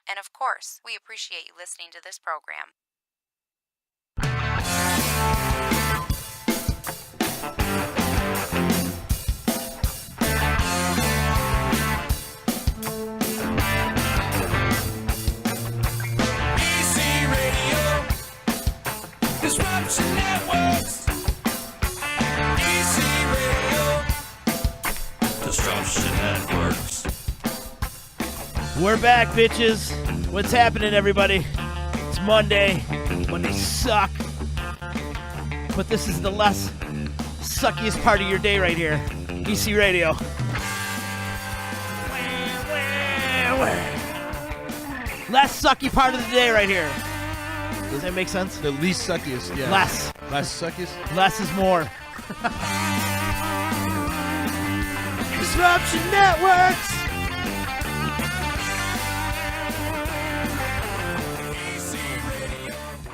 And of course, we appreciate you listening to this program. EC Radio, Disruption Networks. EC Radio, Disruption Networks. We're back, bitches. What's happening, everybody? It's Monday. Mondays suck. But this is the less suckiest part of your day right here. EC Radio. Less sucky part of the day right here. Does that make sense? The least suckiest, yeah. Less. Less suckiest? Less is more. Disruption Networks.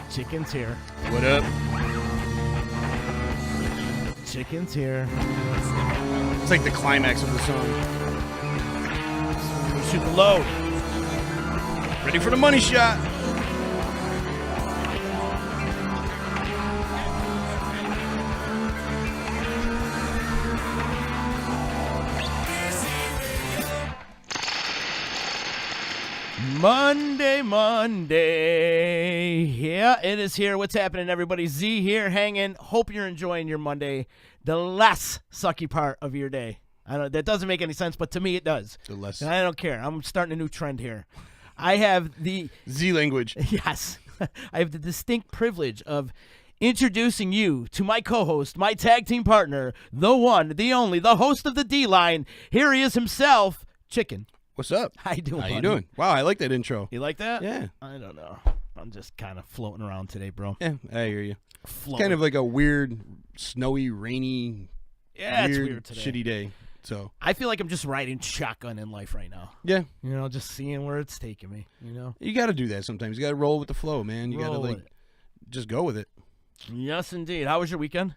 Chicken's here. What up? Chicken's here. It's like the climax of the song. Shoot the load. Ready for the money shot. Monday. Yeah, it is here. What's happening, everybody? Z here, hanging. Hope you're enjoying your Monday. The less sucky part of your day. I don't. That doesn't make any sense, but to me it does. The less. And I don't care. I'm starting a new trend here. I have the Z language. yes. I have the distinct privilege of introducing you to my co-host, my tag team partner, the one, the only, the host of the D-Line. Here he is himself, Chicken. What's up? How you doing, How buddy? you doing? Wow, I like that intro. You like that? Yeah. I don't know. I'm just kind of floating around today, bro. Yeah, I hear you. Floating. Kind of like a weird, snowy, rainy, yeah, it's weird today. shitty day. So I feel like I'm just riding shotgun in life right now. yeah, You know, just seeing where it's taking me. You know. you got to do that sometimes. You got to roll with the flow, man. You got to Roll like with it. just go with it. Yes, indeed. How was your weekend?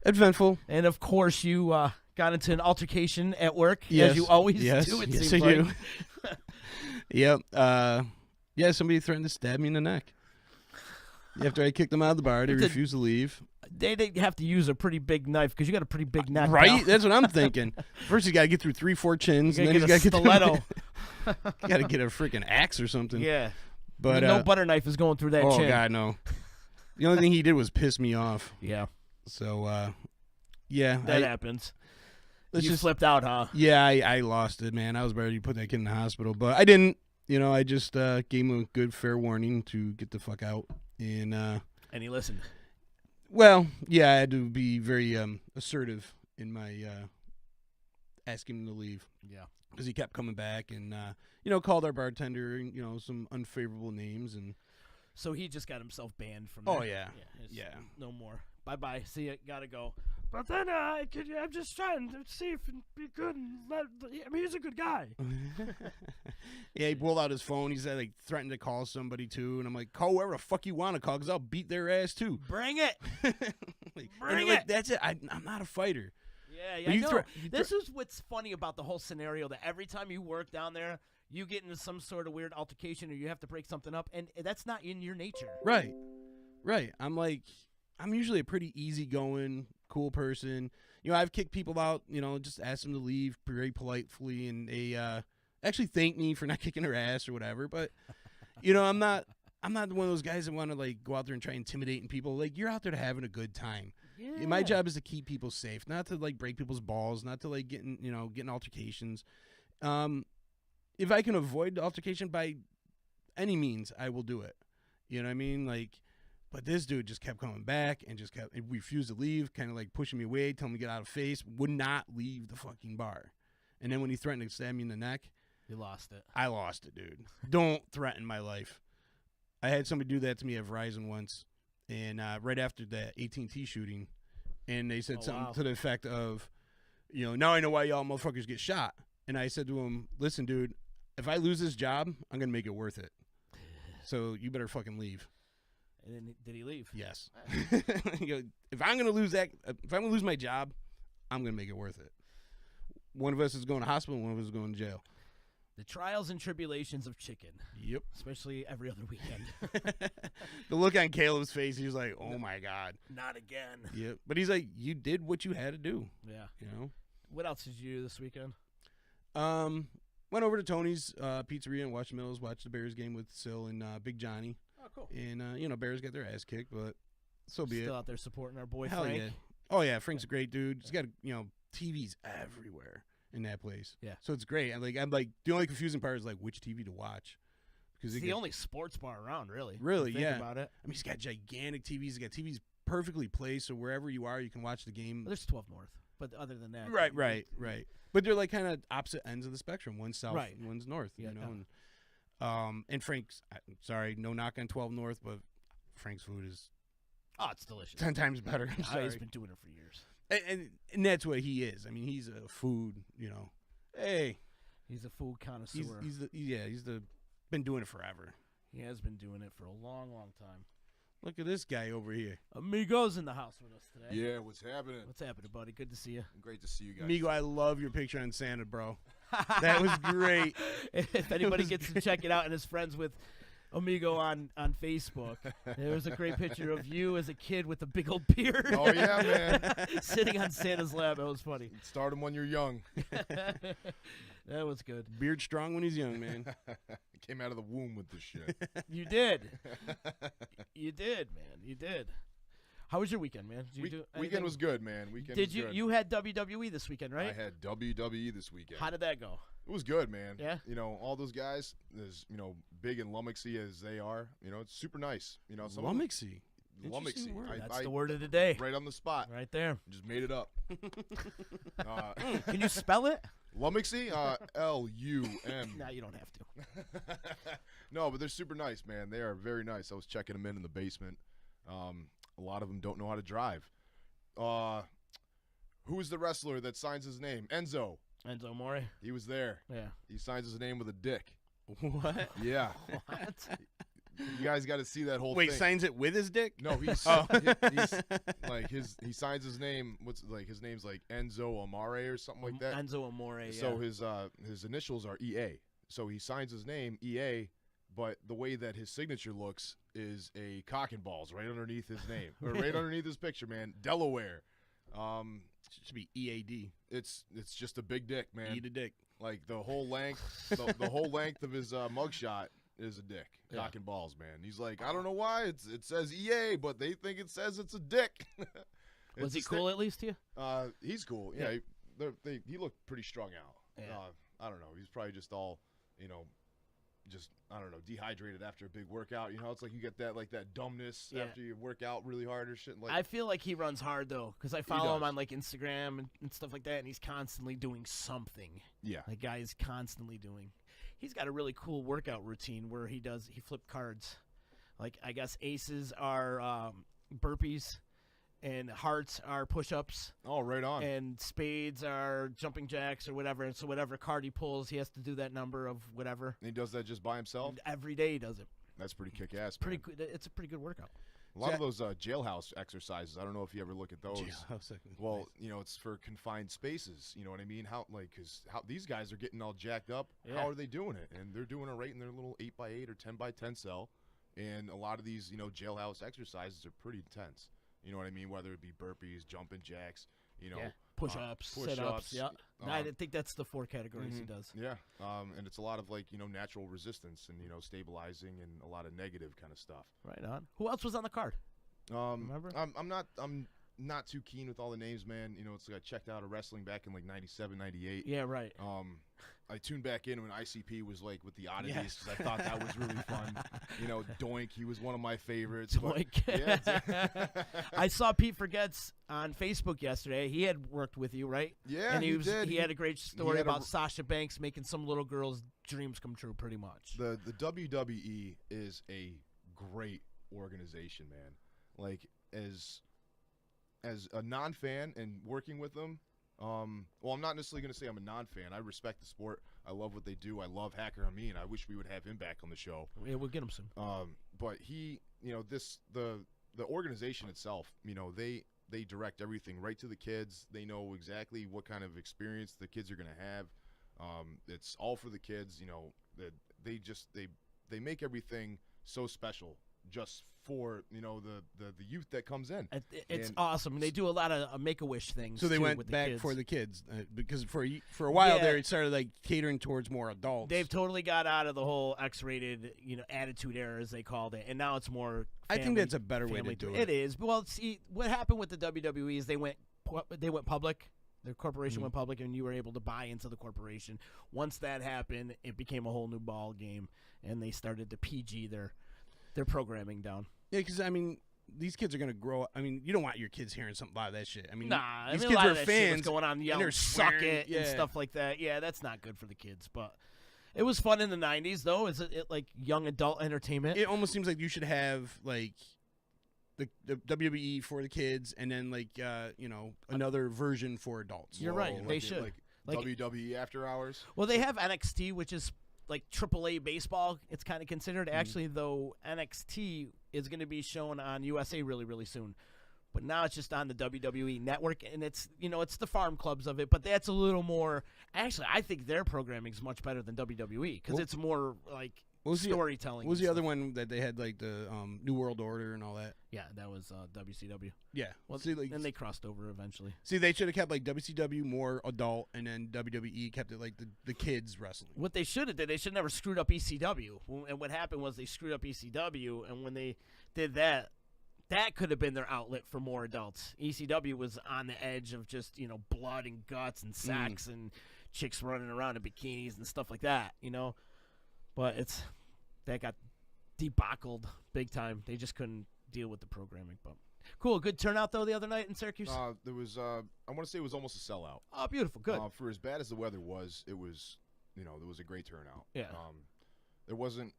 Eventful. And of course, you got into an altercation at work, Yes. as you always yes. do. It yes, seems I like. do. Yep. Yeah, somebody threatened to stab me in the neck. After I kicked them out of the bar, they It's a- refused to leave. They have to use a pretty big knife because you got a pretty big neck. Right? pal. That's what I'm thinking. First, you got to get through 3-4 chins, You and then gotta he's got get to a get stiletto. got to get a freaking axe or something. Yeah. But no butter knife is going through that oh chin. god, no. The only thing he did was piss me off. Yeah, So, yeah, that happens. let's You just flipped out, huh? yeah, I lost it, man. I was ready to put that kid in the hospital, but I didn't. You know, I just gave him a good, fair warning to get the fuck out. And And he listened. well, yeah, I had to be very assertive in my asking him to leave. Yeah. Because he kept coming back and, called our bartender, some unfavorable names. And So he just got himself banned from Oh, there. yeah. it's Yeah. No more. Bye-bye. See ya. Gotta go. But then I'm just trying to see if it'd be good. He's a good guy. yeah, he pulled out his phone. He said, like, threatened to call somebody, too. And I'm like, call whoever the fuck you want to call because I'll beat their ass, too. Bring it. Bring it. That's it. I'm not a fighter. Yeah, But I you know. thre- This is what's funny about the whole scenario, that every time you work down there, you get into some sort of weird altercation or you have to break something up, and that's not in your nature. Right. I'm usually a pretty easygoing, cool person. I've kicked people out, just asked them to leave very politely, and they actually thanked me for not kicking their ass or whatever. But, I'm not one of those guys that want to, like, go out there and try intimidating people. Like, you're out there to having a good time. Yeah. My job is to keep people safe, not to, like, break people's balls, not to, like, getting altercations. If I can avoid the altercation by any means, I will do it. You know what I mean? Like, but this dude just kept coming back and just kept refused to leave, kind of like pushing me away, telling me to get out of face, would not leave the fucking bar. And then when he threatened to stab me in the neck, You lost it. I lost it, dude. Don't threaten my life. I had somebody do that to me at Verizon once, and right after that AT&T shooting, and they said something to the effect of, now I know why y'all motherfuckers get shot. And I said to him, listen, dude, if I lose this job, I'm going to make it worth it. So you better fucking leave. And then did he leave? Yes. If I'm going to lose my job, I'm going to make it worth it. One of us is going to hospital, one of us is going to jail. The trials and tribulations of chicken, Yep. especially every other weekend. The look on Caleb's face, he was like, "Oh my god." Not again. Yep. But he's like, "You did what you had to do." Yeah. You know. What else did you do this weekend? Went over to Tony's Pizzeria in Washington Mills, watched the Bears game with Sil and Big Johnny. Oh, cool. And Bears got their ass kicked, but so be Still it. out there supporting our boy Hell Frank. yeah. Oh yeah, Frank's a great dude. He's got TVs everywhere in that place. Yeah. So it's great. I'm like the only confusing part is like which TV to watch. Because It's the only sports bar around, really. Really, if you think yeah. about it. I mean, he's got gigantic TVs. He's got TVs perfectly placed, so wherever you are, you can watch the game. Well, there's 12 North, but other than that, Right. But they're like kind of opposite ends of the spectrum. One's south, Right. and one's north. Yeah, And Frank's. I'm sorry, no knock on 12 North, but Frank's food is Oh, it's delicious. 10 times better. I'm He's sorry. been doing it for years. And that's what he is. I mean, he's a food. Hey, He's a food connoisseur. he's been doing it forever. He has been doing it for a long, long time. Look at this guy over here. Amigo's in the house with us today. Yeah, what's happening? What's happening, buddy? Good to see you. Great to see you guys. Migo, I love your picture on Santa, bro. That was great. If anybody gets to check it out and is friends with Amigo on Facebook, there was a great picture of you as a kid with a big old beard. Oh, yeah, man. Sitting on Santa's lap. That was funny. Start him when you're young. That was good. Beard strong when he's young, man. Came out of the womb with this shit. You did. You did, man. You did. How was your weekend, man? Did you do anything? Weekend was good, man. Weekend Did was you? good. You had WWE this weekend, right? I had WWE this weekend. How did that go? It was good, man. Yeah? All those guys, as big and lummoxy as they are, it's super nice. Some of them- Lummoxy. Lummoxy. Interesting word. That's I the word of the day. right on the spot. Right there. Just made it up. Can you spell it? Lummoxy? L-U-M. No, you don't have to. No, but they're super nice, man. They are very nice. I was checking them in the basement. A lot of them don't know how to drive. Who is the wrestler that signs his name? Enzo. Enzo Amore. He was there. Yeah. He signs his name with a dick. What? Yeah. What? You guys got to see that whole Wait, thing. signs it with his dick? No, he's Oh. he's like he signs his name. His name's like Enzo Amare or something like that. Enzo Amore. Yeah. So his initials are EA. So he signs his name EA, but the way that his signature looks is a cock and balls right underneath his name or right underneath his picture, man. Delaware. Should be EAD. It's just a big dick, man. Eat a dick. Like the whole length, the whole length of his mugshot is a dick, Yeah. cock and balls, man. He's like, I don't know why it says EA, but they think it says it's a dick. Was he cool at least to you? He's cool. Yeah, he looked pretty strung out. Yeah. I don't know. He's probably just all, just I don't know, dehydrated after a big workout. It's like you get that dumbness Yeah. after you work out really hard or shit. Like I feel like he runs hard though, because I follow him does. on like Instagram and stuff like that, and he's constantly doing something. yeah, The guy is constantly doing. He's got a really cool workout routine where he flip cards. Like I guess aces are burpees, and hearts are push-ups, oh right on. and spades are jumping jacks or whatever. And so whatever card he pulls, he has to do that number of whatever. And he does that just by himself. And every day he does it. That's pretty kick ass. Pretty good. It's a pretty good workout. A lot of those jailhouse exercises. I don't know if you ever look at those. Jailhouse exercise. Well, it's for confined spaces. You know what I mean? How these guys are getting all jacked up. Yeah. How are they doing it? And they're doing it right in their little 8x8 or 10x10 cell. And a lot of these, jailhouse exercises are pretty intense. You know what I mean? Whether it be burpees, jumping jacks, Push-ups, sit-ups. Yeah. I think that's the 4 categories he does. Yeah. And it's a lot of natural resistance and stabilizing and a lot of negative kind of stuff. Right on. Who else was on the card? Remember? I'm not too keen with all the names, man. It's like I checked out of wrestling back in like 97, 98. Yeah, right. I tuned back in when ICP was like with the oddities Yes. because I thought that was really fun. Doink, he was one of my favorites. but- Doink. yeah, I saw Pete Forgets on Facebook yesterday. He had worked with you, right? yeah, And he did. he had a great story had a- about Sasha Banks making some little girl's dreams come true, pretty much. The WWE is a great organization, man. Like as a non-fan and working with them. Well, I'm not necessarily going to say I'm a non-fan. I respect the sport. I love what they do. I love Hacker Amin. I wish we would have him back on the show. Yeah, we'll get him soon. But he, the organization itself, they direct everything right to the kids. They know exactly what kind of experience the kids are going to have. It's all for the kids. You know, that they make everything so special just for the youth that comes in. It's And awesome. They do a lot of Make-A-Wish things. So they too, went with the back kids. for the kids because for a while Yeah. there it started like catering towards more adults. They've totally got out of the whole X-rated, attitude era, as they called it, and now it's more. I think family- that's a better way to family do to- it. It is. Well, see, what happened with the WWE is they went public. Their corporation Mm-hmm. went public, and you were able to buy into the corporation. Once that happened, it became a whole new ball game, and they started to PG their programming down. Yeah, because I mean, these kids are gonna grow up. I mean, you don't want your kids hearing a lot of that shit. I mean, Nah, these I mean, kids a lot are of that shit was fans. going on, yelling, they're "Suck swearing, it" and yeah. stuff like that. Yeah, that's not good for the kids, but it was fun in the '90s, though. Is it like young adult entertainment? It almost seems like you should have like the WWE for the kids, and then like another version for adults. You're right. Whoa, They like, should. like Like- WWE After Hours. Well, they have NXT, which is like AAA baseball. It's kind of considered. Actually, though, NXT is going to be shown on USA really, really soon. But now it's just on the WWE network, and it's it's the farm clubs of it. But that's a little more. Actually, I think their programming is much better than WWE because Well- it's more like What was the- storytelling. What was and the other stuff. one that they had like the New World Order and all that? Yeah, that was WCW. Yeah. Well, see, like, then they crossed over eventually. they should have kept like WCW more adult, and then WWE kept it like the kids wrestling. What they should have did, they should never screwed up ECW. And what happened was they screwed up ECW, and when they did that, that could have been their outlet for more adults. ECW was on the edge of just blood and guts and sacks and chicks running around in bikinis and stuff like that. But that got debacled big time. They just couldn't deal with the programming. But cool, good turnout though the other night in Syracuse. There was I want to say it was almost a sellout. Oh, beautiful, good. For as bad as the weather was, it was there was a great turnout. Yeah. There wasn't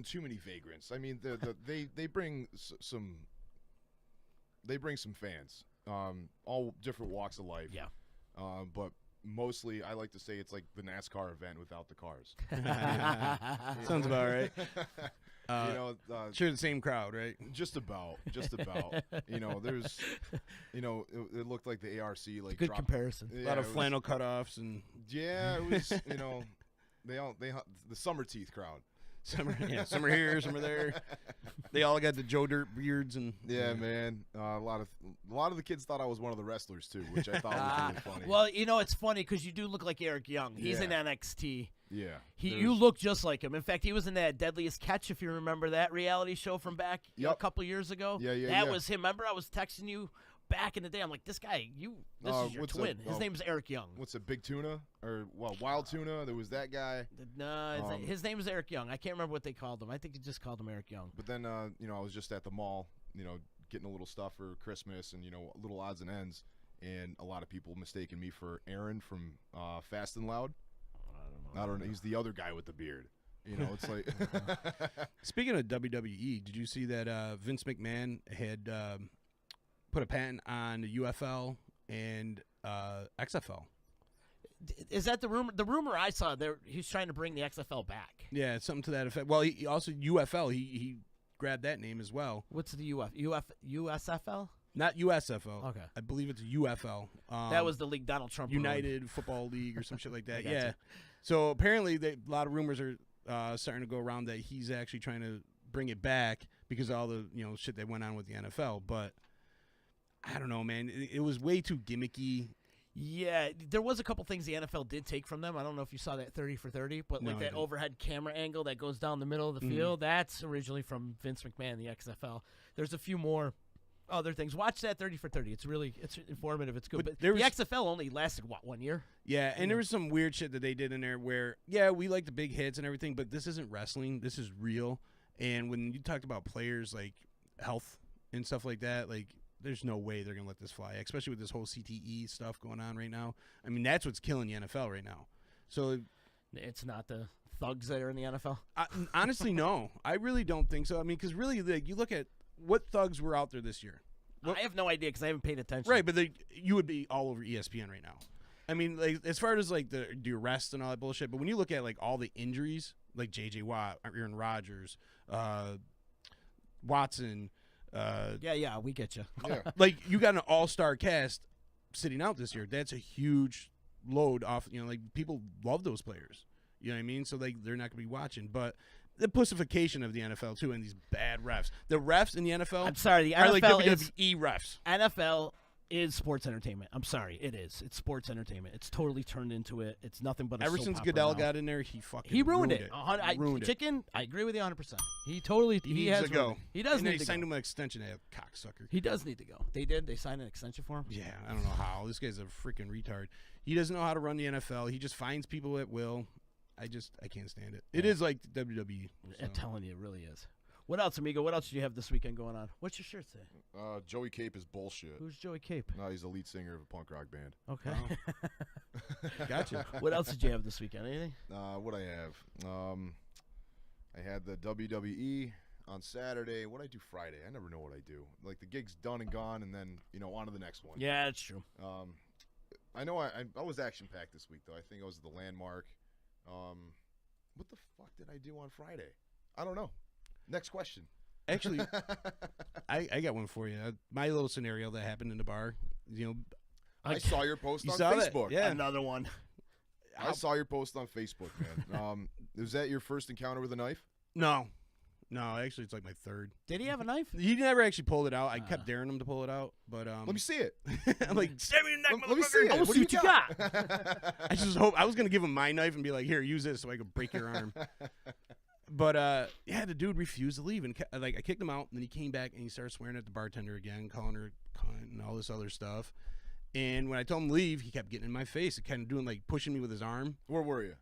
too many vagrants. I mean, they bring some fans, all different walks of life. Yeah. But mostly, I like to say it's like the NASCAR event without the cars. Sounds about right. Sure, the same crowd, right? just about. There's, it looked like the ARC like Good dropped. comparison. A lot of it was- flannel cutoffs and Yeah, it was. The summer teeth crowd. some are here, some are there. They all got the Joe Dirt beards and Yeah, man. A lot of the kids thought I was one of the wrestlers too, which I thought was really funny. Well, it's funny because you do look like Eric Young. He's in Yeah. NXT. yeah, You look just like him. In fact, he was in that Deadliest Catch, if you remember that reality show from back a Yep. couple years ago. Yeah, That yeah. was him. Remember, I was texting you back in the day. I'm like, this guy, this is your what's the- twin. His name's Eric Young. What's a big tuna or wild tuna? There was that guy. No, his name is Eric Young. I can't remember what they called him. I think they just called him Eric Young. But then I was just at the mall, getting a little stuff for Christmas and little odds and ends, and a lot of people mistaken me for Aaron from Fast and Loud. I don't know. He's the other guy with the beard. It's like. Speaking of WWE, did you see that Vince McMahon had put a patent on the UFL and XFL? Is that the rumor? The rumor I saw there, he's trying to bring the XFL back. Yeah, something to that effect. Well, he also UFL. He grabbed that name as well. What's the USFL? Not USFL. Okay. I believe it's UFL. That was the league Donald Trump owned. United Football League or some shit like that. gotcha. Yeah. So apparently, a lot of rumors are starting to go around that he's actually trying to bring it back because of all the shit that went on with the NFL. But I don't know, man. It was way too gimmicky. Yeah, there was a couple things the NFL did take from them. I don't know if you saw that 30 for 30, but No, like I that didn't. overhead camera angle that goes down the middle of the field, that's originally from Vince McMahon, the XFL. There's a few more other things. Watch that 30 for 30. It's informative. It's good. But But there the was- XFL only lasted, 1 year? Yeah, and there was some weird shit that they did in there where, yeah, we like the big hits and everything, but this isn't wrestling. This is real. And when you talked about players like health and stuff like that, like there's no way they're gonna let this fly, especially with this whole CTE stuff going on right now. I mean, that's what's killing the NFL right now. So It's not the thugs that are in the NFL. honestly, no, I really don't think so. I mean, because really, like, you look at what thugs were out there this year. I have no idea because I haven't paid attention. Right, but you would be all over ESPN right now. I mean, like as far as like the arrest and all that bullshit, but when you look at like all the injuries, like J.J. Watt, Aaron Rodgers, Watson, Yeah, we get you. Yeah. like you got an all-star cast sitting out this year. That's a huge load off. You know, like people love those players. You know what I mean? So like they're not going to be watching, but. The pussification of the NFL too, and these bad refs. The refs in the NFL I'm sorry, the are like NFL is WWE refs. NFL is sports entertainment. I'm sorry, it is. It's sports entertainment. It's totally turned into it. It's nothing but a Ever soap since opera Goodell now. got in there, he fucking He ruined it. Ruined it. Chicken, I agree with you 100%. He totally He he needs has to go. ruined it. He does And they need to signed go. him an extension, that cocksucker. He does need to go. They did. They signed an extension for him. Yeah, I don't know how. This guy's a freaking retard. He doesn't know how to run the NFL. He just finds people at will. I can't stand it. It is like WWE. I'm telling you, it really is. What else, amigo? What else did you have this weekend going on? What's your shirt say? Joey Cape is bullshit. Who's Joey Cape? No, he's the lead singer of a punk rock band. Okay. Gotcha. What else did you have this weekend? Anything? What I have? I had the WWE on Saturday. What I do Friday? I never know what I do. Like the gig's done and gone, and then on to the next one. Yeah, that's true. I know I was action packed this week though. I think I was at the Landmark. What the fuck did I do on Friday? I don't know. Next question. Actually, I got one for you. My little scenario that happened in the bar. You know, I saw your post you on saw that? Facebook. Yeah. Another one. I saw your post on Facebook, man. Was that your first encounter with a knife? No. Actually, it's like my third. Did he have a knife? He never actually pulled it out. I kept daring him to pull it out, but Let me see it. I'm like, stab me in the neck, Let me see it. I will What see do what you got. I just hope I was gonna give him my knife and be like, "Here, use this so I could break your arm." But yeah, the dude refused to leave, and I kicked him out. And then he came back and he started swearing at the bartender again, calling her cunt and all this other stuff. And when I told him to leave, he kept getting in my face and kind of doing like pushing me with his arm. Where were you?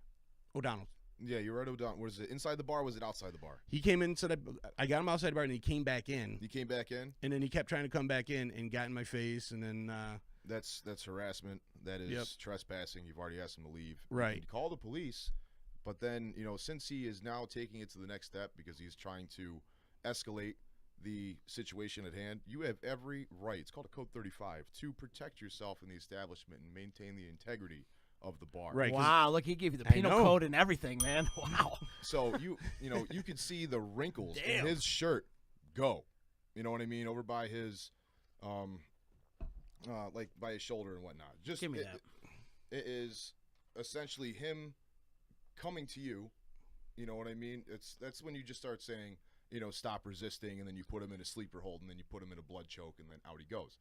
O'Donnell. Yeah, you were at O'Donnell. Was it inside the bar? Or was it outside the bar? He came in, said I got him outside the bar, and he came back in. You came back in. And then he kept trying to come back in and got in my face, and then That's harassment. That is Yep. trespassing. You've already asked him to leave. Right. You can call the police, but then since he is now taking it to the next step because he's trying to escalate the situation at hand, you have every right. It's called a Code 35 to protect yourself in the establishment and maintain the integrity of the bar. Right. 'cause Wow, look, he gave you the I penal know. code and everything, man. Wow. So you could see the wrinkles Damn. in his shirt go. You know what I mean? Over by his like by his shoulder and whatnot. Just Give me that. It is essentially him coming to you. You know what I mean? That's when you just start saying, stop resisting, and then you put him in a sleeper hold, and then you put him in a blood choke, and then out he goes.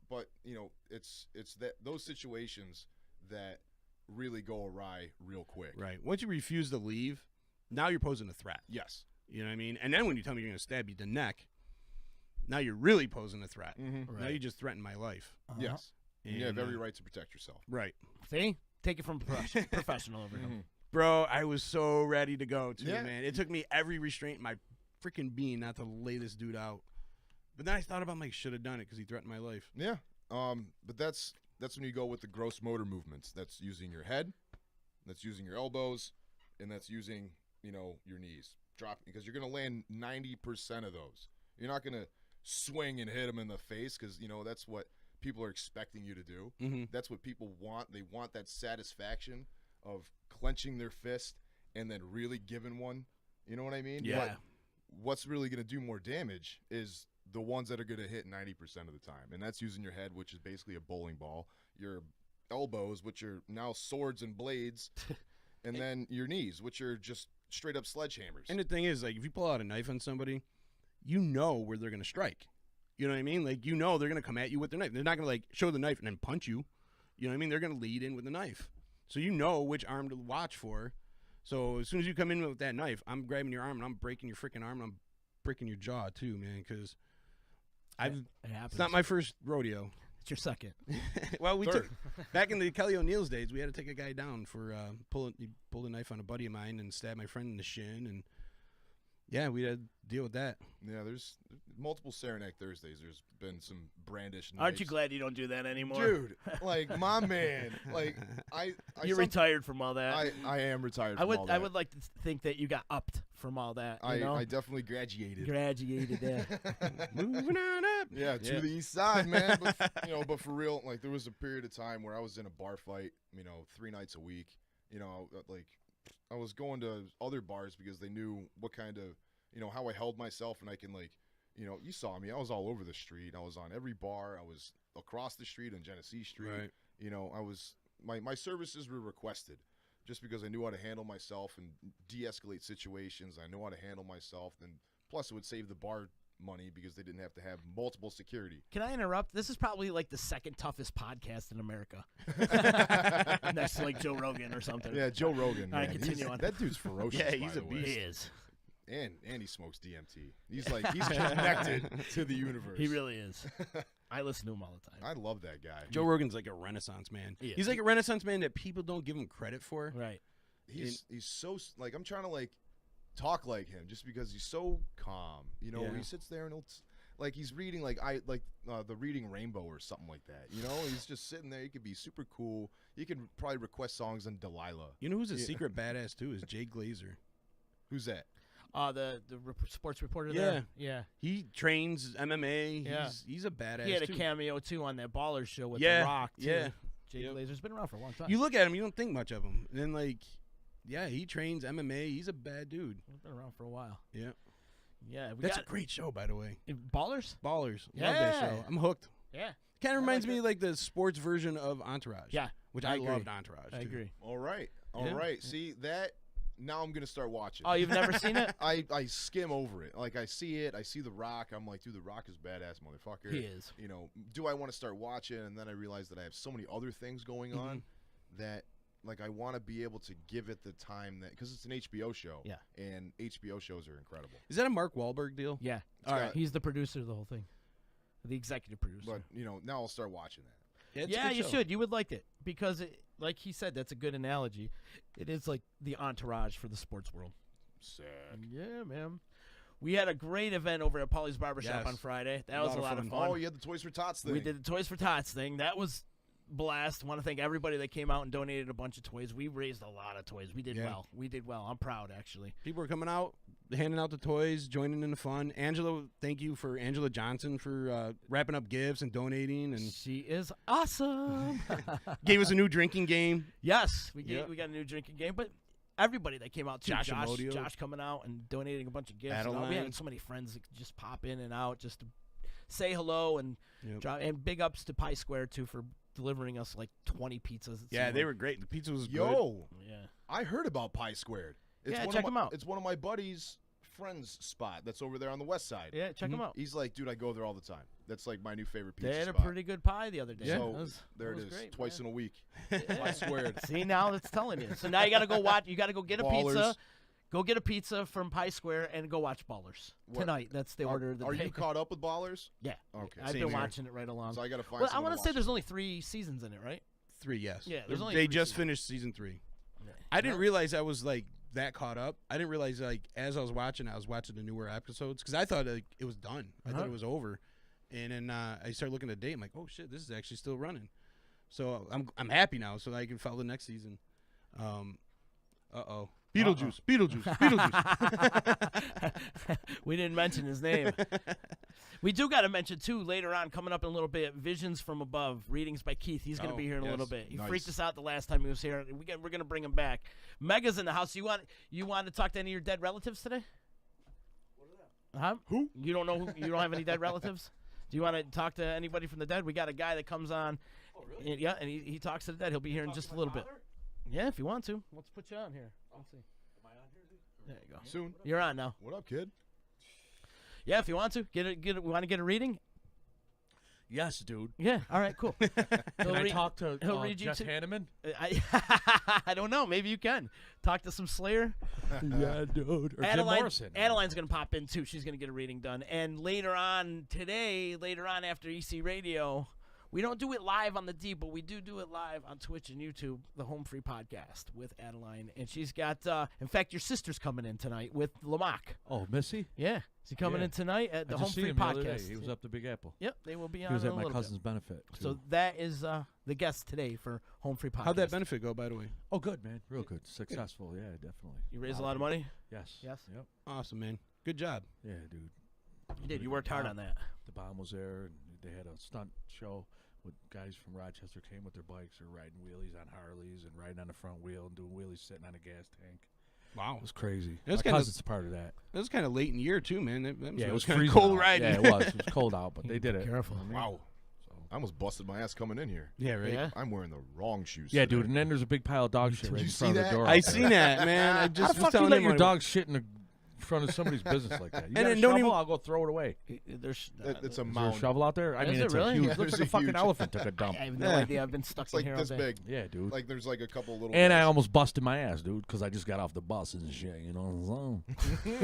But it's that those situations that really go awry real quick. right. Once you refuse to leave, now you're posing a threat. Yes. You know what I mean? And then when you tell me you're going to stab you in the neck, now you're really posing a threat. Mm-hmm. Now you just threatened my life. Yes. And, You have every right to protect yourself. Right. See? Take it from a professional over here. Bro, I was so ready to go, too, Yeah. man. It took me every restraint in my freaking being not to lay this dude out. But then I thought about, like, should have done it because he threatened my life. Yeah. But that's when you go with the gross motor movements. That's using your head, that's using your elbows, and that's using, your knees. Drop, because you're going to land 90% of those. You're not going to swing and hit him in the face because, that's what people are expecting you to do. Mm-hmm. That's what people want. They want that satisfaction of clenching their fist and then really giving one. You know what I mean? Yeah. But what's really going to do more damage is the ones that are going to hit 90% of the time. And that's using your head, which is basically a bowling ball, your elbows, which are now swords and blades, and then your knees, which are just straight up sledgehammers. And the thing is, like, if you pull out a knife on somebody, you know where they're going to strike. You know what I mean? Like, they're going to come at you with their knife. They're not going to, like, show the knife and then punch you. You know what I mean? They're going to lead in with the knife. So you know which arm to watch for. So as soon as you come in with that knife, I'm grabbing your arm and I'm breaking your freaking arm and I'm breaking your jaw too, man, because It happens. it's not my first rodeo. It's your second. Well, we Third. took back in the Kelly O'Neill's days. We had to take a guy down for he pulled a knife on a buddy of mine and stabbed my friend in the shin, and yeah, we had to deal with that. Yeah, there's multiple Saranac Thursdays. There's been some brandish knives. Aren't you glad you don't do that anymore? Dude, like, my man. Like, I You're retired from all that. I am retired I from would all that. I would like to think that you got upped from all that. You know? I definitely graduated. Graduated there. Moving on up. Yeah, to the east side, man. But, but for real, like, there was a period of time where I was in a bar fight, 3 nights a week. Like, I was going to other bars because they knew what kind of, how I held myself, and I can, like, you saw me. I was all over the street. I was on every bar. I was across the street on Genesee Street. Right. I was my services were requested, just because I knew how to handle myself and de-escalate situations. I know how to handle myself, and plus it would save the bar money because they didn't have to have multiple security. Can I interrupt? This is probably like the second toughest podcast in America. Next to like Joe Rogan or something. Yeah, Joe Rogan. All right, man. continue on. That dude's ferocious. Yeah, he's by a the way. beast. He is. And he smokes DMT. He's connected to the universe. He really is. I listen to him all the time. I love that guy. Joe Rogan's like a renaissance man. He is. He's like a renaissance man that people don't give him credit for. Right. He's so like, I'm trying to like talk like him just because he's so calm. You know, Yeah. he sits there and like he's reading the Reading Rainbow or something like that. You know, he's just sitting there. He could be super cool. He could probably request songs on Delilah. You know who's a Yeah. secret badass too is Jay Glazer. Who's that? The sports reporter Yeah. there. Yeah. He trains MMA. Yeah. He's a badass. He had a too. cameo too on that Ballers show with Yeah, The Rock. Too. yeah. Jay Yep. Glazer's been around for a long time. You look at him, you don't think much of him. And then like, yeah, he trains MMA. He's a bad dude. He's been around for a while. Yeah. Yeah. We That's got a great show, by the way. Ballers. Ballers. Love that Yeah. show. I'm hooked. Yeah. Kind of I reminds like me of like the sports version of Entourage. Yeah. Which I I, agree. loved Entourage. I too. agree. All right. Yeah. See that? Now I'm gonna start watching. Oh, you've never seen it? I skim over it. Like I see it. I see The Rock. I'm like, dude, The Rock is badass motherfucker. He is. You know, do I want to start watching? And then I realize that I have so many other things going on that, like, I want to be able to give it the time that, because it's an HBO show. Yeah. And HBO shows are incredible. Is that a Mark Wahlberg deal? Yeah. All right. He's the producer of the whole thing. The executive producer. But you know, now I'll start watching that. It's a Yeah, good you show. should. You would like it because, like he said, that's a good analogy. It is like the Entourage for the sports world. Sick. Yeah, man. We had a great event over at Paulie's Barbershop Yes. on Friday. That was a lot of fun. Oh, you had the Toys for Tots thing. We did the Toys for Tots thing. That was blast. Want to thank everybody that came out and donated a bunch of toys. We raised a lot of toys. We did Yeah. well. We did well. I'm proud, actually. People are coming out, handing out the toys, joining in the fun. Angela, thank you for Angela Johnson for wrapping up gifts and donating, and She is awesome. gave us a new drinking game. Yes, we Yep. got a new drinking game, but everybody that came out too. Josh Amodio. Josh coming out and donating a bunch of gifts. and all. We Adeline. had so many friends that could just pop in and out just to say hello and Yep. drop. And big ups to Pie Square too for delivering us like 20 pizzas. it Yeah, seemed they like. were great. The pizza was good. Yo, Yeah. I heard about Pie Squared. Yeah, one check of 'em my, out. It's one of my buddies' friends' spot that's over there on the west side. Yeah, check them out. He's like, dude, I go there all the time. That's like my new favorite pizza They had a spot. pretty good pie the other day. So That was- there that it was is, great, twice man. in a week. Yeah. Pie Squared. See, now it's telling you. So now you got to go watch. You got to go get a pizza. Ballers. Go get a pizza from Pie Square and go watch Ballers What? tonight. That's the order of the Are day. you caught up with Ballers? Yeah. Okay. I've Same been here. watching it right along. So I got to find Well, I want want to say there's only 3 seasons in it, right? 3, yes. Yeah, there's only they 3 just seasons. finished season 3. I didn't realize I was like that caught up. I didn't realize like as I was watching the newer episodes because I thought like, it was done. I thought Uh-huh. it was over, and then I started looking at the date. I'm like, oh shit, this is actually still running. So I'm happy now, so that I can follow the next season. Beetlejuice, Beetlejuice. We didn't mention his name. We do got to mention, too, later on, coming up in a little bit, Visions from Above, readings by Keith. He's going to Oh, be here in a yes. little bit. He Nice. freaked us out the last time he was here. We're going to bring him back. Mega's in the house. You want to talk to any of your dead relatives today? Huh? Who? You don't know? You don't have any dead relatives? Do you want to talk to anybody from the dead? We got a guy that comes on. Oh, really? Yeah, and he talks to the dead. He'll be here in just a little bit. Yeah, if you want to. Let's put you on here. Let's see. Am I on here? There you go. Soon. You're on now. What up, kid? Yeah, if you want to. Want to get a reading? Yes, dude. Yeah. All right, cool. Can I talk to he'll read you Jeff too. Hanneman? I don't know. Maybe you can. Talk to some Slayer. Yeah, dude. Or Jim Morrison. Adeline's going to pop in, too. She's going to get a reading done. And later on after EC Radio, we don't do it live on the D, but we do it live on Twitch and YouTube, the Home Free Podcast with Adeline. And she's got, in fact, your sister's coming in tonight with Lamach. Oh, Missy? Yeah. She's coming Yeah. in tonight at the I Home just Free seen him the other day. Podcast. He was up to Big Apple. Yep, they will be on He was in at a my little cousin's bit. benefit, too. So that is the guest today for Home Free Podcast. How'd that benefit go, by the way? Oh, good, man. Real good. Successful. Yeah, definitely. You raised a lot of money? Yes. Yes. Yep. Awesome, man. Good job. Yeah, dude. You did. You worked hard on that. The bomb was there, and they had a stunt show with guys from Rochester came with their bikes or riding wheelies on Harleys and riding on the front wheel and doing wheelies sitting on a gas tank. Wow. It was crazy. That's My kinda- cousin's a part of that. That was kind of late in the year too, man. That Yeah, it was kind of freezing cold out. riding. Yeah, it was. It was cold out, but they did it. Careful. You know what I mean? Wow. So I almost busted my ass coming in here. Yeah, right. Yeah. I'm wearing the wrong shoes. Yeah, today. dude. And then there's a big pile of dog shit right you in see front of that? the door. I out there. seen that, man. I How just the was fuck you telling let him your I- dog shit in the front of somebody's business like that? You And got a then don't shovel? even- I'll go throw it away. There's, It's a Is there a mound. shovel out there? I Is mean, it it's really? a huge. Yeah, Looks there's like a a fucking huge- elephant took a I dump. have no Yeah. idea. I've been stuck It's in like here all this day. big. Yeah, dude. Like there's like a couple little. And I guys. almost busted my ass, dude, because I just got off the bus and shit, you know.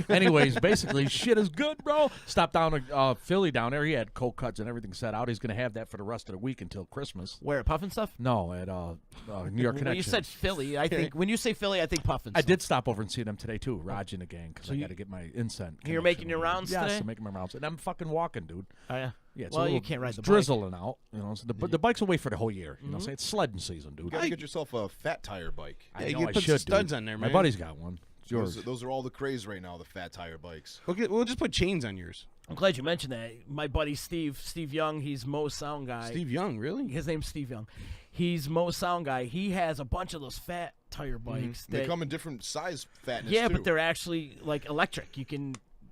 Anyways, basically, shit is good, bro. Stopped down to Philly down there. He had cold cuts and everything set out. He's gonna have that for the rest of the week until Christmas. Where Puffin stuff? No, at New York Connection. When you said Philly, I think when you say Philly, I think Puffin. I did stop over and see them today too, Raj and the gang, because I you- got to get my incense. You're connection making your over there. rounds yes, today? I'm making my rounds, and I'm fucking walking, dude. Oh yeah. Yeah, it's Well, a you little, can't ride it's the bike. drizzling out, you know. So the bike's away for the whole year. You know, so it's sledding season, dude. You gotta get yourself a fat tire bike. I Yeah, know you I put some should, studs dude. on there, My man. buddy's got one. It's yours. Those are all the craze right now. The fat tire bikes. We'll just put chains on yours. I'm glad you mentioned that. My buddy Steve Young, he's Mo's sound guy. Steve Young, really? His name's Steve Young. He's Mo's sound guy. He has a bunch of those fat tire bikes. They that- come in different size fatness. yeah, too. but they're actually like electric.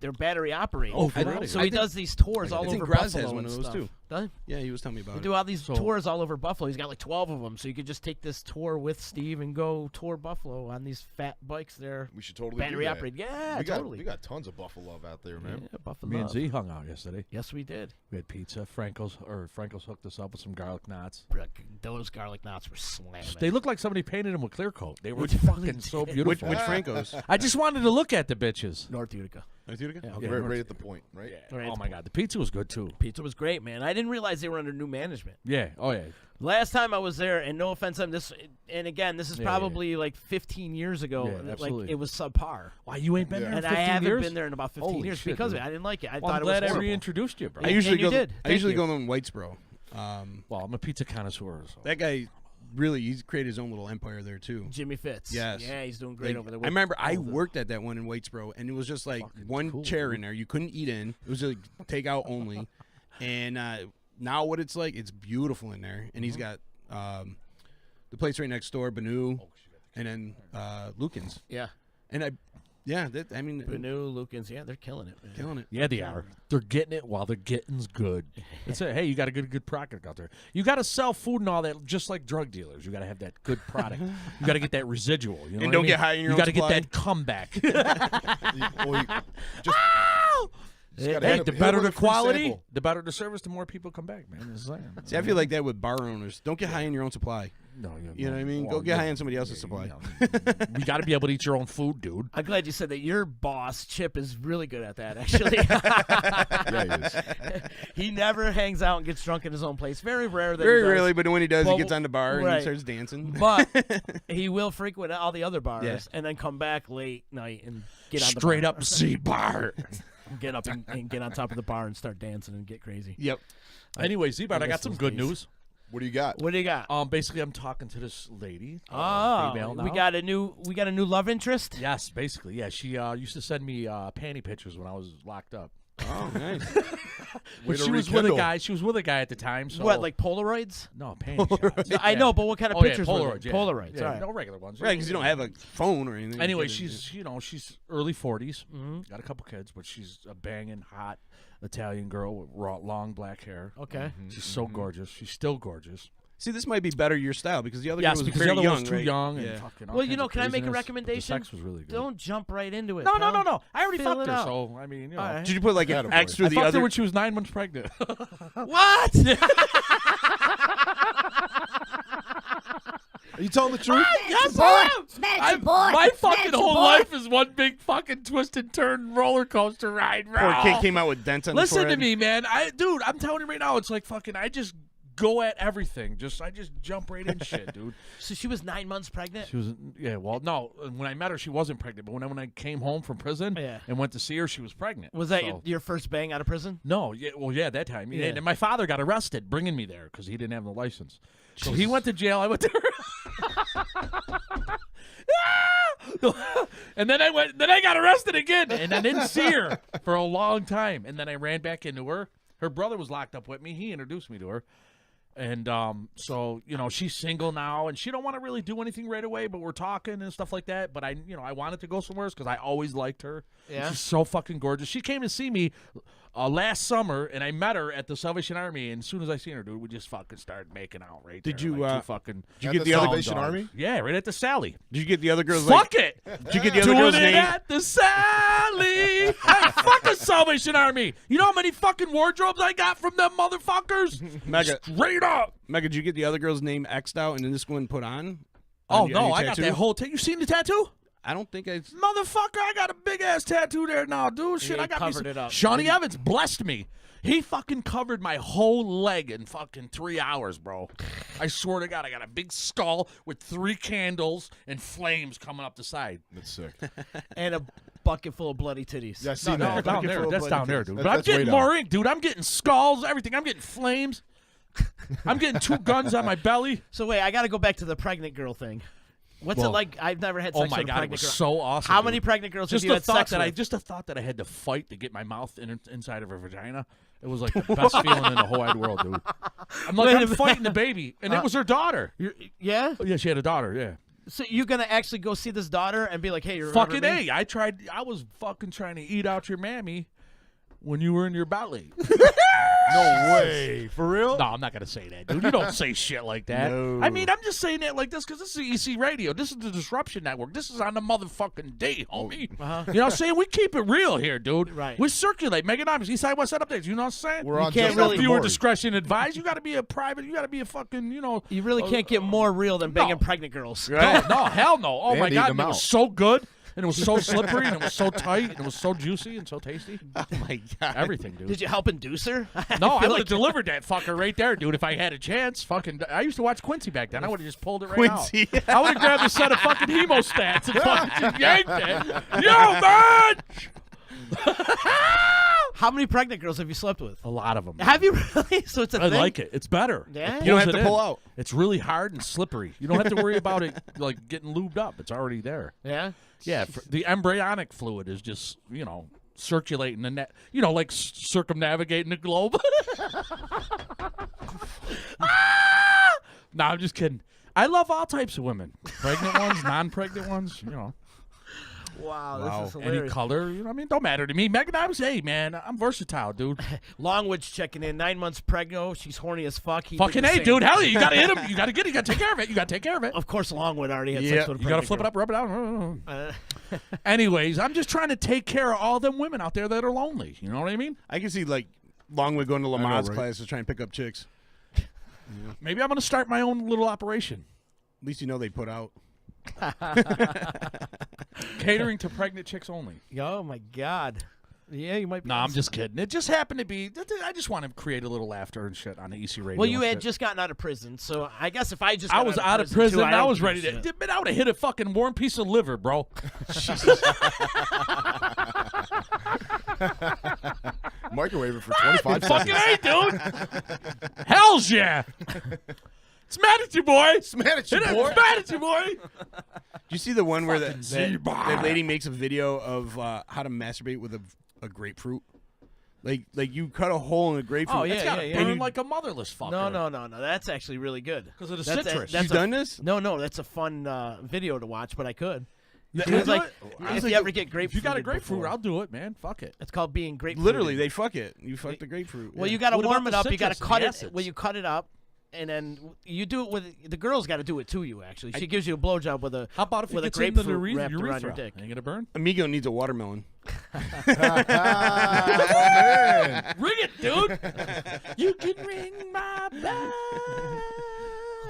They're battery operated. Oh, really? So I he think- does these tours all I think over Graz Buffalo has one and of those, stuff. too. Does he? Yeah, he was telling me We about it. do all these So- tours all over Buffalo. He's got like 12 of them, so you could just take this tour with Steve and go tour Buffalo on these fat bikes. They're we should totally battery do that. operated. Yeah, we got, totally. We got tons of buffalo love out there, man. Yeah, Buffalo. Me and Z hung out yesterday. Yes, we did. We had pizza. Franco's hooked us up with some garlic knots. Those garlic knots were slamming. They looked like somebody painted them with clear coat. They were They really fucking so did. beautiful. Which Franco's? I just wanted to look at the bitches. North Utica. Utica? Yeah. Okay, right at the point, right? Right at Oh the my god, the pizza was good too. Pizza was great, man. I didn't realize they were under new management. Yeah. Oh yeah. Last time I was there, and no offense on this, and again, this is Yeah, probably like 15 years ago. Yeah, like absolutely. it was subpar, Why you ain't been Yeah. there in and 15 I haven't years? been there in about 15 Holy years shit, because of dude. it. I didn't like it. I Well, thought I'm it was glad I horrible. reintroduced you, bro. I And usually you go. did. I Thank usually you. go to Whitesboro. Well, I'm a pizza connoisseur. So. That guy, really, he's created his own little empire there too. Jimmy Fitz. Yes. Yeah, he's doing great Like, over there. I remember I All the- worked at that one in Whitesboro, and it was just like Fucking one cool, chair dude. in there. You couldn't eat in. It was like takeout only. And now what it's like, it's beautiful in there. And he's got the place right next door, Banu, and then Lucan's. Yeah. And I mean, Banu, Lucas, yeah, they're killing it, man. killing it. Yeah, they are. They're getting it while they're getting's good. It's a hey, you got a good product out there. You got to sell food and all that, just like drug dealers. You got to have that good product. You got to get that residual. You know And what don't I get mean? high in your You own gotta get supply. that comeback. Just gotta Hey, hit the him better with the a free quality, sample. the better the service, the more people come back, man. Just saying. See, I feel like that with bar owners. Don't get high in your own supply. No, You know what I mean? Go get high on somebody else's supply. You got to be able to eat your own food, dude. I'm glad you said that. Your boss, Chip, is really good at that, actually. Yeah, he is. He never hangs out and gets drunk in his own place. Very rare that Very he does. rarely, but when he does, Well, he gets on the bar and right. he starts dancing. But he will frequent all the other bars Yeah. and then come back late night and get on Straight the bar. up Z bar. Get up and get on top of the bar and start dancing and get crazy. Yep. Anyway, Z-Bar, I miss got some those good days. news. What do you got? What do you got? Basically, I'm talking to this lady. Oh, female we now. got a new love interest. Yes, basically, yeah. She used to send me panty pictures when I was locked up. Oh, nice. But to she was with a rekindle. guy. She was with a guy at the time. So What, like Polaroids? no panty shots. No, I Yeah. know, but what kind of Oh, yeah, pictures? were Polaroids. they? Yeah. Polaroids. Yeah, all right. no regular ones. Right, because you don't have a phone or anything. Anyway, You she's she's early 40s, Mm-hmm. got a couple kids, but she's a banging hot Italian girl with long black hair. Okay. She's so gorgeous. She's still gorgeous. See, this might be better your style because the other Yes, girl was because very the other young, one's too right? young and Yeah. fucking. all Well, you kinds know, of can I make a craziness. recommendation? The sex was really good. Don't jump right into it. No. I already Fill fucked it her, out. so I mean, you know. All right. Did you put like an Attaboy. X through I the fucked other? her when she was 9 months pregnant. What? Are you telling the truth? Yes, boy. I am. Smash I'm- it, boy. My Smash fucking it, whole boy. life is one big fucking twist and turn roller coaster ride, bro. Poor kid came out with dents on Listen the to forehead. me, man. Dude, I'm telling you right now, it's like fucking. I just go at everything. I just jump right in shit, dude. So she was 9 months pregnant? She was, yeah. Well, no. When I met her, she wasn't pregnant. But when I came home from prison Yeah. and went to see her, she was pregnant. Was that So- your first bang out of prison? No, yeah, well, yeah, that time. Yeah. And my father got arrested bringing me there because he didn't have no license. So he went to jail. I went there. And then I got arrested again, and I didn't see her for a long time. And then I ran back into her. Her brother was locked up with me. He introduced me to her. And so, you know, she's single now, and she don't want to really do anything right away, but we're talking and stuff like that. But I wanted to go somewhere because I always liked her. Yeah. She's so fucking gorgeous. She came to see me last summer, and I met her at the Salvation Army. And as soon as I seen her, dude, we just fucking started making out right there. Did you, like two fucking? Did you At get the the other? Salvation dogs. Army? Yeah, right at the Sally. Did you get the other girls? Fuck it. Did you get the other Doing girl's it name? at the Sally. Hey, fuck the Salvation Army. You know how many fucking wardrobes I got from them motherfuckers? Mega. Straight up. Mega, did you get the other girl's name X'd out and then this one put on? Oh On no, your I got tattoo? that whole. You seen the tattoo? I don't think I. Motherfucker, I got a big ass tattoo there now, dude. Shit, he I got covered it up. Shawnee Evans blessed me. He fucking covered my whole leg in fucking 3 hours, bro. I swear to God, I got a big skull with 3 candles and flames coming up the side. That's sick. And a bucket full of bloody titties. Yeah, I see No, that. down there. full of That's bloody down there, titties. dude. That- But I'm that's way getting down. more ink, dude. I'm getting skulls, everything. I'm getting flames. I'm getting 2 guns on my belly. So wait, I got to go back to the pregnant girl thing. What's it Well, like? I've never had Oh sex my with a God, it pregnant was girl. so awesome. How dude. many pregnant girls Just have you the had thought sex that with? just the thought that I had to fight to get my mouth inside of her vagina. It was like the best feeling in the whole wide world, dude. I'm like, Wait a I'm minute. fighting the baby, and it was her daughter. Yeah? Oh, yeah, she had a daughter. Yeah, So you're gonna actually go see this daughter and be like, "Hey, you're fucking A. I was fucking trying to eat out your mammy when you were in your belly. No way. For real? No, I'm not gonna say that, dude. You don't say shit like that. No. I mean, I'm just saying that like this because this is EC Radio. This is the Disruption Network. This is on the motherfucking day, homie. Uh-huh. You know what I'm saying? We keep it real here, dude. Right. We circulate Meganomics, East Side, West Side updates. You know what I'm saying? We're on can't just no really- off the viewer board. discretion advised. You got to be a private. You got to be a fucking. You really can't get more real than banging No. pregnant girls. No, no, hell no. Oh And my eat God, them and it was out. so good, and it was so slippery, and it was so tight, and it was so juicy and so tasty. Oh my God. Everything, dude. Did you help induce her? No, I feel would like- have delivered that fucker right there, dude. If I had a chance, fucking. I used to watch Quincy back then. I would have just pulled it right Quincy. out. I would have grabbed a set of fucking hemostats and fucking just yanked it. Yo, man! How many pregnant girls have you slept with? A lot of them. Have you really? So it's a I thing? like it. It's better. Yeah? It You don't pulls have it to pull in. out. It's really hard and slippery. You don't have to worry about it like getting lubed up. It's already there. Yeah. Yeah, the embryonic fluid is just circulating the net. Like circumnavigating the globe. No, I'm just kidding. I love all types of women. Pregnant ones, non-pregnant ones. Wow, Wow. this is Any hilarious. color. You know what I mean? Don't matter to me. Megan, I was, hey man, I'm versatile, dude. Longwood's checking in. 9 months pregnant. She's horny as fuck. He Fucking did the hey, same. dude. Hell yeah, you gotta hit him. You gotta get it. You gotta take care of it. You gotta take care of it. Of course, Longwood already had Yeah, sex with a You gotta pregnant flip it girl. up, rub it out. Uh, Anyways, I'm just trying to take care of all them women out there that are lonely. You know what I mean? I can see like Longwood going to Lamont's right? class to try and pick up chicks. Maybe I'm gonna start my own little operation. At least you know they put out. Catering to pregnant chicks only. oh my God. Yeah, you might be. No, I'm just kidding. It just happened to be. I just want to create a little laughter and shit on the EC radio. Well, you and had shit. just gotten out of prison, so I guess if I just I got was out of too, prison. I I don't was give a ready shit. to. I would have hit a fucking warm piece of liver, bro. Microwave it for 25 Fucking seconds. hey, dude. Hells yeah. It's mad at you, boy. It's mad at you, It's boy. mad at you, boy. Do you see the one where Fucking that zebra. lady makes a video of how to masturbate with a grapefruit? Like you cut a hole in a grapefruit. Oh, yeah, It's gotta yeah. burn And you- like a motherless fucker. No. That's actually really good. 'Cause of the That's citrus. that's You've a- done this? No, that's a fun video to watch, but I could. You It's do like it? if you ever get grapefruit. If you got a grapefruit, I'll do it, man. Fuck it. It's called being grapefruit. Literally, they fuck it. You fuck the grapefruit. Well, yeah. you got to What warm about it the up. You got to citrus and cut the it. acids? Well, you cut it up, and then you do it with the girl's got to do it to you. Actually, she gives you a blowjob with a How about if with it a gets in the grapefruit wrapped urethra? around your dick. Ain't gonna burn? Amigo needs a watermelon. Man. Ring it, dude. You can ring my bell.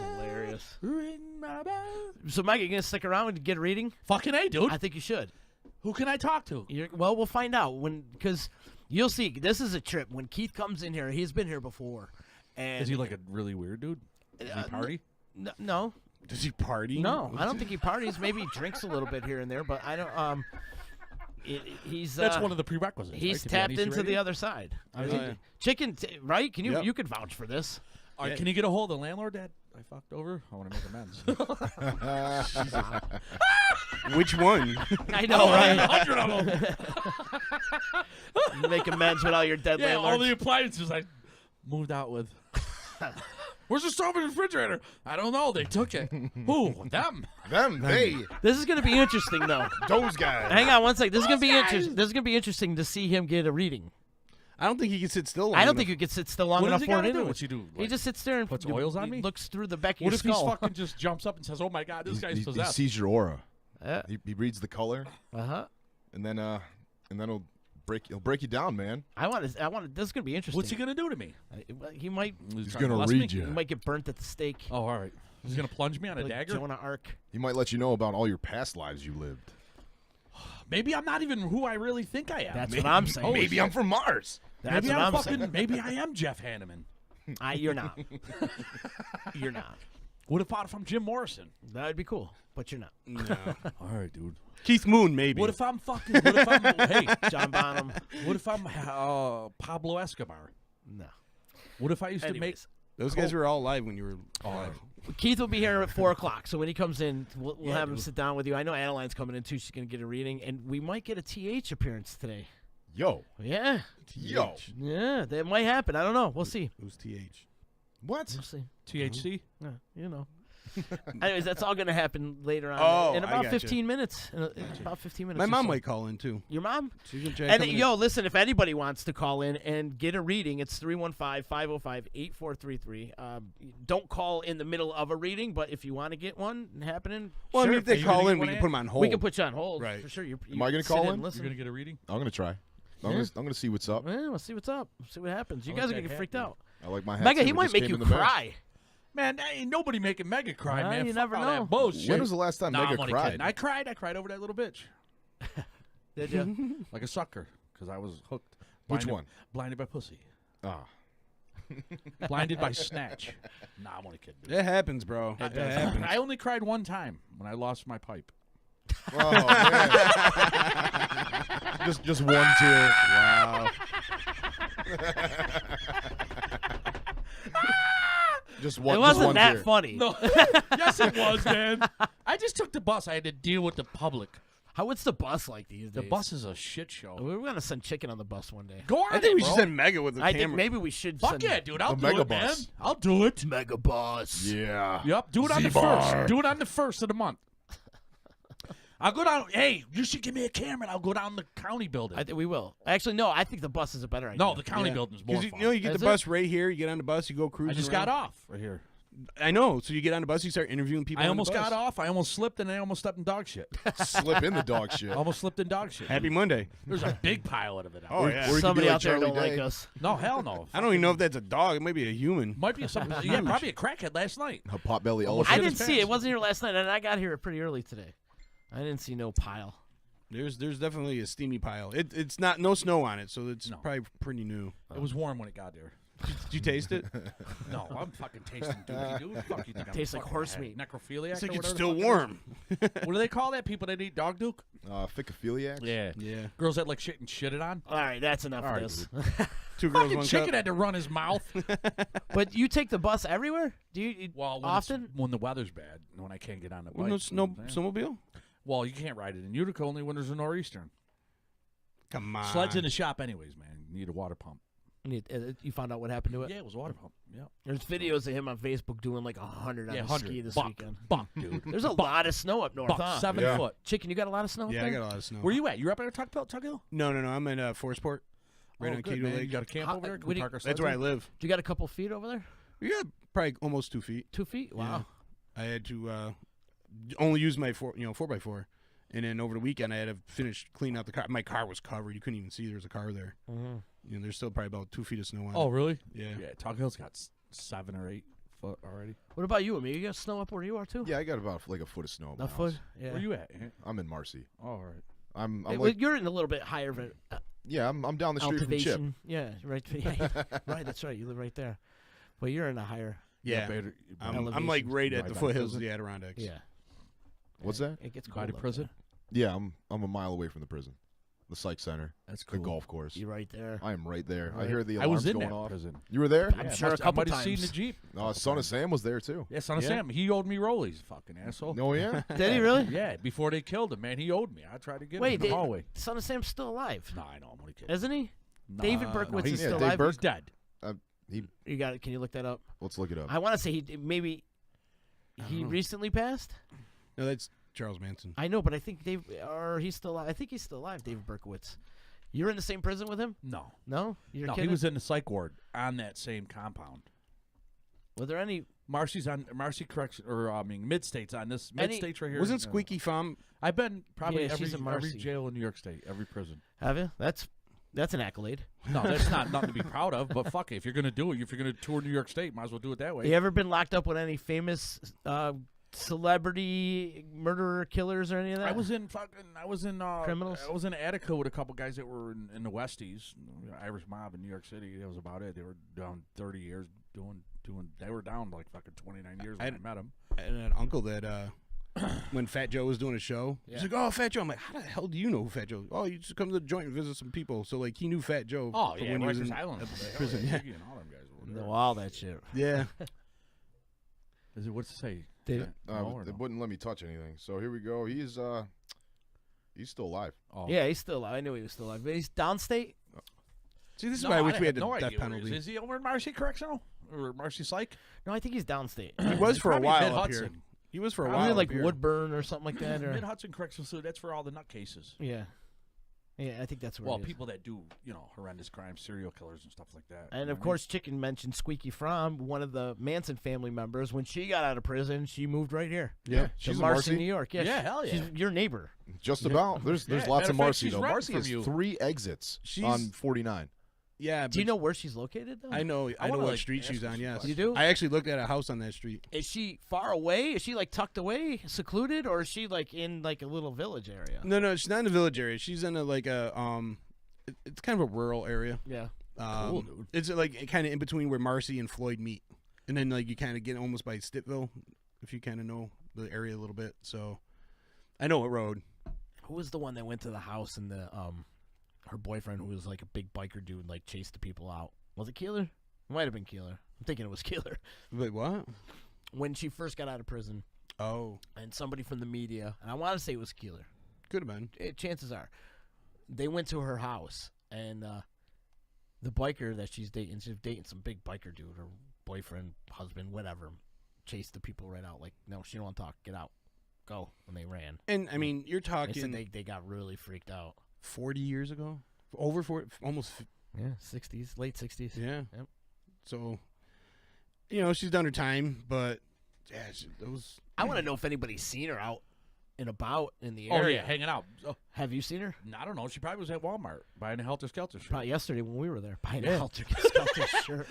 Hilarious. Ring my bell. So, Mike, you gonna stick around and get a reading? Fucking A, dude. I think you should. Who can I talk to? Well, we'll find out because you'll see. This is a trip. When Keith comes in here, he's been here before. And Is he like a really weird dude? Does he party? No, Does he party? no. I don't think he parties. Maybe he drinks a little bit here and there, but I don't. He's That's one of the prerequisites. he's right, to be on tapped EC into the Radio? other side. I Oh, think yeah. Chicken, right? Can you Yep. you could vouch for this? All right, can you get a hold of the landlord that I fucked over? I want to make amends. Which one? I know, right? 100 of them. You make amends with all your dead Yeah, all landlords. the appliances I moved out with. Where's the stove and refrigerator? I don't know. They took it. Who? Them. Them, they, This is gonna be interesting, though. those guys. Hang on one second. This is gonna be interesting. This is gonna be interesting to see him get a reading. I don't think he can sit still. Long I don't enough. think you could sit still long What enough does he for it gotta do? either. What's he do? He Like, just sits there and puts he- oils on he me? looks through the back of What your if he skull. fucking just jumps up and says, "Oh my God, this guy's he possessed"? sees your aura. Yeah. He reads the color, Uh-huh. and then he'll break you down, man. I want to. This is gonna be interesting. What's he gonna do to me? He might. He's trying to gonna molest read me? you. He might get burnt at the stake. Oh, all right. He's gonna plunge me on a like dagger. Jonah Ark. He might let you know about all your past lives you lived. Maybe I'm not even who I really think I am. That's what I'm saying. Holy Maybe shit. I'm from Mars. That's maybe what I'm I'm fucking. saying. Maybe I am Jeff Hanneman. You're not. You're not. What if I'm Jim Morrison? That would be cool, but you're not. No. All right, dude. Keith Moon, maybe. What if I'm fucking? What if I'm? Hey, John Bonham. what if I'm Pablo Escobar? No. What if I used to make? Anyways, Those guys were all alive when you were alive. Keith will be here at 4 o'clock. So when he comes in, we'll have him sit down with you. I know Adeline's coming in too. She's gonna get a reading, and we might get a TH appearance today. Yo. Yeah. Yo. Yeah, that might happen. I don't know. We'll see. Who's TH? What? We'll see. THC? Yeah, you know. Anyways, that's all going to happen later on Oh, in I about gotcha. 15 minutes. In about 15 minutes. My or mom so. might call in too. Your mom? She's gonna try And coming in. yo, listen, if anybody wants to call in and get a reading, it's 315-505-8433. Don't call in the middle of a reading, but if you want to get one happening, Well, I sure. mean, if they you call gonna in, get we one can in? put them on hold. we can put you on hold Right. for sure. You Am I gonna sit call and in? Listen. You're gonna get a reading? I'm gonna try. I'm Yeah. gonna see what's up. Yeah, we'll see what's up. See what happens. You I guys like are that getting hat, freaked dude. out. I like my hat. Mega, too. he It might just make came you in the mail. cry. Man, ain't nobody making Mega cry, Well, man. you Fuck never all know. That bullshit. When was the last time Nah, I'm Mega only cried? kidding. I cried over that little bitch. Did you? Like a sucker, because I was hooked. Which Blinded- one? Blinded by pussy. Ah. Blinded by snatch. Nah, I'm only kidding. dude. It happens, bro. It happens. I only cried one time when I lost my pipe. Oh man. just one tear. Wow. Just one. It just wasn't one that tear. funny. No, yes, it was, man. I just took the bus. I had to deal with the public. What's the bus like these days? The bus is a shit show. We're going to send chicken on the bus one day. Go on, I think it, we bro. should send Mega with the I camera. think maybe we should Fuck send yeah, dude. I'll The do mega it, man. bus. I'll do it. Mega bus. Yeah. Yep, do it on the Z-Bar. first. Do it on the first of the month. I'll go down. Hey, you should give me a camera, and I'll go down the county building. I think we will. Actually, no. I think the bus is a better idea. no, the county Yeah. building's more 'Cause fun. you know, you get Is the it? bus right here. You get on the bus, you go cruising. I just around. got off right here. I know. So you get on the bus, you start interviewing people. I on the almost bus. got off. I almost slipped, and I almost stepped in dog shit. Slip in the dog shit. I almost slipped in dog shit. Happy Monday. There's a big pile of it out Oh there. yeah. Or you could Somebody be like out there Charlie don't like Day. us. No, hell no. I don't even know if that's a dog. It might be a human. Might be something. Yeah, probably a crackhead last night. A potbelly Almost elephant. I hit didn't his see it. pants. It wasn't here last night, and I got here pretty early today. I didn't see no pile. There's definitely a steamy pile. It's not no snow on it, so it's No. probably pretty new. It was warm when it got there. Did you taste it? No, I'm fucking tasting dookie, dude. Fuck you think I'm Tastes like fucking horse a meat. Necrophiliac. It's like or it's whatever the still fuck it is? warm. What do they call that? People that eat dog duke? Ficophiliacs? Yeah. Yeah. Girls that like shit and shit it on. All right, that's enough All of right, this. 2 girls, Fucking 1 chicken cup. had to run his mouth. But you take the bus everywhere? Do you Well, when often? when the weather's bad, when I can't get on the bike. Well, no you snow know what I'm saying? snowmobile. Well, you can't ride it in Utica only when there's a nor'eastern. Come on. Sleds in the shop, anyways, man. You need a water pump. You found out what happened to it? Yeah, it was a water pump. Yeah. There's videos of him on Facebook doing like 100 on Yeah, the 100. ski this buck, weekend. Buck, dude. There's a lot of snow up north, Buck, huh? 7 Yeah. foot. Chicken, you got a lot of snow up Yeah, I there? got a lot of snow. Where you at? You're up at Tug Hill? No. I'm in Forestport, right Oh, on good, Cato man. Lake. You got a camp How- over there? what do you- Park our That's sleds where I in? live. You got a couple feet over there? We got probably almost 2 feet. 2 feet? Wow. I had to only use my 4x4, and then over the weekend I had to finish cleaning out the car. My car was covered; you couldn't even see there was a car there. Mm-hmm. You know, there's still probably about 2 feet of snow on. Oh, it. really? Yeah. Yeah, Tug Hill's got 7 or 8 foot already. What about you, Amy? You got snow up where you are too? Yeah, I got about like a foot of snow. at my A foot? house. Yeah. Where you at? I'm in Marcy. Oh, all right. I'm Well, like, you're in a little bit higher of an yeah, I'm down the street from Chip. elevation. Yeah, right. Yeah, right. That's right. You live right there. But you're in a higher. Yeah. Better- I'm like elevation. right at Right the by foothills of prison? the Adirondacks. Yeah. What's that? It gets By cold the up prison? Yeah, I'm a mile away from the prison, the psych center, That's the golf course. there. You're right there. I am right there. I Right. hear the I alarms was in going that off. prison. You were there? I'm Yeah, sure a must- couple I might have seen times. the Jeep. Son of Sam was there too. Yeah, Son of Yeah. Sam. He owed me rollies, fucking asshole. Oh yeah. Did he really? Yeah, before they killed him, man, he owed me. I tried to get him Wait, in the hallway. Son of Sam's still alive, No, I know. I'm only kidding. isn't he? Nah, David no, Berkowitz he's is yeah, still Dave alive. Berk- He's dead. You got it. Can you look that up? Let's look it up. I want to say he recently passed. No, that's Charles Manson. I know, but I think he's still alive. I think he's still alive, David Berkowitz. You're in the same prison with him? No. No? You're No, kidding? he was in the psych ward on that same compound. Were there any... Marcy's on Marcy correction, or I mean, Mid-State's on this. Any- Mid-State's right here. Wasn't Squeaky Farm? I've been probably Yeah, she's in every Marcy. jail in New York State, every prison. Have you? That's an accolade. No, that's not nothing to be proud of. But fuck it, if you're gonna do it, if you're gonna tour New York State, might as well do it that way. You ever been locked up with any famous celebrity murderer, killers, or any of that? I was in Criminals? I was in Attica with a couple guys that were in the Westies, Irish mob in New York City. That was about it. They were down 30 years doing. They were down like fucking 29 years when I met them. I had an uncle that when Fat Joe was doing a show, he's like, "Oh, Fat Joe." I'm like, "How the hell do you know who Fat Joe?" "Oh, you just come to the joint and visit some people." So like, he knew Fat Joe. Oh from yeah, when he was Rikers in Island, prison. Yeah. and all them guys over there. know all that shit. Yeah. Is it what's it say? Did Yeah. it? No, or It no? wouldn't let me touch anything. So here we go. He's still alive. Oh. Yeah, he's still alive. I knew he was still alive. But he's downstate? See, this is No, why I wish we had have the no death idea where he penalty. is. Is he over in Marcy Correctional or Marcy Psych? No, I think he's downstate. He was for a Probably while up here. Mid-Hudson. He was for a Probably while. like up here. Woodburn or something like that. Or Mid Hudson Correctional Facility. That's for all the nutcases. yeah, yeah, I think that's where. Well, he is. people that do horrendous crimes, serial killers and stuff like that. And of course, Chicken mentioned Squeaky Fromm, one of the Manson family members. When she got out of prison, she moved right here Yeah, to she's in Marcy, Marcy. New York. Yeah, Yeah, hell yeah. She's your neighbor. Just about. There's Yeah, lots matter of of fact, Marcy she's though. renting Marcy from has you. 3 exits She's- on 49. Yeah. Do you but know where she's located? Though? I know. I know wanna, what like, street ask she's her on. some Yes. questions. You do? I actually looked at a house on that street. Is she far away? Is she like tucked away, secluded, or is she like in like a little village area? No, she's not in the village area. She's in it's kind of a rural area. Yeah. Cool, dude. It's like kind of in between where Marcy and Floyd meet, and then like you kind of get almost by Stittville, if you kind of know the area a little bit. So I know what road. Who was the one that went to the house and the her boyfriend, who was like a big biker dude, like chased the people out? Was it Keeler? It might have been Keeler. I'm thinking it was Keeler. Wait, what? When she first got out of prison, Oh, and somebody from the media, and I want to say it was Keeler. could have been. Chances are, they went to her house, and the biker that she's dating some big biker dude, her boyfriend, husband, whatever, chased the people right out. Like, no, she don't want to talk. Get out. Go. And they ran. And I mean, you're They talking said they got really freaked out. 40 years ago, over 40, almost. Yeah, 60s, late 60s. Yeah. Yep. So, she's done her time, but yeah, those. I want to know if anybody's seen her out and about in the Oh area. yeah, hanging out. Oh, Have you seen her? I don't know. She probably was at Walmart buying a Helter Skelter shirt. Probably yesterday when we were there. Buying Yeah. a Helter Skelter shirt.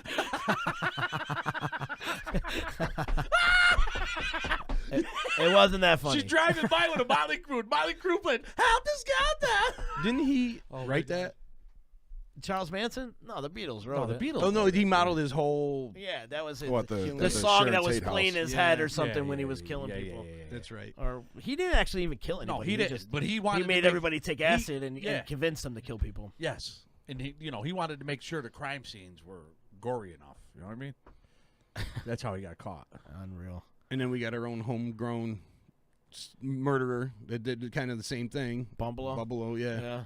it wasn't that funny. She's driving by with a Motley Crue. Motley Crue playing Helter Skelter. Didn't he Oh, write my God. that? Charles Manson? No, the Beatles wrote No, the it. Beatles. Oh no, wrote he it. modeled his whole. Yeah, that was it. What The song Sharon that was Tate playing house. his head or Yeah, something when he yeah, was killing yeah, people. yeah. That's right. Or he didn't actually even kill anybody. No, he didn't. Just, But he wanted. he to made make- everybody take acid and yeah. convinced them to kill people. Yes, and he wanted to make sure the crime scenes were gory enough. You know what I mean? That's how he got caught. Unreal. And then we got our own homegrown murderer that did kind of the same thing. Bumble. yeah. Yeah.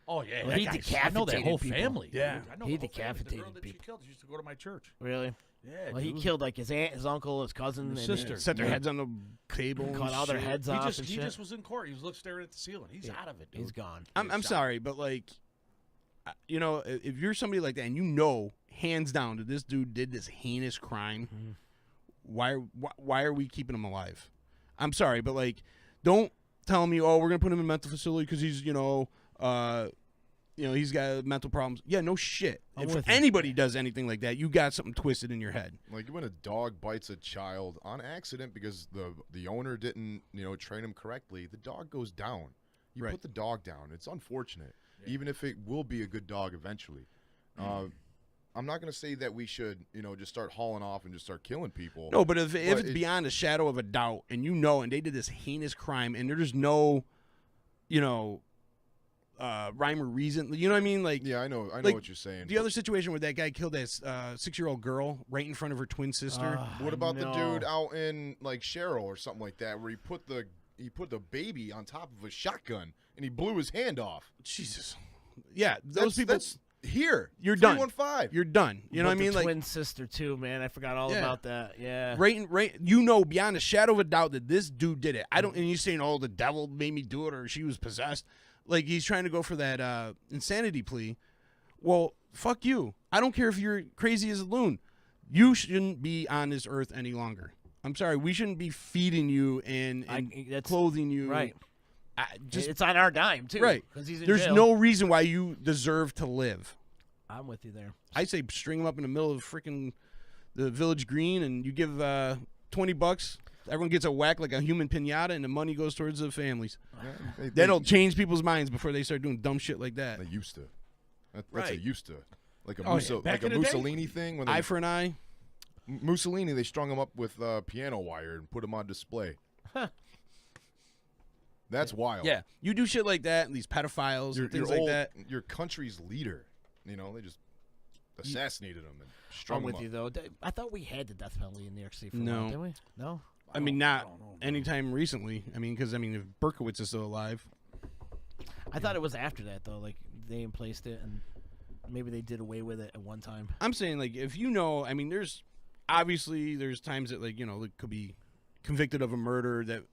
Oh yeah, Well, that he guy- I know that decapitated whole people. family. Yeah. dude. I know He the whole family. The decapitated girl that people. She killed. She used to go to my church. Really? Yeah. Well, he dude. killed like his aunt, his uncle, his cousin, And and his sister. Set their Yeah. heads on the table. Cut and all their shit. heads He off just and he shit. just was in court. He was looking staring at the ceiling. He's out of it. Dude. He's gone. I'm sorry, but like, if you're somebody like that and you know hands down that this dude did this heinous crime, why are we keeping him alive? I'm sorry, but like, don't tell me, oh, we're gonna put him in a mental facility because he's he's got mental problems. Yeah, no shit. I'm If with you. anybody does anything like that, you got something twisted in your head. Like when a dog bites a child on accident because the owner didn't train him correctly, the dog goes down. You Right. put the dog down. It's unfortunate, even if it will be a good dog eventually. I'm not going to say that we should just start hauling off and just start killing people. No, but if it's it- beyond a shadow of a doubt, and and they did this heinous crime, and there's no, rhyme or reason. You know what I mean? Like, Yeah, I know Like, what you're saying. the other situation where that guy killed that 6-year-old girl right in front of her twin sister. What about the No. dude out in like Cheryl or something like that, where he put the baby on top of a shotgun and he blew his hand off? Jesus. Yeah, those people. That's here. You're done. 315. You're done. You know what I mean? The Like, twin sister too, man. I forgot all Yeah. about that. Yeah. right. Beyond a shadow of a doubt that this dude did it. I don't. And you're saying, oh, the devil made me do it, or she was possessed. like he's trying to go for that insanity plea. Well, fuck you. I don't care if you're crazy as a loon. You shouldn't be on this earth any longer. I'm sorry. We shouldn't be feeding you and that's- clothing you. Right. Just It's on our dime too. right. Because he's in There's jail. no reason why you deserve to live. I'm with you there. I say string them up in the middle of freaking the village green, and you give $20. Everyone gets a whack like a human pinata, and the money goes towards the families. That'll change people's minds before they start doing dumb shit like that. They used to. That's Right. a used to. Like a, Oh, yeah. Back like a in the day? Mussolini thing. When they, Eye for an eye. Mussolini, they strung him up with piano wire and put him on display. That's wild. Yeah, you do shit like that, and these pedophiles and things like that. Your country's leader. You know, they just assassinated him and strung I'm with him you up. though. I thought we had the death penalty in New York City for a No. while, didn't we? No. I mean, not anytime recently. I mean, because if Berkowitz is still alive, I thought it was after that though. Like they emplaced it, and maybe they did away with it at one time. I'm saying like if you know, I mean, there's times that like it could be convicted of a murder that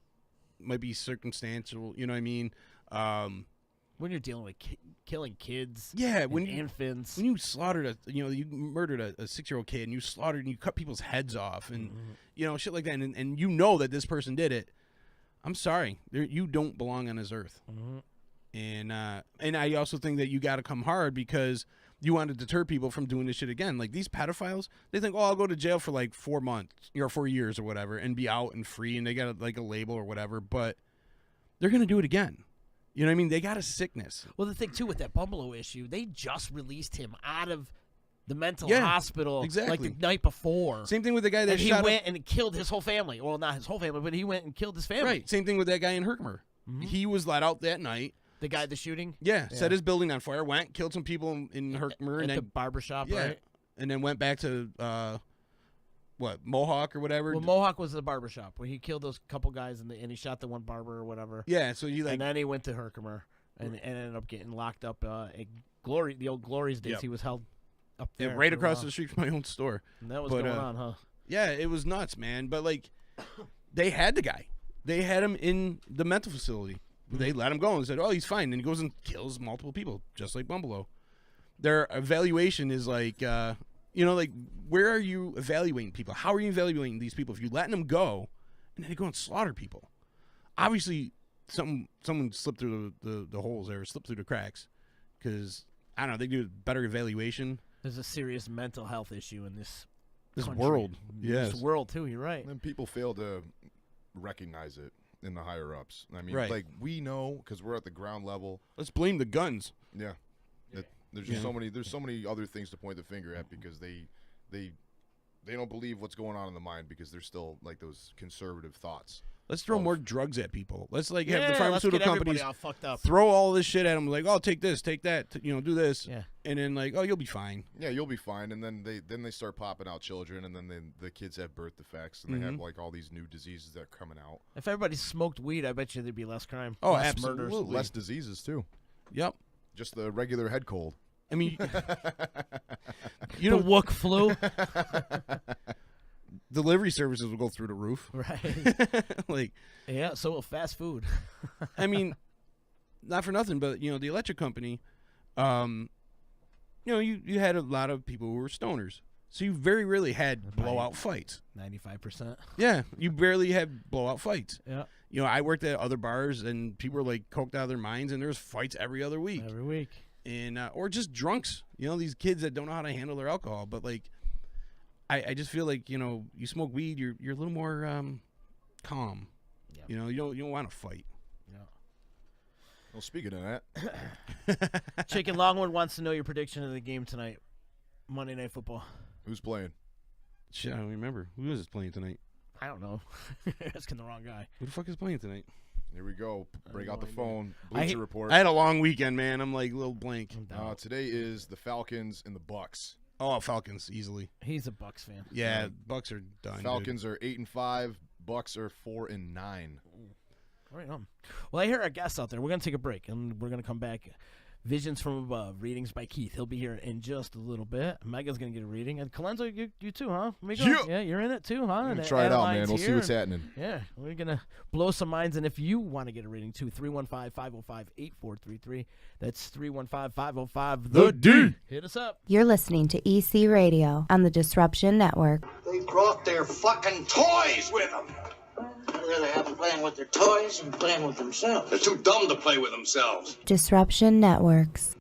might be circumstantial. You know what I mean? When you're dealing with killing kids, Yeah, and when you infants, when you slaughtered you murdered a 6-year-old kid, and you slaughtered and you cut people's heads off, and shit like that, and you know that this person did it. I'm sorry, you don't belong on this earth. And I also think that you got to come hard because you want to deter people from doing this shit again. Like these pedophiles, they think, oh, I'll go to jail for like 4 months, 4 years or whatever, and be out and free, and they got like a label or whatever. But they're gonna do it again. You know what I mean? They got a sickness. Well, the thing too with that Bungalow issue, they just released him out of the mental Yeah, hospital exactly. like the night before. Same thing with the guy that and he shot went and killed his whole family. Well, not his whole family, but he went and killed his family. Right. Same thing with that guy in Herkimer. He was let out that night. The guy, the shooting. Yeah, set his building on fire, went, killed some people in Herkimer, At and the then barbershop, yeah, right? and then went back to Mohawk or whatever. Well, Mohawk was the barbershop where he killed those couple guys and he shot the one barber or whatever. Yeah, so you like And then he went to Herkimer and ended up getting locked up at Glory, the old Glory's days. Yep. He was held up there right for a across while. the street from my own store. And that was but, going on, huh? Yeah, it was nuts, man. But like, they had the guy. They had him in the mental facility. They let him go and said, "Oh, he's fine." And he goes and kills multiple people, just like Bungalow. Their evaluation is like, like where are you evaluating people? How are you evaluating these people if you letting them go and then they go and slaughter people? Obviously, someone slipped through the holes there, slipped through the cracks, because I don't know. They do a better evaluation. There's a serious mental health issue in this country. World, yes. This world too. You're right. And people fail to recognize it in the higher ups. I mean, Right. like we know because we're at the ground level. Let's blame the guns. Yeah. There's just so many other things to point the finger at because they don't believe what's going on in the mind because they're still like those conservative thoughts. Let's throw more drugs at people. Let's like Yeah, have the let's pharmaceutical get everybody companies all fucked up. throw all this shit at them. Like, oh, take this, take that, do this, Yeah. and then like, oh, you'll be fine. Yeah, you'll be fine. And then they start popping out children, and then the kids have birth defects, and they have like all these new diseases that are coming out. If everybody smoked weed, I bet you there'd be less crime. Oh, less absolutely. murders. Less diseases too. Yep. Just the regular head cold. I mean, The Wook flu. delivery services will go through the roof. Right. Like, Yeah, so will fast food. I mean, not for nothing, but the electric company, you had a lot of people who were stoners, so you very rarely had blowout fights. 95%. Yeah, you barely had blowout fights. Yeah. I worked at other bars and people were like coked out of their minds, and there was fights every other week, Every week. and or just drunks. These kids that don't know how to handle their alcohol. But like, I just feel like you smoke weed, you're a little more calm. Yep. You don't want to fight. Well, speaking of that, Chicken Longwood wants to know your prediction of the game tonight. Monday Night Football. who's playing? Shit, I don't remember who is playing tonight. I don't know. Asking the wrong guy. Who the fuck is playing tonight? Here we go. Break out the idea. phone. I Bleacher hate- Report. I had a long weekend, man. I'm like a little blank. Today is the Falcons and the Bucks. Oh, Falcons easily. He's a Bucks fan. Yeah, Bucks are done. dude. Falcons are 8-5. Bucks are 4-9. Right on. Well, I hear our guests out there. We're going to take a break, and we're going to come back. Visions from Above, readings by Keith. He'll be here in just a little bit. Mega's going to get a reading. And Colenso, you too, huh? Mego? Yeah, you're in it too, huh? I'm And gonna try it out, man. Adeline's We'll see here. what's happening. Yeah, we're going to blow some minds. And if you want to get a reading too, 315-505-8433. That's 315-505 The D. Hit us up. You're listening to EC Radio on the Disruption Network. They brought their fucking toys with them. I'd rather have them playing with their toys than playing with themselves. They're too dumb to play with themselves. Disruption Networks.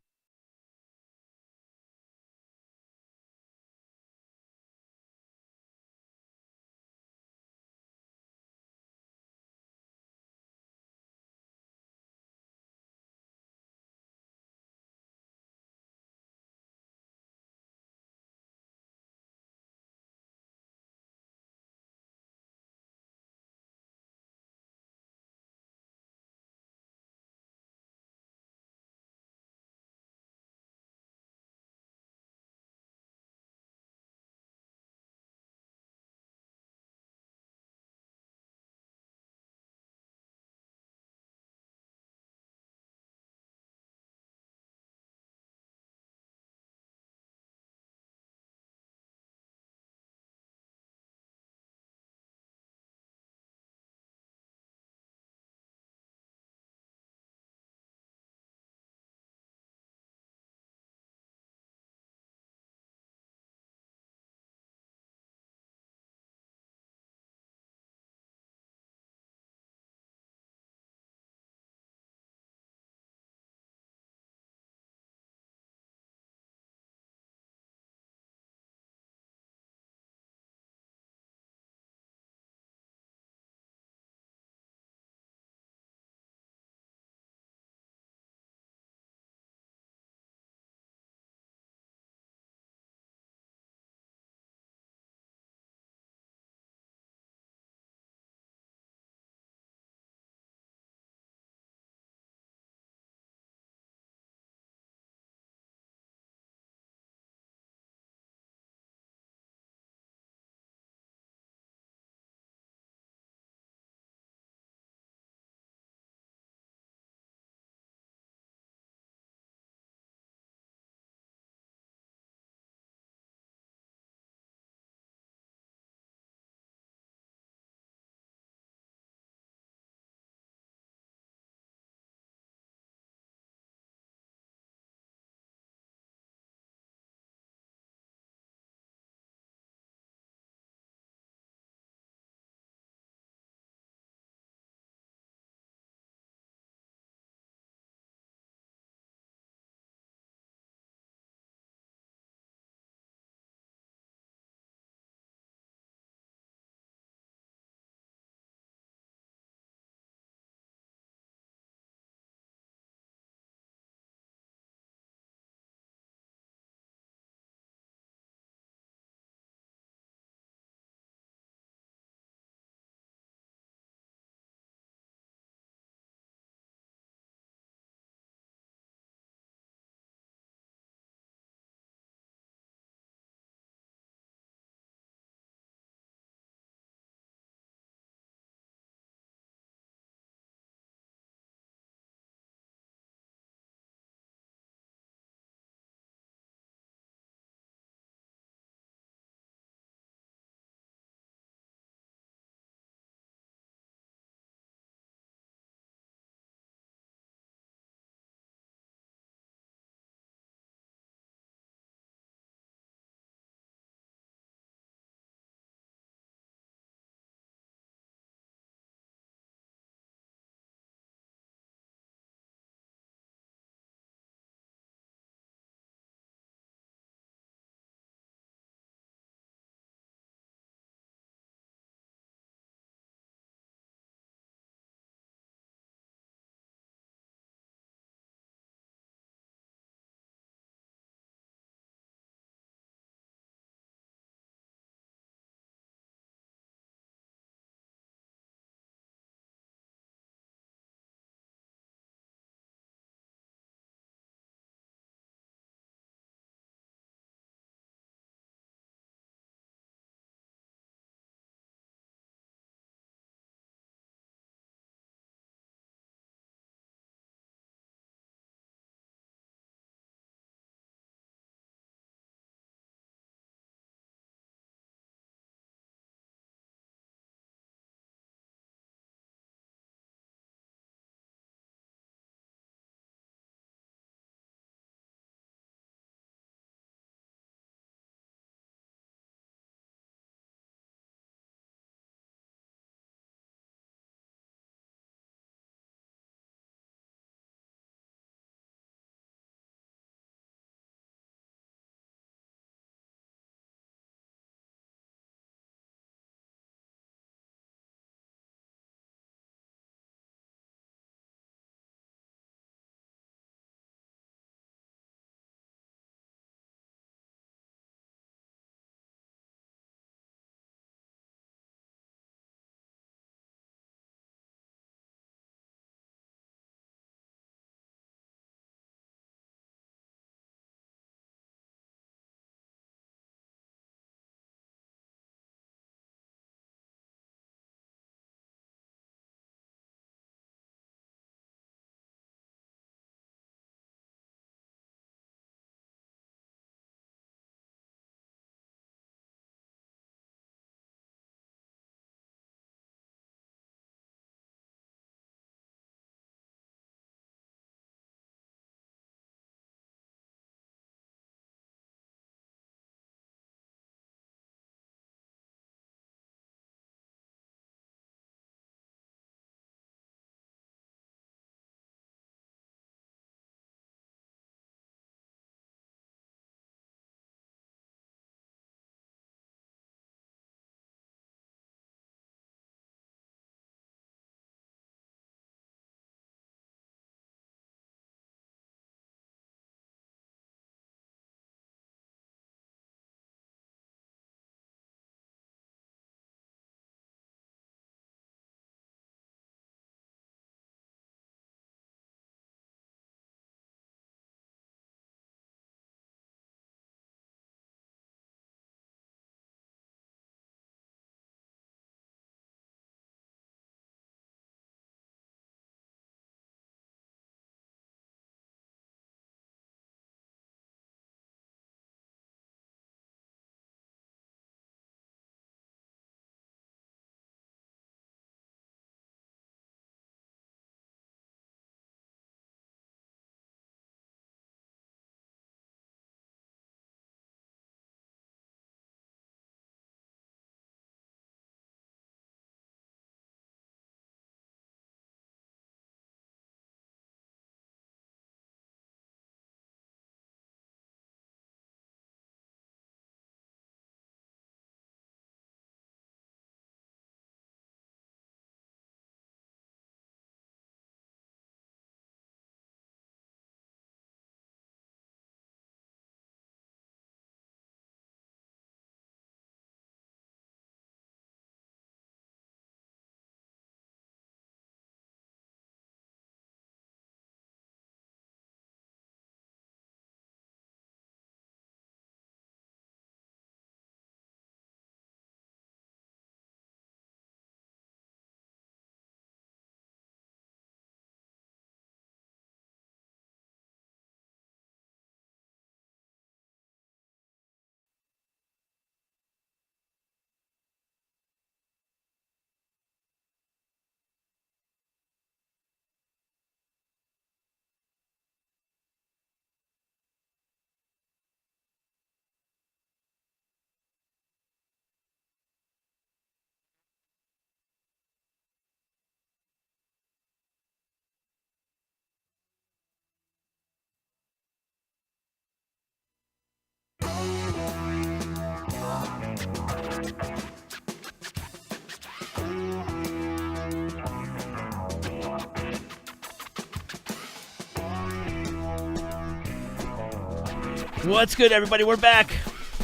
What's good, everybody? We're back.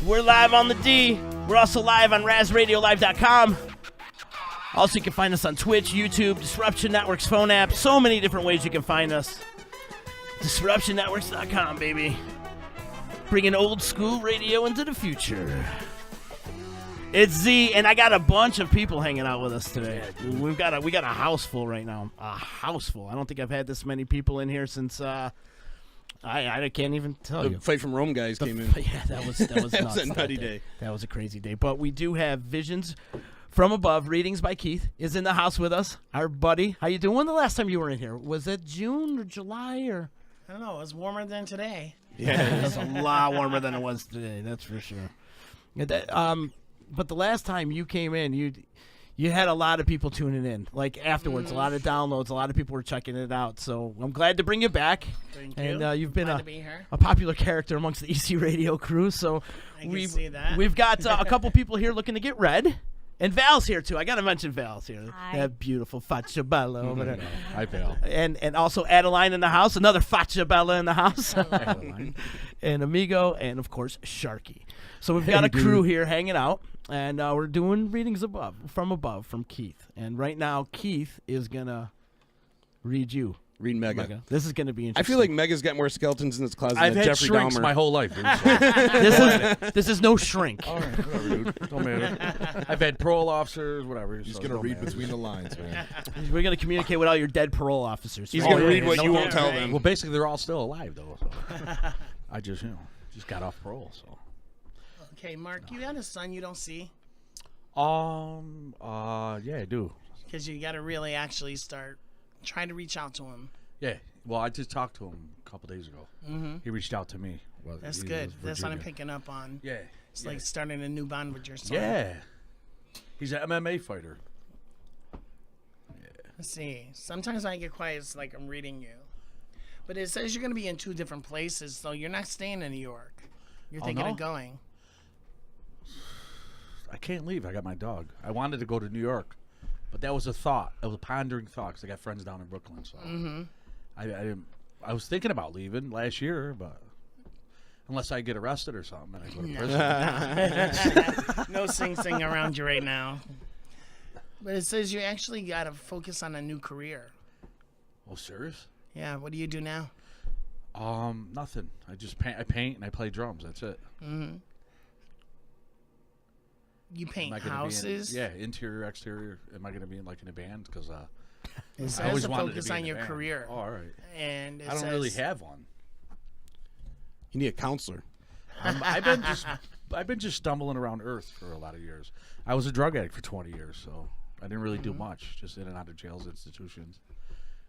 We're live on the D. We're also live on RazRadioLive.com. Also, you can find us on Twitch, YouTube, Disruption Network's phone app. So many different ways you can find us. DisruptionNetworks.com, baby. Bringing old school radio into the future. It's Z, and I got a bunch of people hanging out with us today. We got a house full right now. A house full. I don't think I've had this many people in here since I can't even tell you. The Fight from Rome guys came in. Yeah, that was That nuts. was a that nutty day. day. That was a crazy day. But we do have Visions from Above. Readings by Keith is in the house with us. Our buddy. How you doing? When the last time you were in here? Was it June or July or? I don't know. It was warmer than today. Yeah, it's a lot warmer than it was today. That's for sure. But the last time you came in, you had a lot of people tuning in. Like afterwards, a lot of downloads. A lot of people were checking it out. So I'm glad to bring you back. Thank And you. you've been Glad to be here. a popular character amongst the EC Radio crew. So I can see that. we've got a couple people here looking to get read. And Val's here, too. I got to mention Val's here. Hi. That beautiful Facciabella over there. Hi, Val. And also Adeline in the house. Another Facciabella in the house. And Amigo. And, of course, Sharky. So we've got a crew here hanging out. And we're doing readings from Keith. And right now, Keith is going to read you. Read Mega. This is going to be I interesting. feel like Mega's got more skeletons in his closet I've than had Jeffrey shrinks Dahmer. my whole life. Dude, so. this is no shrink. All right, whatever, dude. Don't matter. I've had parole officers, whatever. He's so gonna don't read matter. between the lines, man. We're going to communicate with all your dead parole officers. He's right? going to yeah, read yeah, what no you won't doubt. tell them. Well, basically, they're all still alive, though. So. I just got off parole. So. Okay, Mark, you got a son you don't see? Yeah, I do. Because you got to really actually start trying to reach out to him. Yeah. Well, I just talked to him a couple days ago. Mm-hmm. He reached out to me. Well, That's he good. was That's what I'm Virginia. picking up on. Yeah. It's like starting a new bond with your son. Yeah. He's an MMA fighter. Let's see. Sometimes when I get quiet, it's like I'm reading you. But it says you're going to be in two different places, so you're not staying in New York. You're Oh, thinking no? of going. I can't leave. I got my dog. I wanted to go to New York, but that was a thought. It was a pondering thought because I got friends down in Brooklyn. So I didn't. I was thinking about leaving last year, but unless I get arrested or something, and I go to prison. No sing around you right now. But it says you actually got to focus on a new career. Oh, serious? Yeah, what do you do now? Nothing. I just paint. I paint and I play drums. That's it. Mm-hmm. You Am paint I gonna houses? Be in, yeah, interior, exterior. Am I going to be in like in a band? Because It I says always to wanted focus to be on in a your band. career. Oh, all right. And it I don't says, really have one. You need a counselor. I've been just stumbling around Earth for a lot of years. I was a drug addict for 20 years, so I didn't really do much. Just in and out of jails, institutions,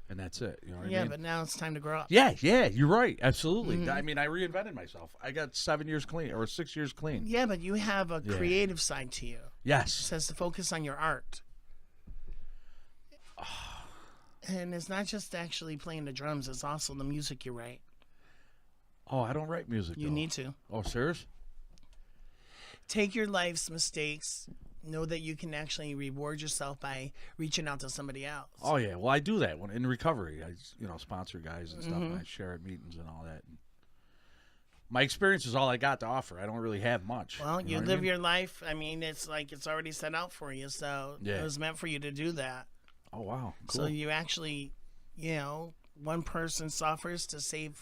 and that's it. You know what I Yeah, mean? but now it's time to grow up. Yeah, you're right. Absolutely. I mean, I reinvented myself. I got 7 years clean or 6 years clean. Yeah, but you have a Yeah. creative side to you. It Yes. says to focus on your art. And it's not just actually playing the drums, it's also the music you write. Oh, I don't write music. You though. need to. Oh, serious? Take your life's mistakes. Know that you can actually reward yourself by reaching out to somebody else. Oh yeah. Well, I do that when in recovery. I sponsor guys and stuff, and I share at meetings and all that. And my experience is all I got to offer. I don't really have much. Well, you you know what I live mean? your life. I mean, it's like it's already set out for you. So Yeah. it was meant for you to do that. Oh wow. Cool. So you actually, one person suffers to save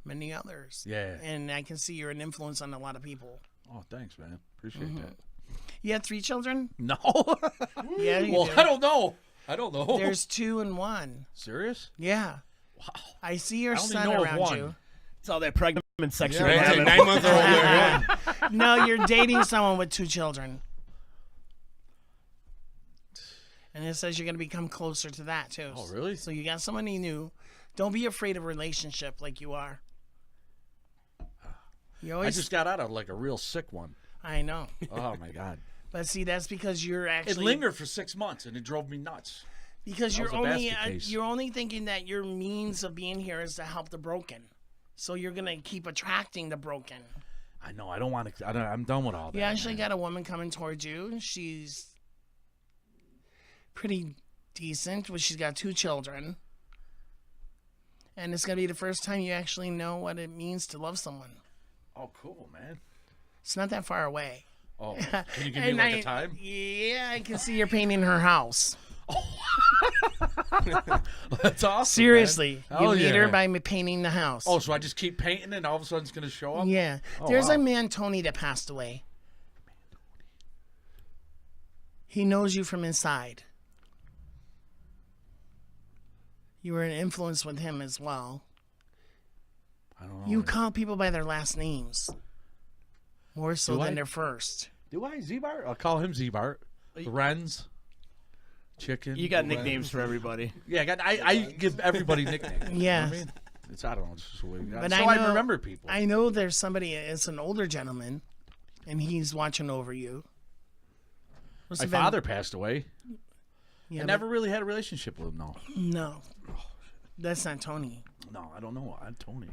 many others. Yeah. And I can see you're an influence on a lot of people. Oh, thanks, man. Appreciate that. You had 3 children? No. Yeah, you well, do. I don't know. There's 2 and 1. Serious? Yeah. Wow. I see your I only son know of around one. you. It's all that pregnant section. Yeah, we're it's a having. 9-month-old there. No, you're dating someone with 2 children. And it says you're going to become closer to that, too. Oh, really? So you got somebody new. Don't be afraid of a relationship like you are. You I always, just got out of like a real sick one. I know. Oh my god. But see, that's because you're It actually lingered for 6 months and it drove me nuts. because That you're was a only basket case. you're only thinking that your means of being here is to help the broken. So you're going to keep attracting the broken. I know. I don't want to. I'm done with all that. You actually man. got a woman coming towards you. She's pretty decent, but she's got 2 children. And it's going to be the first time you actually know what it means to love someone. Oh, cool, man. It's not that far away. Oh, can you give me like a time? Yeah, I can see you're painting her house. That's awesome. Seriously, man. you Hell meet her yeah. by painting the house. Oh, so I just keep painting and all of a sudden it's going to show up? Yeah. Oh, There's wow. a man, Tony, that passed away. He knows you from inside. You were an influence with him as well. I don't know. You call people by their last names. More so Do I? than their first. Do I? Z-Bart? I'll call him Z-Bart. Renz. Chicken. You got nicknames for everybody. Yeah, I give everybody nicknames. You know Yeah. what I mean? It's, I don't know. It's just the way we got But it. So I I know- remember people. I know there's somebody, it's an older gentleman, and he's watching over you. Must My have been- father passed away. Yeah, I but- never really had a relationship with him, no. No. That's not Tony. No, I don't know. I'm Tony.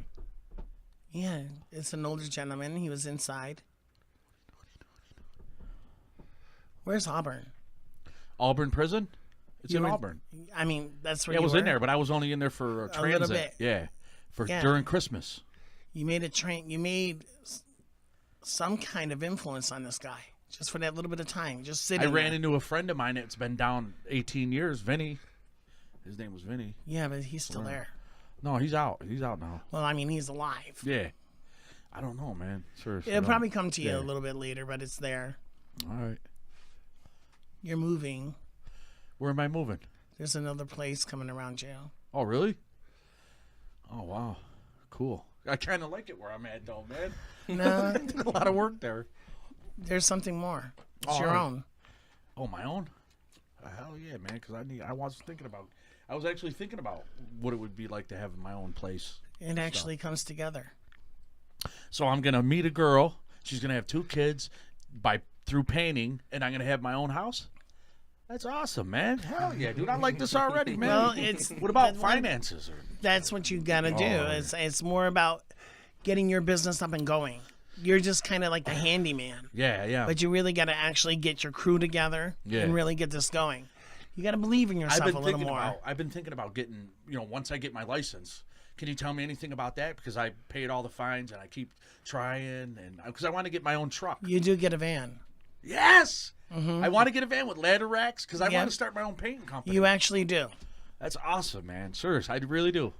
Yeah, it's an older gentleman. He was inside. Where's Auburn? Auburn prison? It's You in were- Auburn. I mean, that's where Yeah, I you was were. in there, but I was only in there for A little transit. bit. Yeah, for Yeah. during Christmas. You made a train. You made some kind of influence on this guy just for that little bit of time. Just sitting. I ran there. into a friend of mine that's been down 18 years, Vinny. His name was Vinny. Yeah, but he's still there. No, he's out. He's out now. Well, I mean, he's alive. Yeah. I don't know, man. Seriously. It'll I probably don't- come to you yeah. a little bit later, but it's there. All right. You're moving. Where am I moving? There's another place coming around you. Oh, really? Oh, wow. Cool. I kind of like it where I'm at, though, man. No, Did a lot of work there. there's something more. It's All your right. own. Oh, my own? Hell yeah, man. Because I was actually thinking about what it would be like to have my own place. It actually comes together. So I'm gonna meet a girl. She's gonna have 2 kids through painting, and I'm gonna have my own house. That's awesome, man. Hell yeah, dude. I like this already, man. Well, it's what about that's one- finances? That's what you got to do. Oh. It's more about getting your business up and going. You're just kind of like the handyman. Yeah. But you really got to actually get your crew together Yeah. and really get this going. You got to believe in yourself a little more. I've been thinking about getting, once I get my license. Can you tell me anything about that? Because I paid all the fines and I keep trying, and because I want to get my own truck. You do get a van. Yes, I want to get a van with ladder racks because I Yeah. want to start my own painting company. You actually do. That's awesome, man. Seriously, I really do.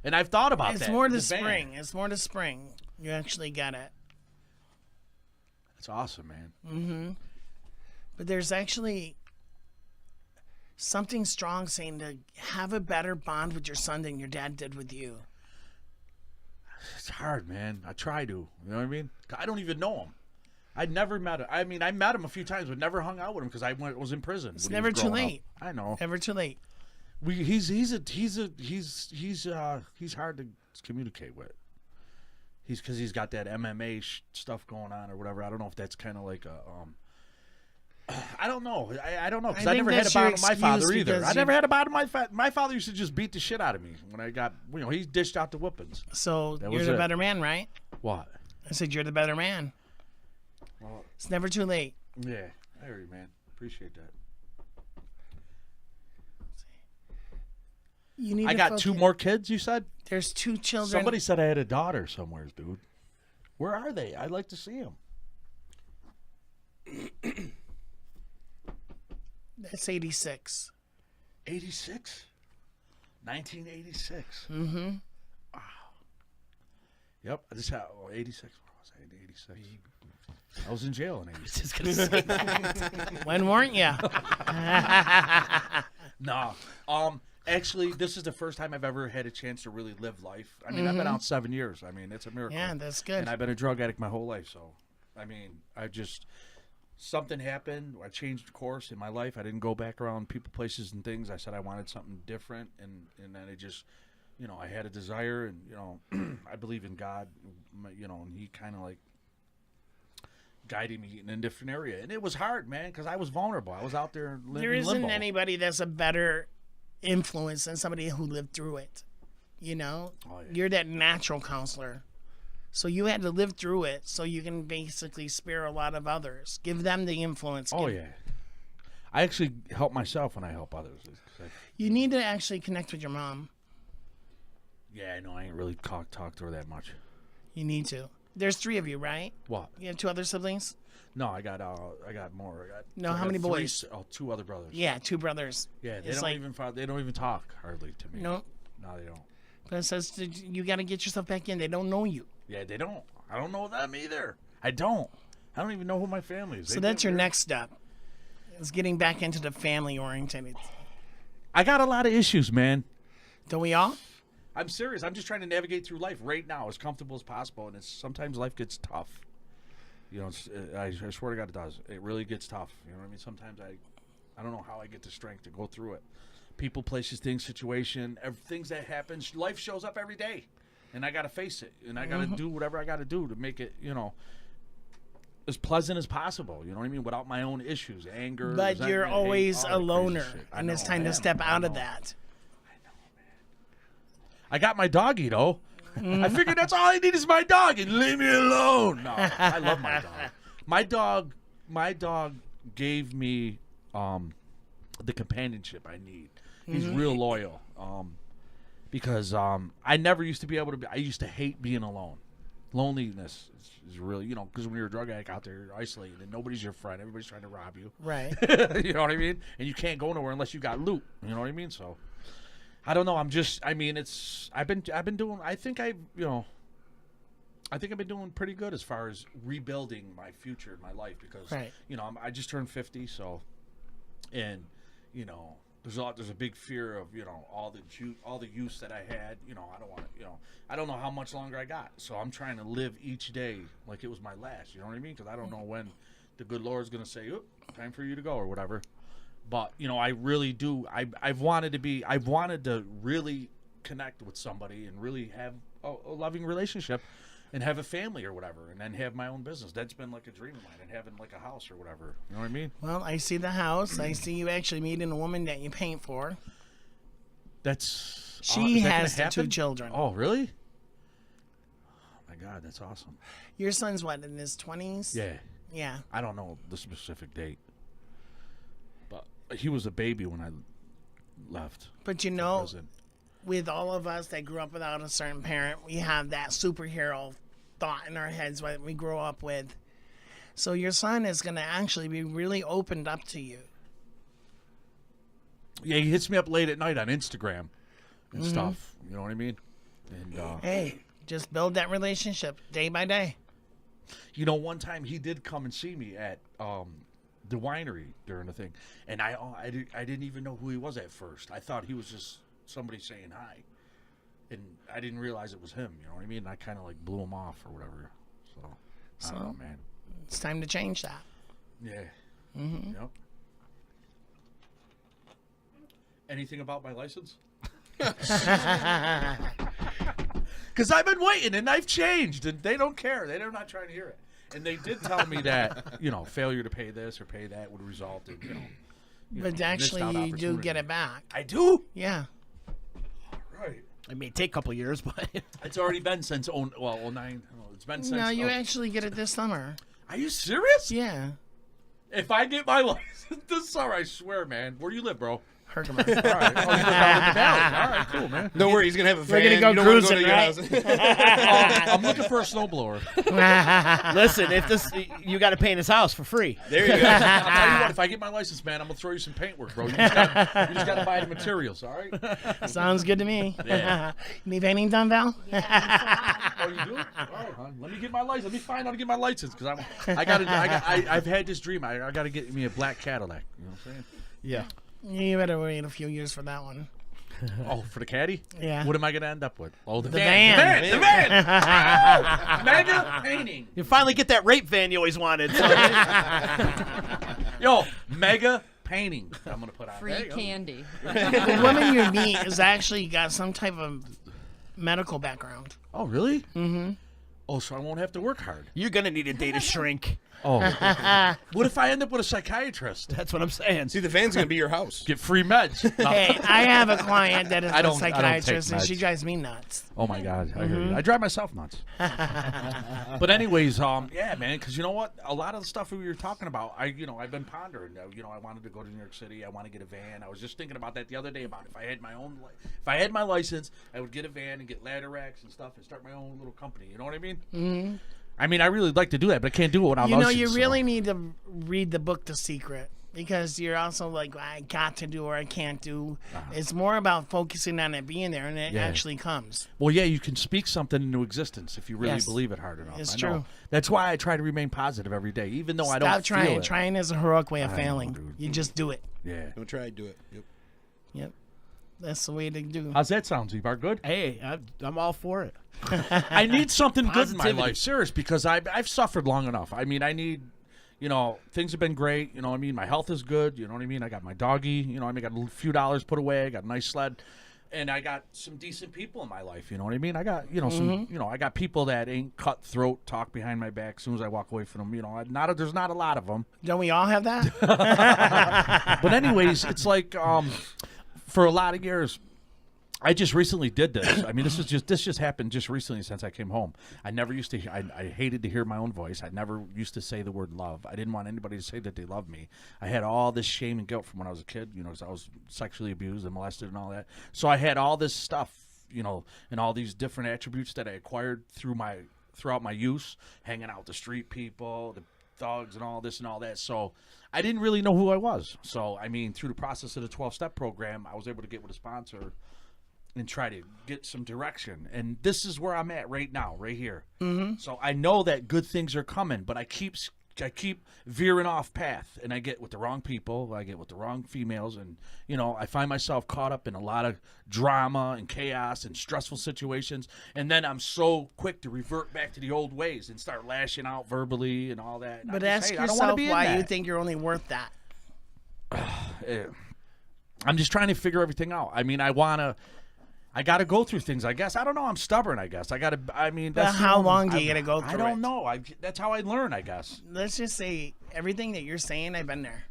And I've thought about It's that. more the to van. spring. It's more to spring. You actually got it. That's awesome, man. But there's actually something strong saying to have a better bond with your son than your dad did with you. It's hard, man. I try to. You know what I mean? I don't even know him. I never met him. I mean, I met him a few times, but never hung out with him because I was in prison. It's when he never was too growing up. late. I know. Never too late. He's hard to communicate with. Because he's got that MMA stuff going on or whatever. I don't know if that's kind of like a. I don't know. I don't know because I I think never had a that's your bout with my father excuse either. because I you- never had a bout with my father used to just beat the shit out of me when I got. He dished out the whoopings. So That you're was the it. better man, right? What? I said you're the better man. Well, It's never too late. yeah. I hear you, man. Appreciate that. You need. I to got focus. 2 more kids. You said There's 2 children. somebody said I had a daughter somewhere, dude. Where are they? I'd like to see them. That's 86. 86. 1986. Mm-hmm. Wow. Yep. I just had 86. Where was I in 86? I was in jail in 86. Just gonna say that. When weren't you? No. Actually, this is the first time I've ever had a chance to really live life. I mean, I've been out 7 years. I mean, it's a miracle. Yeah, that's good. And I've been a drug addict my whole life. So, I mean, something happened. I changed course in my life. I didn't go back around people, places, and things. I said I wanted something different, and then it just, I had a desire, and I believe in God, and He kind of like guiding me in a different area, and it was hard, man, because I was vulnerable. I was out there living There in isn't limbo. anybody that's a better influence than somebody who lived through it. You know, Oh, yeah. you're that natural counselor. So you had to live through it so you can basically spare a lot of others. Give them the influence. Oh Give- yeah, I actually help myself when I help others. You need to actually connect with your mom. Yeah, I know. I ain't really talk to her that much. You need to. There's 3 of you, right? What? You have 2 other siblings? No, I got more. No, I how got many 3 boys? 2 other brothers. Yeah, 2 brothers. Yeah, they It's don't even talk hardly to me. No. No, they don't. But it says you got to get yourself back in. They don't know you. Yeah, they don't. I don't know them either. I don't even know who my family is. So that's your next step. Is getting back into the family oriented. I got a lot of issues, man. Don't we all? I'm serious. I'm just trying to navigate through life right now as comfortable as possible, and sometimes life gets tough. You know, I swear to God, it does. It really gets tough. You know what I mean? Sometimes I don't know how I get the strength to go through it. People, places, things, situation, things that happen. Life shows up every day, and I got to face it, and I got to do whatever I got to do to make it, as pleasant as possible. You know what I mean? Without my own issues, anger. But resentment, you're hate, always all a that crazy loner, shit. and it's I time to am. step I out of know. that. I got my doggy though. I figured that's all I need is my dog and leave me alone. No, I love my dog. My dog gave me the companionship I need. He's real loyal. Because I never used to be able to be. I used to hate being alone. Loneliness is really, because when you're a drug addict out there, you're isolated and nobody's your friend. Everybody's trying to rob you. Right. You know what I mean? And you can't go nowhere unless you got loot. You know what I mean? So. I don't know. I've been doing. I think I've been doing pretty good as far as rebuilding my future, my life, because I just turned 50, so, and there's a big fear of all the use that I had. I don't want to. I don't know how much longer I got, so I'm trying to live each day like it was my last. You know what I mean? Because I don't know when the good Lord's gonna say, "Oop, time for you to go" or whatever. But I really do. I've wanted to really connect with somebody and really have a loving relationship, and have a family or whatever, and then have my own business. That's been like a dream of mine, and having like a house or whatever. You know what I mean? Well, I see the house. I see you actually meeting a woman that you paint for. She has 2 children. Oh, really? Oh my God, that's awesome. Your son's what, in his 20s? Yeah. Yeah. I don't know the specific date. He was a baby when I left. But with all of us that grew up without a certain parent, we have that superhero thought in our heads what we grow up with. So your son is going to actually be really opened up to you. Yeah, he hits me up late at night on Instagram and stuff. You know what I mean? And hey, just build that relationship day by day. One time he did come and see me at the winery during the thing, and I didn't even know who he was at first. I thought he was just somebody saying hi, and I didn't realize it was him. You know what I mean? I kind of like blew him off or whatever. So I don't know, man. It's time to change that. Yeah. Yep. Anything about my license? Because I've been waiting, and I've changed, and they don't care. They're not trying to hear it. And they did tell me that, failure to pay this or pay that would result in, but actually, you do get it back. I do? Yeah. Right. It may take a couple years, but it's already been since 09. It's been since. No, you actually get it this summer. Are you serious? Yeah. If I get my license this summer, I swear, man. Where do you live, bro? Herkimer. All right. Oh, you live down in the valley. All right, cool, man. Don't worry, he's gonna have a van. We're gonna go You don't wanna cruising, to your right? house. I'm looking for a snowblower. listen, you got to paint his house for free. There you go. I'll tell you what, if I get my license, man, I'm going to throw you some paintwork, bro. You just got to buy the materials, all right? Sounds good to me. Yeah. You need painting done, Val? Oh, you do? All right, hon. Let me get my license. Let me find out to get my license, because I've had this dream. I got to get me a black Cadillac. You know what I'm saying? Yeah. You better wait a few years for that one. Oh, for the caddy? Yeah. What am I going to end up with? Oh, the van. The van! Mega painting. You finally get that rape van you always wanted. So. Yo, mega painting. I'm going to put on Free candy. The woman you meet has actually got some type of medical background. Oh, really? Mm-hmm. Oh, so I won't have to work hard. You're going to need a data shrink. Oh. What if I end up with a psychiatrist? That's what I'm saying. See, the van's gonna be your house. Get free meds. Hey, I have a client that is I a don't take psychiatrist, and she meds. drives me nuts. Oh my God, I hear you. I drive myself nuts. But anyways, yeah, man, because you know what? A lot of the stuff we were talking about, I've been pondering. I wanted to go to New York City. I want to get a van. I was just thinking about that the other day. About if I had my license, I would get a van and get ladder racks and stuff and start my own little company. You know what I mean? Mm-hmm. I mean, I really like to do that, but I can't do it when I'm You know, Ocean, you so. really need to read the book The Secret, because you're also like, I got to do or I can't do. It's more about focusing on it being there, and it Yeah. actually comes. Well, yeah, you can speak something into existence if you really Yes. believe it hard enough. It's I know. true. That's why I try to remain positive every day, even though I don't Stop trying. feel it. Trying is a heroic way of I know, failing. dude. You just do it. Yeah. Don't try, do it. Yep. Yep. That's the way to do. How's that sound, Z-Bar? Good? Hey, I'm all for it. I need something good in my Positivity. life, serious, because I've suffered long enough. I mean, I need, you know, things have been great. You know what I mean? My health is good. You know what I mean? I got my doggy. You know, I mean, I got a few dollars put away. I got a nice sled. And I got some decent people in my life. You know what I mean? I got, you know, some, you know, I got people that ain't cutthroat, talk behind my back as soon as I walk away from them. You know, there's not a lot of them. Don't we all have that? But anyways, it's like for a lot of years, I just recently did this. I mean, this just happened just recently since I came home. I never used to. I hated to hear my own voice. I never used to say the word love. I didn't want anybody to say that they loved me. I had all this shame and guilt from when I was a kid. You know, 'cause I was sexually abused and molested and all that. So I had all this stuff, you know, and all these different attributes that I acquired throughout my youth, hanging out with the street people, the thugs, and all this and all that. So I didn't really know who I was. So I mean, through the process of the 12-step program, I was able to get with a sponsor and try to get some direction. And this is where I'm at right now, right here. Mm-hmm. So I know that good things are coming, but I keep veering off path, and I get with the wrong people, I get with the wrong females, and, you know, I find myself caught up in a lot of drama and chaos and stressful situations, and then I'm so quick to revert back to the old ways and start lashing out verbally and all that. And But I just, ask hey, I don't wanna yourself be in why you that. think you're only worth that. I'm just trying to figure everything out. I mean, I got to go through things, I guess. I don't know. I'm stubborn, I guess. I mean, But that's how long do you gotta go I through don't it? know. That's how I learn, I guess. Let's just say everything that you're saying, I've been there.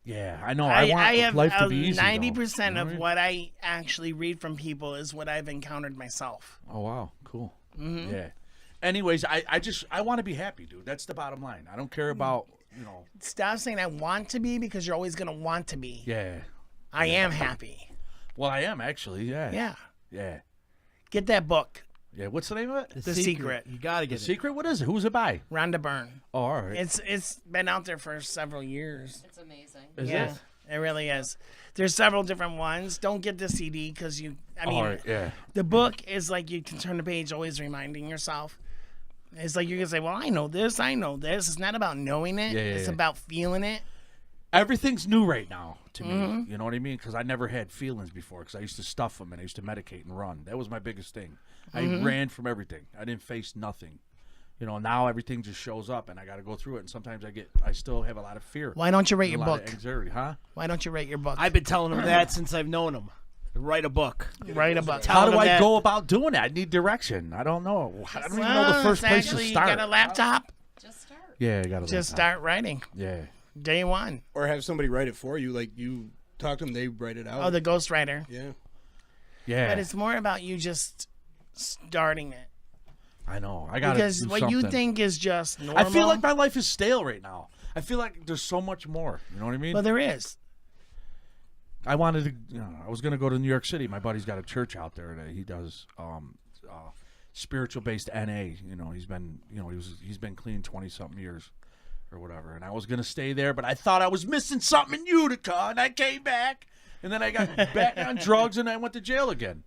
Yeah, I know. I want I have life to be easy. 90% though. of what I actually read from people is what I've encountered myself. Oh wow, cool. Mm-hmm. Yeah. Anyways, I want to be happy, dude. That's the bottom line. I don't care about, you know. Stop saying I want to be, because you're always going to want to be. Yeah. I am happy. Well, I am actually. Yeah. Yeah. Yeah. Get that book, Yeah. What's the name of it? The Secret. You gotta The get it. Secret. What is it? Who's it by? Rhonda Byrne. Oh, all right. It's been out there for several years. It's amazing. Is Yeah, it? it really is. There's several different ones. Don't get the CD because I mean, All right. Yeah. the book is like you can turn the page, always reminding yourself. It's like you're gonna say, "Well, I know this. I know this." It's not about knowing it. Yeah, It's yeah. about feeling it. Everything's new right now to me. Mm-hmm. You know what I mean? Because I never had feelings before. Because I used to stuff them and I used to medicate and run. That was my biggest thing. Mm-hmm. I ran from everything. I didn't face nothing. You know, now everything just shows up and I got to go through it. And sometimes I still have a lot of fear. Why don't you rate A your lot book? of anxiety, huh? Why don't you rate your book? I've been telling him that since I've known him. Write a book. Write a book. How do I that- go about doing that? I need direction. I don't know. I don't even know the first place to actually, start. You got a laptop? Just start. Yeah, I got to Just start writing. Yeah. Day one. Or have somebody write it for you. Like you talk to them, they write it out. Oh, the ghostwriter. Yeah. Yeah. But it's more about you just starting it. I know. I got to Because do what something. you think is just normal. I feel like my life is stale right now. I feel like there's so much more. You know what I mean? Well, there is. I wanted to, you know, I was going to go to New York City. My buddy's got a church out there that he does spiritual based NA. You know, he's been clean 20 something years or whatever. And I was going to stay there, but I thought I was missing something in Utica, and I came back, and then I got back on drugs, and I went to jail again.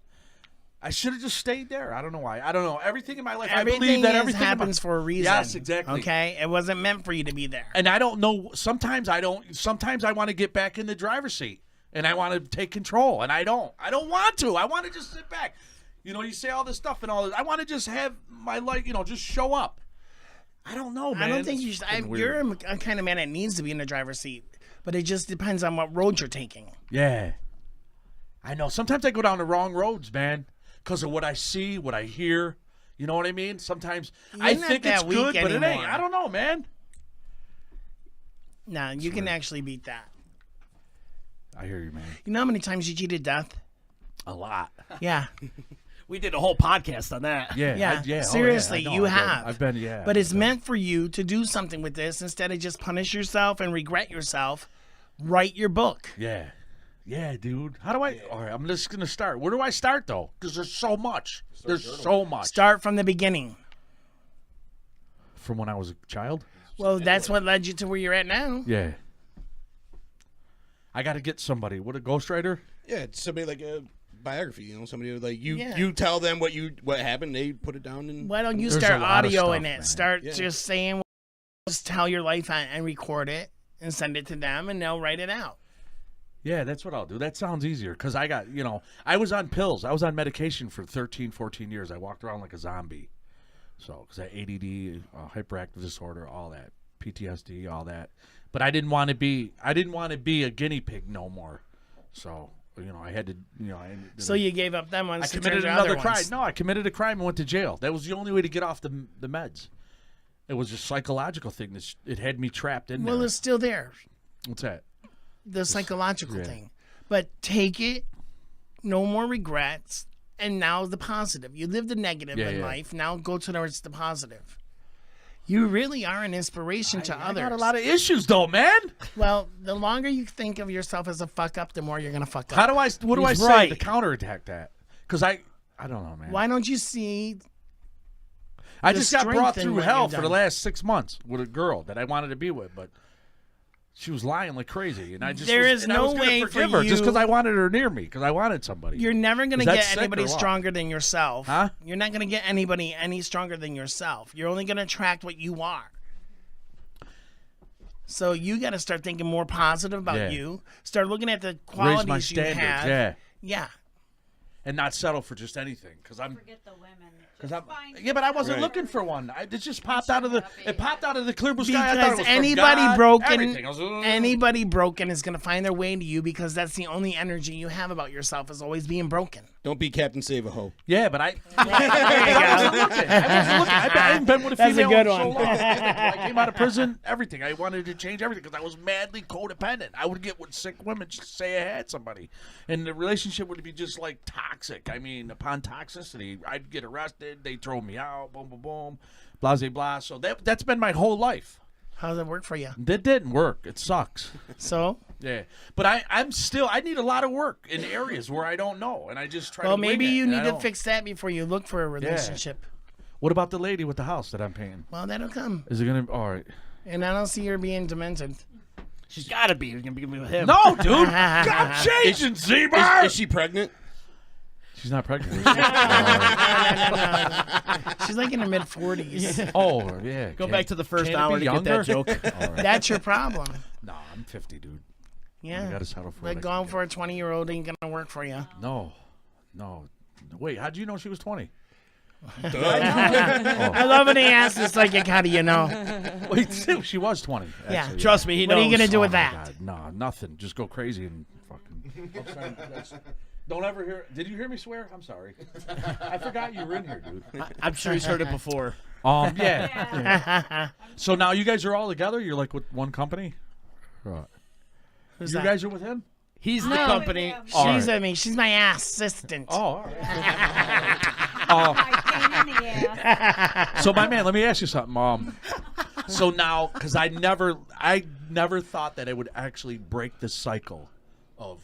I should have just stayed there. I don't know why. I don't know. Everything in my life, I believe that everything happens for a reason. Yes, exactly. Okay? It wasn't meant for you to be there. And I don't know. Sometimes I don't. Sometimes I want to get back in the driver's seat and I want to take control, and I don't. I don't want to. I want to just sit back. You know, you say all this stuff and all this. I want to just have my life. You know, just show up. I don't know, man. I don't think It's you should. fucking You're weird. a kind of man that needs to be in the driver's seat, but it just depends on what road you're taking. Yeah, I know. Sometimes I go down the wrong roads, man, because of what I see, what I hear. You know what I mean? Sometimes I You're not think it's that weak good, but it ain't. anymore. I don't know, man. No, you can actually beat that. I hear you, man. You know how many times you cheated death? A lot. Yeah. We did a whole podcast on that. Yeah. Yeah, Oh, yeah. seriously, I know. you I've been- have. I've been, yeah. But it's meant for you to do something with this instead of just punish yourself and regret yourself. Write your book. Yeah. Yeah, dude. How do I? All right, I'm just gonna start. Where do I start though? Because there's so much. There's so much. Start from the beginning. from when I was a child. Well, that's what led you to where you're at now. Yeah. I got to get somebody. What, a ghostwriter? Yeah, it's somebody like a biography. You know, somebody like you. Yeah. You tell them what happened. They put it down. And Why don't you There's start a lot of audio stuff, in it? man. Start Yeah. just saying, just tell your life and record it and send it to them, and they'll write it out. Yeah, that's what I'll do. That sounds easier because I got, I was on pills. I was on medication for 13, 14 years. I walked around like a zombie. So, because I had ADD, hyperactive disorder, all that, PTSD, all that. But I didn't want to be a guinea pig no more. So, I had to, So you gave up them ones. I to committed turn to another other crime. ones. No, I committed a crime and went to jail. That was the only way to get off the meds. It was a psychological thing. It had me trapped in Well, there. it's still there, What's that? the psychological Yeah. thing. But take it, no more regrets, and now the positive. You lived the negative in life. Now go towards the positive. You really are an inspiration to I others. got a lot of issues though, man. Well, the longer you think of yourself as a fuck up, the more you're gonna fuck up. What do I He's say right. to counterattack that? Because I don't know, man. Why don't you see? I the just got strength brought in through what hell you've for the done? last 6 months with a girl that I wanted to be with, but she was lying like crazy, and I just There was, is and I no was gonna way for forgive her just you- because I wanted her near me because I wanted somebody. You're never gonna Is that get sick anybody or what? stronger than yourself. Huh? You're not gonna get anybody any stronger than yourself. You're only gonna attract what you are. So you got to start thinking more positive about Yeah. you. Start looking at the Raise qualities my you standards, have. yeah, Yeah. and not settle for just anything because I'm. Forget the women. Yeah, but I wasn't Right. looking for one. It just popped out of the clear blue sky. I thought it Because was from anybody God, broken, everything. I was, anybody broken is gonna find their way to you because that's the only energy you have about yourself is always being broken. don't be Captain Save a Ho. Yeah, but I There you wasn't go. looking. I haven't been with a That's a female good in so one. long. I came out of prison, everything. I wanted to change everything because I was madly codependent. I would get with sick women just to say I had somebody. And the relationship would be just like toxic. I mean, upon toxicity, I'd get arrested. They'd throw me out. Boom, boom, boom. Blah, blah, blah. So that's been my whole life. How does it work for you? That didn't work. It sucks. So, Yeah. But I need a lot of work in areas where I don't know. And I just try well, to wing maybe it, you and need I to don't. fix that before you look for a relationship. What about the lady with the house that I'm paying? Well, that'll come. Is it going to... All right. And I don't see her being demented. She's got to be. You're going to be with him. No, dude. I'm changing, Zebra. Is she pregnant? She's not pregnant. No. She's like in her mid 40s. Oh, yeah. Go back to the first Can it hour be to get that younger? joke. All right. That's your problem. No, I'm 50, dude. Yeah. You got to settle for Like what I going can for a 20-year-old ain't gonna work for you. get. No. Wait, how'd you know she was 20? I love when he asks this like, how do you know? Wait, she was 20. Yeah. Actually, Trust me, he What knows. are you gonna do Oh, with my that? God. No, nothing. Just go crazy and fucking. Don't ever hear. Did you hear me swear? I'm sorry. I forgot you were in here, dude. I'm sure he's heard it before. Yeah. So now you guys are all together. You're like with one company. Right. Who's You that? guys are with him. He's the No. company. All She's right. I mean, she's my assistant. Oh, all right. I pain in the ass. So my man, let me ask you something. So now, because I never thought that I would actually break the cycle of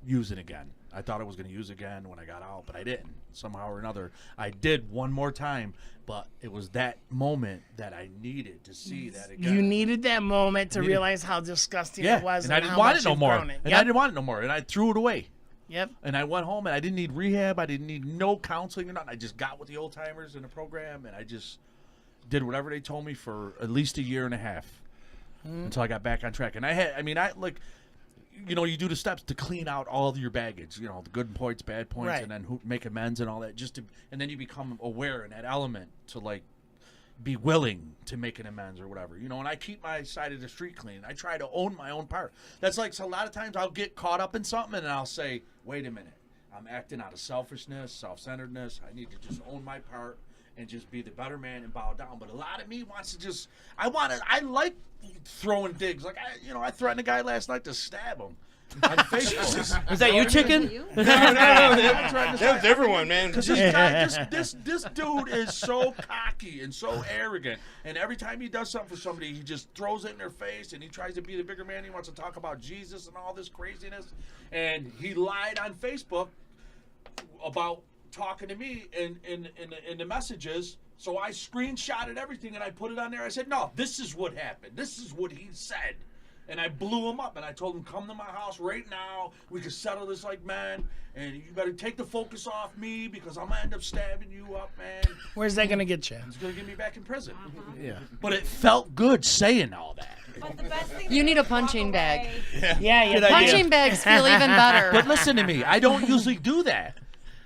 using again. I thought I was going to use again when I got out, but I didn't. Somehow or another, I did one more time, but it was that moment that I needed to see that again. You needed that moment to Needed- realize how disgusting yeah, it was, and I didn't how want much it no you've more, grown it. and Yep. I didn't want it no more, and I threw it away. Yep. And I went home, and I didn't need rehab. I didn't need no counseling or nothing. I just got with the old timers in the program, and I just did whatever they told me for at least a year and a half until I got back on track. And you do the steps to clean out all of your baggage, the good points, bad points, Right. and then make amends and all that. And then you become aware in that element to be willing to make an amends or whatever, and I keep my side of the street clean. I try to own my own part. That's so a lot of times I'll get caught up in something and I'll say, wait a minute, I'm acting out of selfishness, self-centeredness. I need to just own my part and just be the better man and bow down. But a lot of me wants to I like throwing digs. Like, I threatened a guy last night to stab him on Facebook. Was that you, chicken? No, That was everyone, man. because this dude is so cocky and so arrogant, and every time he does something for somebody, he just throws it in their face, and he tries to be the bigger man. He wants to talk about Jesus and all this craziness, and he lied on Facebook about talking to me in the messages, So I screenshotted everything and I put it on there. I said, no, this is what happened. This is what he said. And I blew him up and I told him, come to my house right now. We can settle this like men. And you better take the focus off me because I'm going to end up stabbing you up, man. Where's that going to get you? It's going to get me back in prison. Yeah. But it felt good saying all that. But the best thing You need a punching bag. Yeah, Good idea. Punching bags feel even better. But listen to me. I don't usually do that.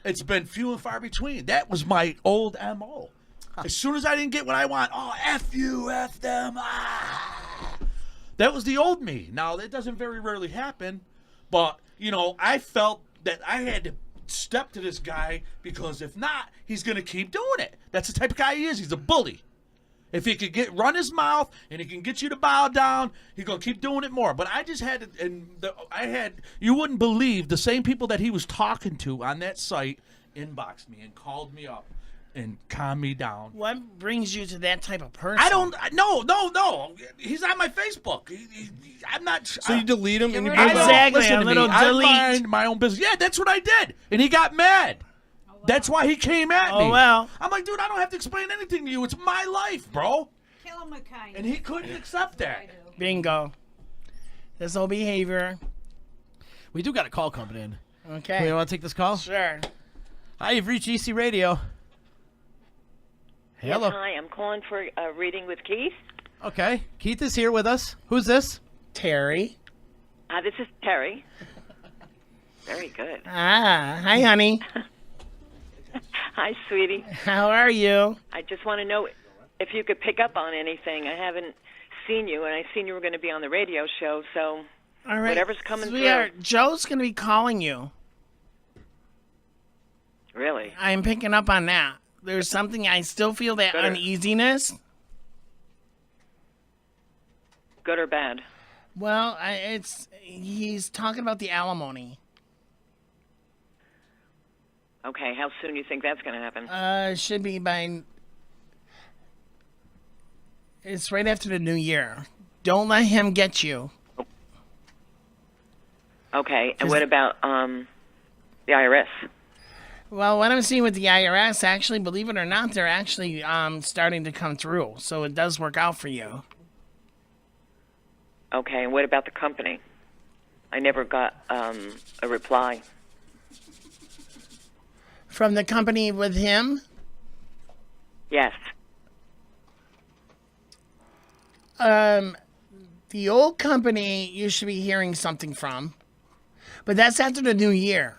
It's been few and far between. That was my old MO. As soon as I didn't get what I want, oh, F you, F them, ah. That was the old me. Now, that doesn't very rarely happen, but, you know, I felt that I had to step to this guy because if not, he's going to keep doing it. That's the type of guy he is. He's a bully. If he could run his mouth and he can get you to bow down, he's going to keep doing it more. But I just had to, you wouldn't believe the same people that he was talking to on that site inboxed me and called me up and calmed me down. What brings you to that type of person? I don't. No. He's on my Facebook. I'm not. So you delete him and you rid of him. Exactly, Listen a to little me. delete. I mind my own business. Yeah, that's what I did, and he got mad. That's why he came at me. Oh, well. I'm like, dude, I don't have to explain anything to you. It's my life, bro. kill him with kindness. And he couldn't accept that. Bingo. This whole behavior. We do got a call coming in. Okay. You want to take this call? Sure. Hi, you've reached EC Radio. Hello. Yes, hi, I'm calling for a reading with Keith. Okay. Keith is here with us. Who's this? Terry. This is Terry. Very good. Hi, honey. Hi, sweetie. How are you? I just want to know if you could pick up on anything. I haven't seen you, and I seen you were going to be on the radio show, so All right. whatever's coming Sweetheart, Joe's going to be calling you. through. Really? I'm picking up on that. There's something I still feel that Good or- uneasiness. Good or bad? Well, he's talking about the alimony. Okay, how soon do you think that's going to happen? Should be by. It's right after the new year. Don't let him get you. Okay, and what about the IRS? Well, what I'm seeing with the IRS, actually, believe it or not, they're actually starting to come through. So it does work out for you. Okay, and what about the company? I never got a reply. From the company with him? Yes. The old company you should be hearing something from. But that's after the new year.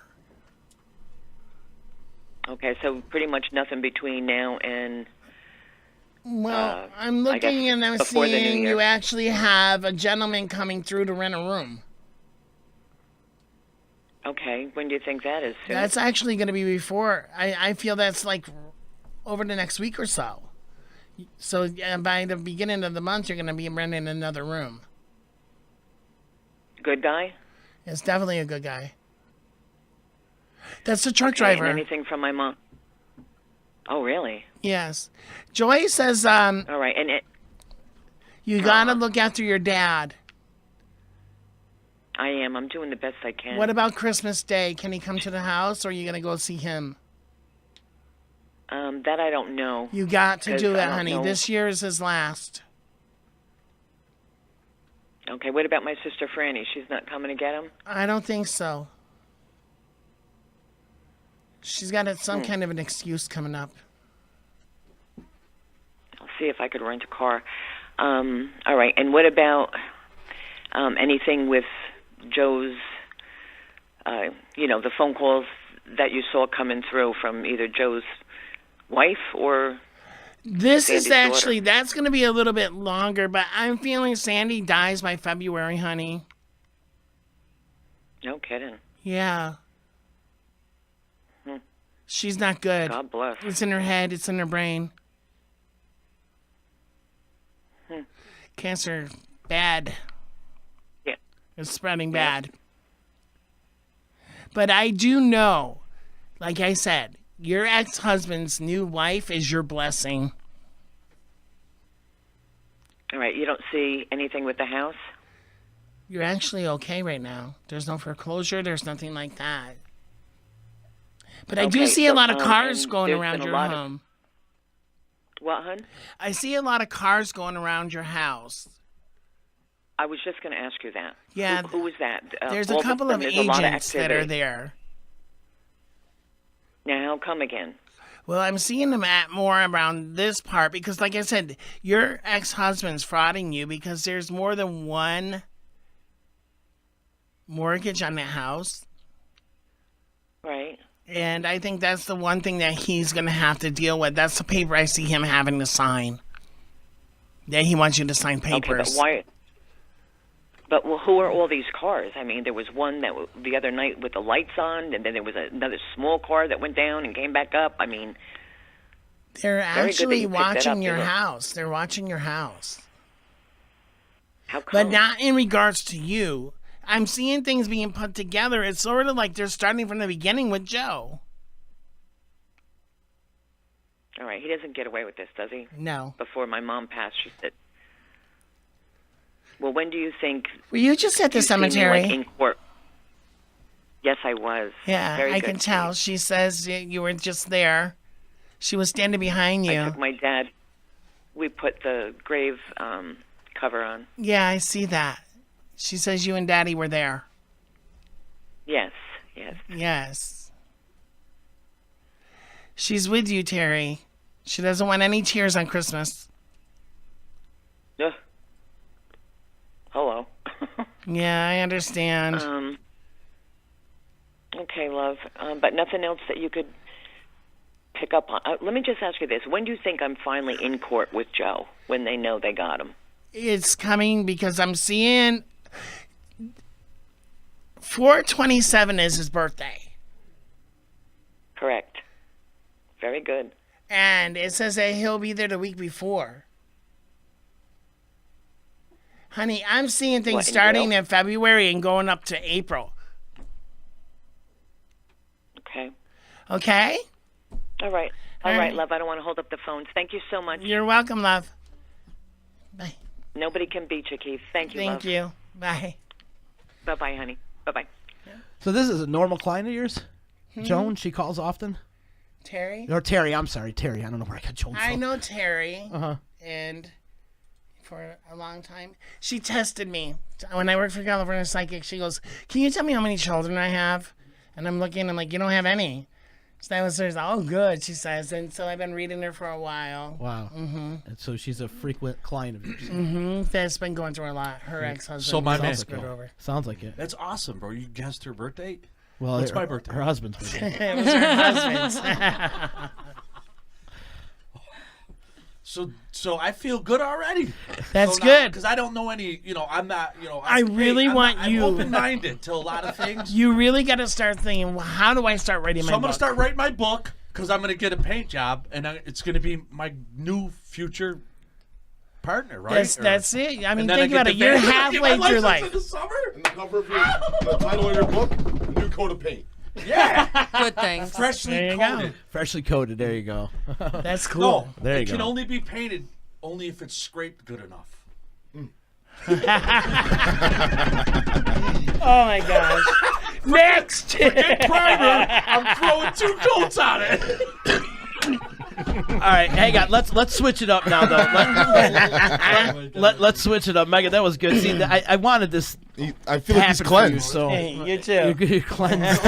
Okay, so pretty much nothing between now and... Well, I'm I guess looking and I'm before the new seeing year. you actually have a gentleman coming through to rent a room. Okay, when do you think that is? Soon? That's actually going to be before. I feel that's like over the next week or so. So by the beginning of the month, you're going to be renting another room. Good guy? It's definitely a good guy. That's the truck Okay, and driver. anything from my mom? Oh, really? Yes. Joy says All right, and you got to look after your dad. I am. I'm doing the best I can. What about Christmas Day? Can he come to the house, or are you going to go see him? That I don't know. You got to 'Cause do I it, don't honey. know. This year is his last. Okay, what about my sister Franny? She's not coming to get him? I don't think so. She's got some kind of an excuse coming up. I'll see if I could rent a car. All right, and what about anything with Joe's, the phone calls that you saw coming through from either Joe's wife or This is Sandy's actually, that's going to be a little bit longer, but I'm feeling Sandy dies by February, honey. No kidding. Yeah. She's not good. God bless. It's in her head. It's in her brain. Cancer, bad. Yeah. It's spreading bad. But I do know, like I said, your ex-husband's new wife is your blessing. All right, you don't see anything with the house? You're actually okay right now. There's no foreclosure. There's nothing like that. But I do Okay, see a so, lot of cars and going there's around been a your lot of- home. What, hun? I see a lot of cars going around your house. I was just going to ask you that. Yeah. Who was that? There's all a of couple of sudden, there's a lot agents that are activity. there. Now, how come again? Well, I'm seeing them at more around this part because, like I said, your ex-husband's frauding you because there's more than one mortgage on the house. Right. And I think that's the one thing that he's going to have to deal with. That's the paper I see him having to sign. That he wants you to sign papers. Okay, but why? But well, who are all these cars? I mean, there was one that the other night with the lights on, and then there was another small car that went down and came back up. I mean, They're very good that actually you picked that watching up, your isn't it? house. They're watching your house. How come? But not in regards to you. I'm seeing things being put together. It's sort of like they're starting from the beginning with Joe. All right, he doesn't get away with this, does he? No. Before my mom passed, she said, well, when do you think... Were you just at the you see me, cemetery? like, in court? Yes, I was. Yeah, Very I good. can tell. She says you were just there. She was standing behind I you. took my dad. We put the grave cover on. Yeah, I see that. She says you and Daddy were there. Yes, yes. Yes. She's with you, Terry. She doesn't want any tears on Christmas. Ugh. Hello. Yeah, I understand. Okay, love. But nothing else that you could pick up on. Let me just ask you this. When do you think I'm finally in court with Joe, when they know they got him? It's coming because I'm seeing 4/27 is his birthday. Correct. Very good. And it says that he'll be there the week before. Honey, I'm seeing things What, in starting jail? in February and going up to April. Okay. Okay? All right. All All right, right. love. I don't want to hold up the phones. Thank you so much. You're welcome, love. Nobody can beat you, Keith. Thank you, Thank love. you. Bye. Bye-bye, honey. Bye-bye. So this is a normal client of yours? Hmm? Joan, she calls often? Terry? Or Terry, I'm sorry, Terry. I don't know where I got Joan from. I know Terry. Uh-huh. And for a long time, she tested me. When I worked for California Psychic, she goes, can you tell me how many children I have? And I'm looking, I'm like, you don't have any. So that was her, oh, good, she says. And so I've been reading her for a while. Wow. Mm-hmm. And so she's a frequent client of yours. Mm-hmm. That's been going through a lot. Her ex-husband. So my man- screwed her over. Sounds like it. That's awesome, bro. You guessed her birthday? Well, What's her, my birthday? Her husband's birthday. It was her husband's. So I feel good already. That's good. Because I don't know any, I'm not, I really want you- I'm open-minded to a lot of things. You really got to start thinking, well, how do I start writing So my I'm going book? to start writing my book because I'm going to get a paint job, and it's going to be my new future partner, right? That's it. I mean, and then think I about get it. the You're van- halfway get my through license life. in the summer. And the cover of the title of your book, A New Coat of Paint. Yeah. Good things. Freshly There you coated. go. Freshly coated. There you go. That's cool. No, There you it can go. only be painted only if it's scraped good enough. Oh my gosh. Next. Forget primer. I'm throwing 2 coats on it. All right, hang on. Let's switch it up now, though. Let's switch it up, Megan. That was good. See, I wanted this. I feel like he's happen for you, cleansed. so Hey, you too. you're cleansed.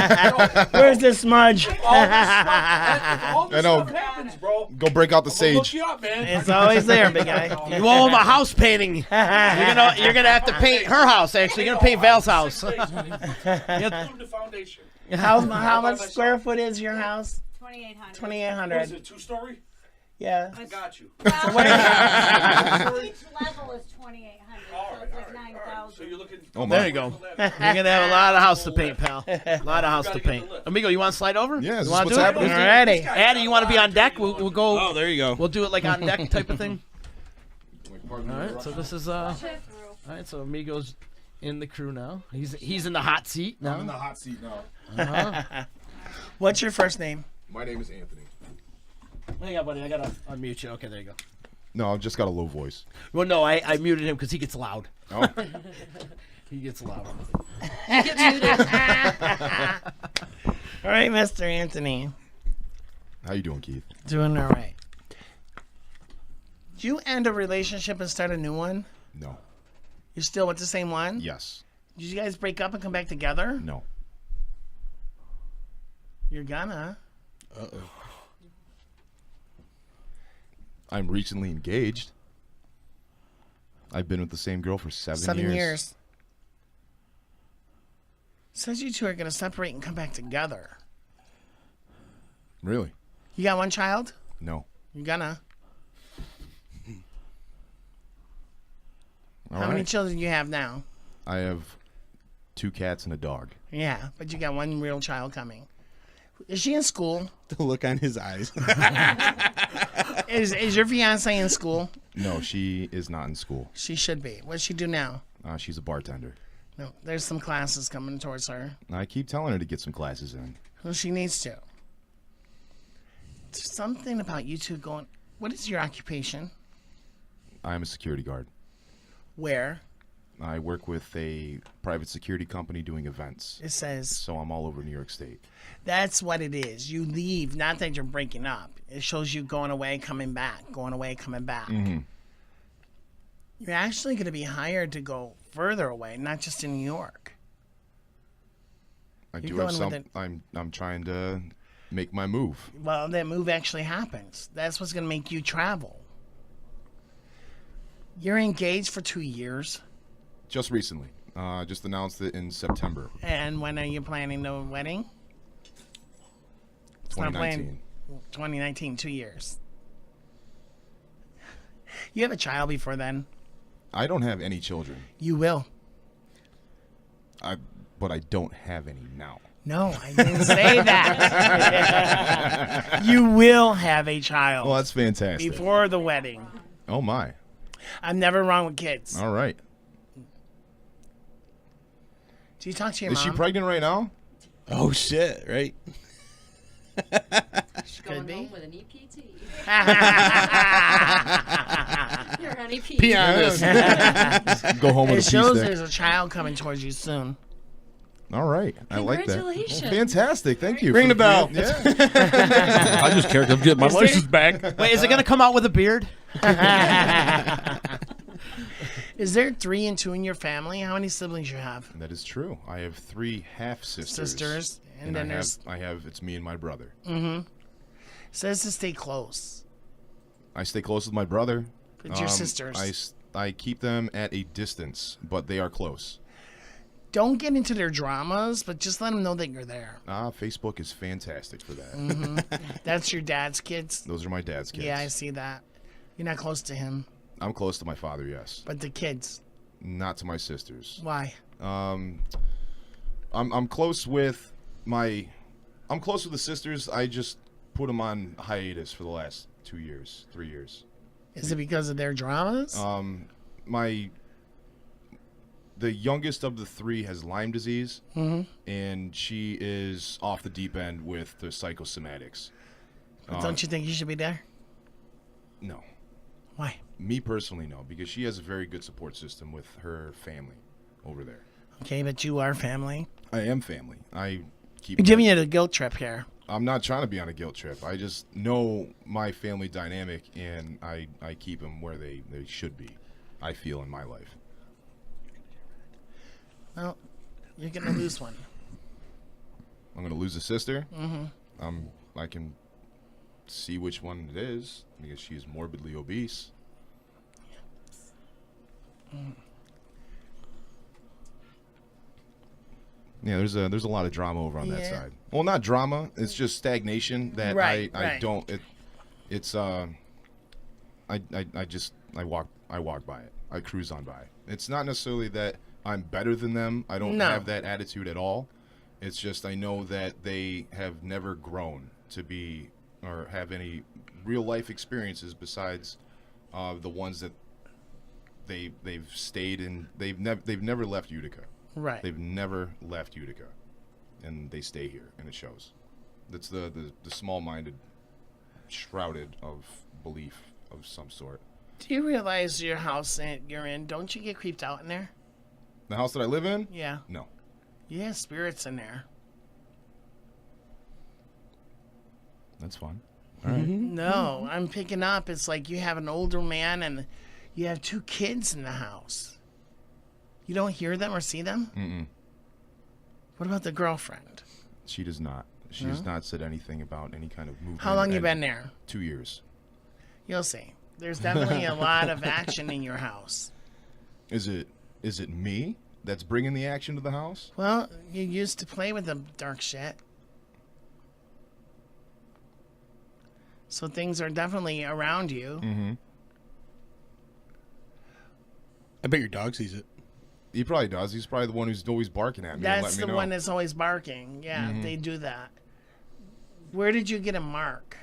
Where's the smudge? All this I know. stuff happens, bro. Go break out the I'm gonna look sage. you up, man. It's always there, big guy. You owe him a house painting. You're gonna have to paint her house. Actually, you're gonna paint Val's house. The foundation. How much square foot is your house? 2,800. What is 2,800. it, 2-story? Yeah. I got you. Each level is 2,800. So it's like 9,000. So you're looking. Oh my. There you go. You're gonna have a lot of house to paint, pal. A lot of house to paint. Amigo, you want to slide over? Yeah, is You this wanna what's do it? happening? Alrighty. Addy, you want to be on deck? We'll go. Oh, there you go. We'll do it like on deck type of thing. All All right. So this is All right. So Amigo's in the crew now. He's in the hot seat now. I'm in the hot seat now. Uh-huh. What's your first name? My name is Anthony. Hang on, buddy. I gotta unmute you. Okay, there you go. No, I've just got a low voice. Well, no, I muted him because he gets loud. Oh. He gets loud. All right, Mr. Anthony. How you doing, Keith? Doing all right. Did you end a relationship and start a new one? No. You're still with the same one? Yes. Did you guys break up and come back together? No. You're gonna. Uh-oh. I'm recently engaged. I've been with the same girl for 7 years. Says you two are gonna separate and come back together. Really? You got one child? No. You're gonna. All How many right. children do you have now? I have 2 cats and a dog. Yeah, but you got one real child coming. Is she in school? The look on his eyes. Is your fiance in school? No, she is not in school. She should be. What does she do now? She's a bartender. No, there's some classes coming towards her. I keep telling her to get some classes in. Well, she needs to. There's something about you two going. What is your occupation? I'm a security guard. Where? I work with a private security company doing events. It says. So I'm all over New York State. That's what it is. You leave, not that you're breaking up. It shows you going away, coming back, going away, coming back. Mm-hmm. You're actually going to be hired to go further away, not just in New York. I You're do going have some. with it. I'm trying to make my move. Well, that move actually happens. That's what's going to make you travel. You're engaged for 2 years. Just recently. Just announced it in September. And when are you planning the wedding? It's not planned. 2019. 2019, 2 years. You have a child before then. I don't have any children. You will. But I don't have any now. No, I didn't say that. You will have a child. Well, that's fantastic. Before the wedding. Oh, my. I'm never wrong with kids. All right. Do you talk to your Is mom? she pregnant right now? Oh, shit, right? She could be. Home with an EPT. Your honey pea. Be honest. Go home with It a shows pea stick. there's a child coming towards you soon. All right. I like that. Congratulations. Well, fantastic. Thank you. Ring for the bell. Yeah. I just care to get my license back. Wait, is it gonna come out with a beard? Is there 3 and 2 in your family? How many siblings you have? That is true. I have 3 half sisters. Sisters, and And then I have it's me and my brother. Mm-hmm. Says to stay close. I stay close with my brother. With your sisters. I keep them at a distance, but they are close. Don't get into their dramas, but just let them know that you're there. Facebook is fantastic for that. Mm-hmm. That's your dad's kids? Those are my dad's kids. Yeah, I see that. You're not close to him. I'm close to my father, yes. But the kids? Not to my sisters. Why? I'm close with I'm close with the sisters. I just put them on hiatus for the last 2 years, 3 years. Is it because of their dramas? The youngest of the 3 has Lyme disease, Mm-hmm. and she is off the deep end with the psychosomatics. But don't you think you should be there? No. Why? Me personally, no, because she has a very good support system with her family over there. Okay, but you are family. I am family. I keep You're giving you the guilt trip here. I'm not trying to be on a guilt trip. I just know my family dynamic, and I keep them where they should be, I feel, in my life. Well, you're going to lose one. I'm going to lose a sister. Mm-hmm. I can see which one it is because she is morbidly obese. Yeah, there's a lot of drama over on that Yeah. side. Well, not drama. It's just stagnation that Right, I right. don't. It's I walk by it. I cruise on by. It's not necessarily that I'm better than them. I don't No. have that attitude at all. It's just I know that they have never grown to be or have any real life experiences besides the ones that they've stayed in. They've never left Utica. Right. They've never left Utica, and they stay here, and it shows. That's the small-minded, shrouded of belief of some sort. Do you realize your house you're in, don't you get creeped out in there? The house that I live in? Yeah. No. Yeah, spirits in there. That's fun. All right. No, I'm picking up. It's like you have an older man and you have 2 kids in the house. You don't hear them or see them? Mm-mm. What about the girlfriend? She does not. She has not said anything about any kind of movement. How long you and been there? 2 years. You'll see. There's definitely a lot of action in your house. Is it me that's bringing the action to the house? Well, you used to play with the dark shit. So things are definitely around you. Mm-hmm. I bet your dog sees it. He probably does. He's probably the one who's always barking at me. and That's letting the me know. one that's always barking. Yeah, they do that. Where did you get a mark?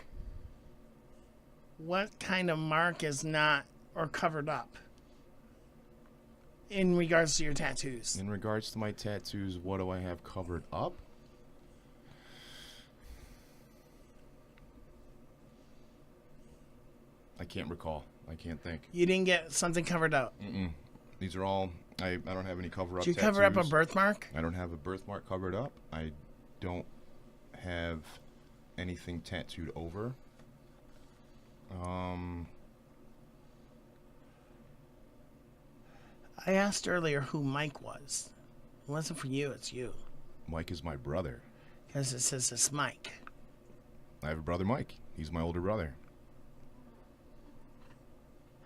What kind of mark is not or covered up in regards to your tattoos? In regards to my tattoos, what do I have covered up? I can't recall. I can't think. You didn't get something covered up. Mm-mm. These are all. I don't have any cover up. Did you cover up a tattoos. birthmark? I don't have a birthmark covered up. I don't have anything tattooed over. I asked earlier who Mike was. It wasn't for you, it's you. Mike is my brother. Because it says it's Mike. I have a brother, Mike. He's my older brother.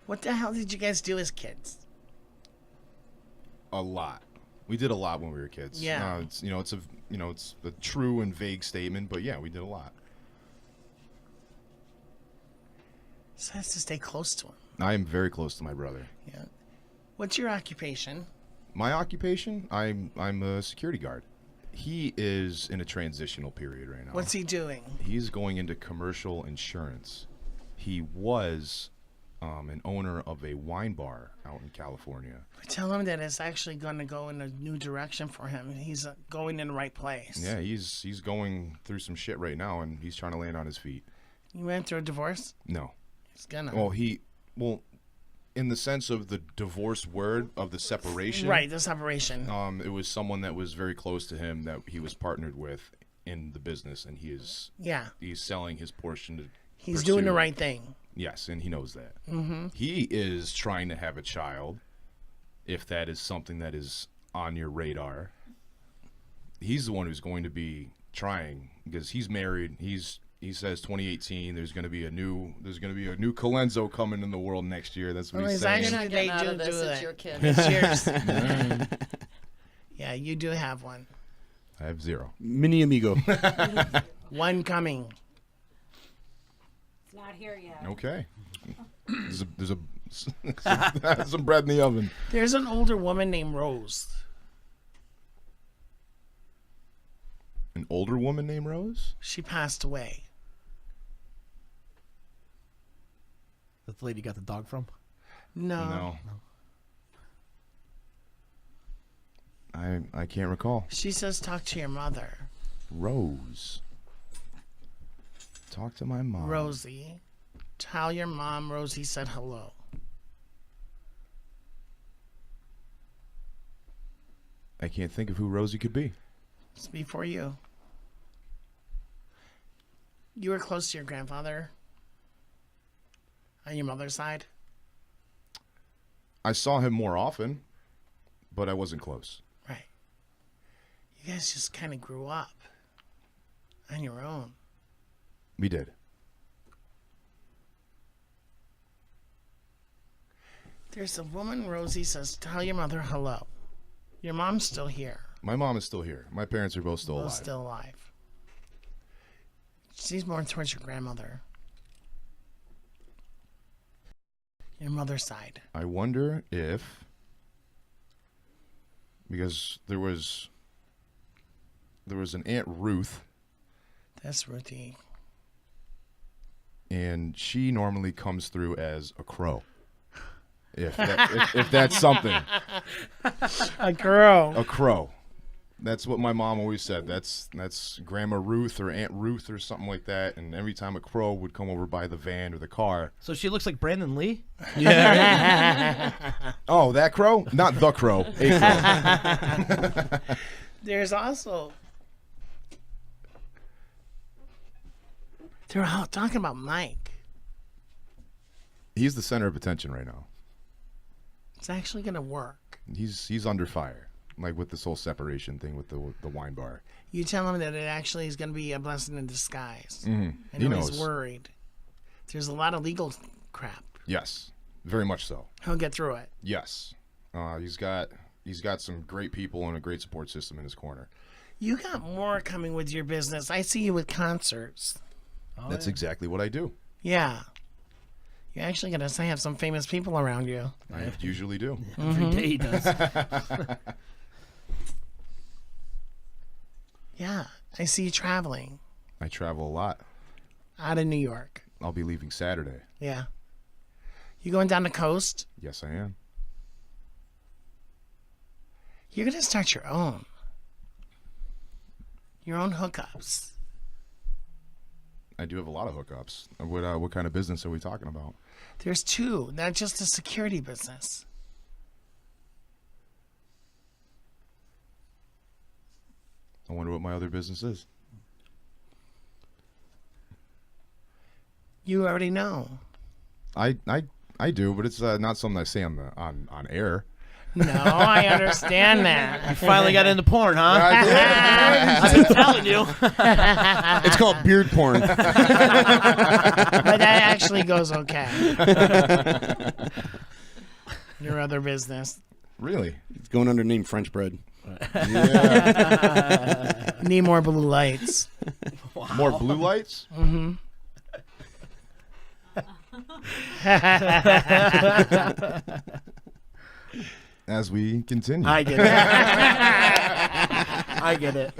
What the hell did you guys do as kids? A lot. We did a lot when we were kids. Yeah. It's a true and vague statement, but yeah, we did a lot. So has to stay close to him. I am very close to my brother. Yeah. What's your occupation? My occupation? I'm a security guard. He is in a transitional period right now. What's he doing? He's going into commercial insurance. He was an owner of a wine bar out in California. Tell him that it's actually going to go in a new direction for him. He's going in the right place. Yeah, he's going through some shit right now, and he's trying to land on his feet. You went through a divorce? No. He's gonna. Well, in the sense of the divorce word of the separation. Right, the separation. It was someone that was very close to him that he was partnered with in the business, and he's selling his portion to. He's doing the right thing. Yes, and he knows that. Mm-hmm. He is trying to have a child, if that is something that is on your radar. He's the one who's going to be trying because he's married. He says 2018. There's going to be a new Colenso coming in the world next year. That's what he's saying. You're not getting out of this. It's that. your kid. It's yours. Yeah, you do have one. I have 0. Mini amigo. One coming. It's not here yet. Okay. There's some bread in the oven. There's an older woman named Rose. An older woman named Rose? She passed away. That's the lady you got the dog from? No. I can't recall. She says talk to your mother. Rose. Talk to my mom. Rosie. Tell your mom Rosie said hello. I can't think of who Rosie could be. It's before you. You were close to your grandfather on your mother's side? I saw him more often, but I wasn't close. Right. You guys just kind of grew up on your own. We did. There's a woman, Rosie says, tell your mother hello. Your mom's still here. My mom is still here. My parents are both still Both alive. still alive. She's more towards your grandmother. Your mother's side. I wonder if, because there was an Aunt Ruth. That's Ruthie. And she normally comes through as a crow. If that's something. A crow. A crow. That's what my mom always said. That's Grandma Ruth or Aunt Ruth or something like that. And every time a crow would come over by the van or the car. So she looks like Brandon Lee? Yeah. Oh, that crow? Not the crow. A crow. There's also They're all talking about Mike. He's the center of attention right now. It's actually going to work. He's under fire, like with this whole separation thing with the wine bar. You tell him that it actually is going to be a blessing in disguise. Mhm. I He know he's knows. worried. There's a lot of legal crap. Yes, very much so. He'll get through it. Yes, he's got some great people and a great support system in his corner. You got more coming with your business. I see you with concerts. That's exactly what I do. Yeah. You're actually going to have some famous people around you. I usually do. Every day he does. Yeah. I see you traveling I travel a lot. out of New York. I'll be leaving Saturday. Yeah. You going down the coast? Yes, I am. You're going to start your own. Your own hookups. I do have a lot of hookups. What kind of business are we talking about? There's two, not just a security business. I wonder what my other business is. You already know. I do, but it's not something I say on air. No, I understand that. You finally got into porn, huh? I I've been telling you. It's called beard porn. But that actually goes okay. Your other business. Really? It's going under the name French bread. Yeah. Need more blue lights. More blue lights? Mm-hmm. As we continue. I get it. I get it.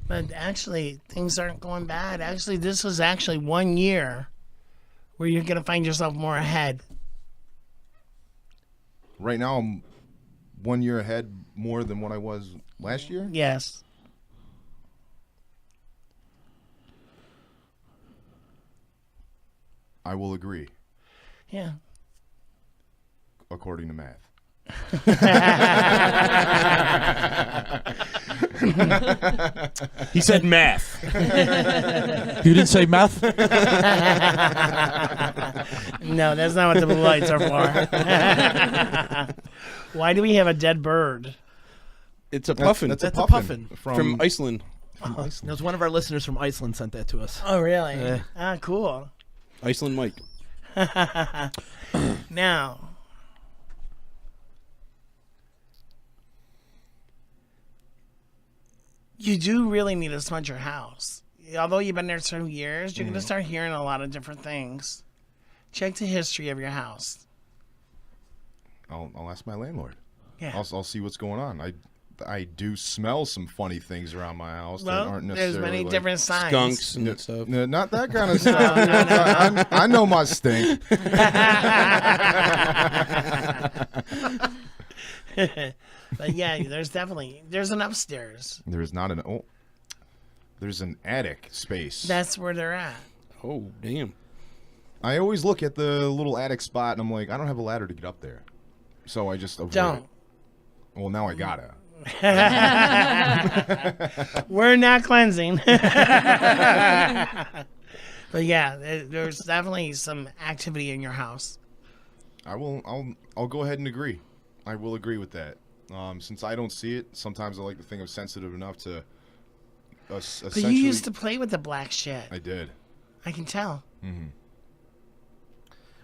But actually, things aren't going bad. Actually, this was actually 1 year where you're going to find yourself more ahead. Right now, I'm 1 year ahead more than what I was last year. Yes. I will agree, Yeah. according to math. He said math. You didn't say meth? No, that's not what the blue lights are for. Why do we have a dead bird? It's a puffin. That's a That's a puffin, puffin. from Iceland. It was one of our listeners from Iceland sent that to us. Oh, really? Yeah. Ah, cool. Iceland Mike. Now, you do really need to smudge your house. Although you've been there 2 years, you're going to start hearing a lot of different things. Check the history of your house. I'll ask my landlord. Yeah. I'll see what's going on. I do smell some funny things around my house that Well, aren't there's necessarily many like different signs. Skunks and stuff. No, not that kind of stuff. I know my stink. But yeah, there's an upstairs. There's not an there's an attic space. That's where they're at. Oh, damn. I always look at the little attic spot and I'm like, I don't have a ladder to get up there, so I just avoid Don't. it. Well, now I gotta. We're not cleansing. But yeah, there's definitely some activity in your house. I'll go ahead and agree. I will agree with that. Since I don't see it, sometimes I like to think I'm sensitive enough to. But you used to play with the black shit. I did. I can tell. Mm-hmm.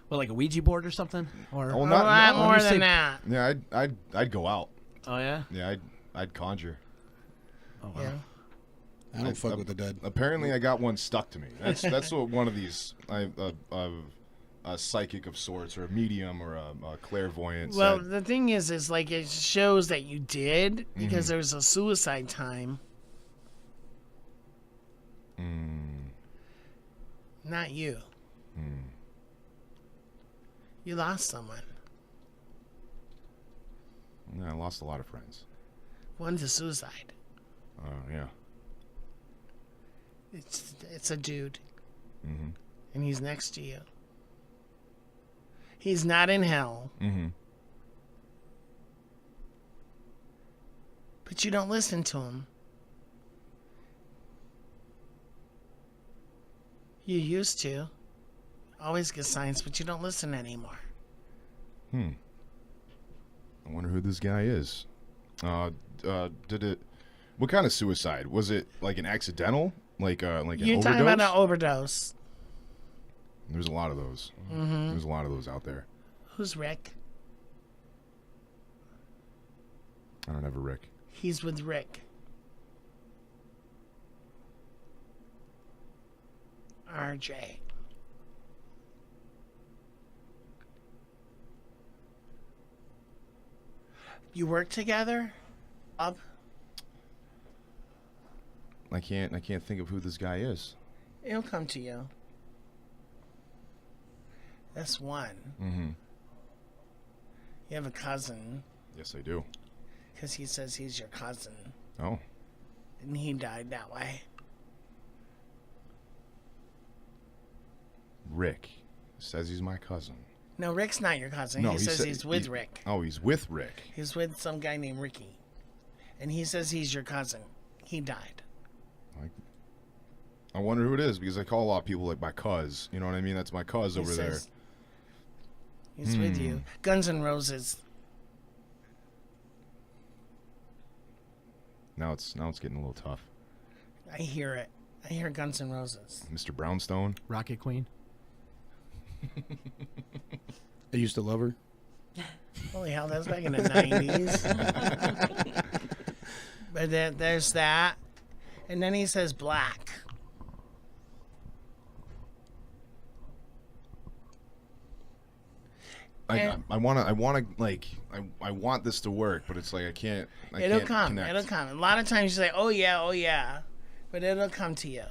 Well, like a Ouija board or something? Or A lot more than that. Yeah, I'd go out. Oh yeah. Yeah, I'd conjure. Oh wow. Yeah. I don't fuck with the dead. Apparently, I got one stuck to me. That's what one of these a psychic of sorts, or a medium, or a clairvoyant. Well, said. the thing is like it shows that you did because there was a suicide time. Not you. You lost someone. Yeah, I lost a lot of friends. One to suicide. Oh yeah. It's a dude. And he's next to you. He's not in hell. But you don't listen to him. You used to. Always get signs, but you don't listen anymore. I wonder who this guy is. Did it? What kind of suicide was it? Like an accidental? Like an You're overdose? talking about an overdose. There's a lot of those. Mm-hmm. There's a lot of those out there. Who's Rick? I don't have a Rick. He's with Rick. RJ. You work together? Up? I can't think of who this guy is. It'll come to you. That's one. Mm-hmm. You have a cousin. Yes, I do. Because he says he's your cousin. Oh. And he died that way. Rick says he's my cousin. No, Rick's not your cousin. No, he says sa- he's with Rick. Oh, he's with Rick. He's with some guy named Ricky. And he says he's your cousin. He died. I wonder who it is because I call a lot of people like my cuz. You know what I mean? That's my cuz He over there. says he's with you. Guns N' Roses. Now it's getting a little tough. I hear it. I hear Guns N' Roses. Mr. Brownstone. Rocket Queen. I used to love her. Holy hell, that was back in the 90s. But there's that. And then he says black. I want this to work, but it's like I can't Come. connect. It'll come. A lot of times you say, oh yeah. But it'll come to you.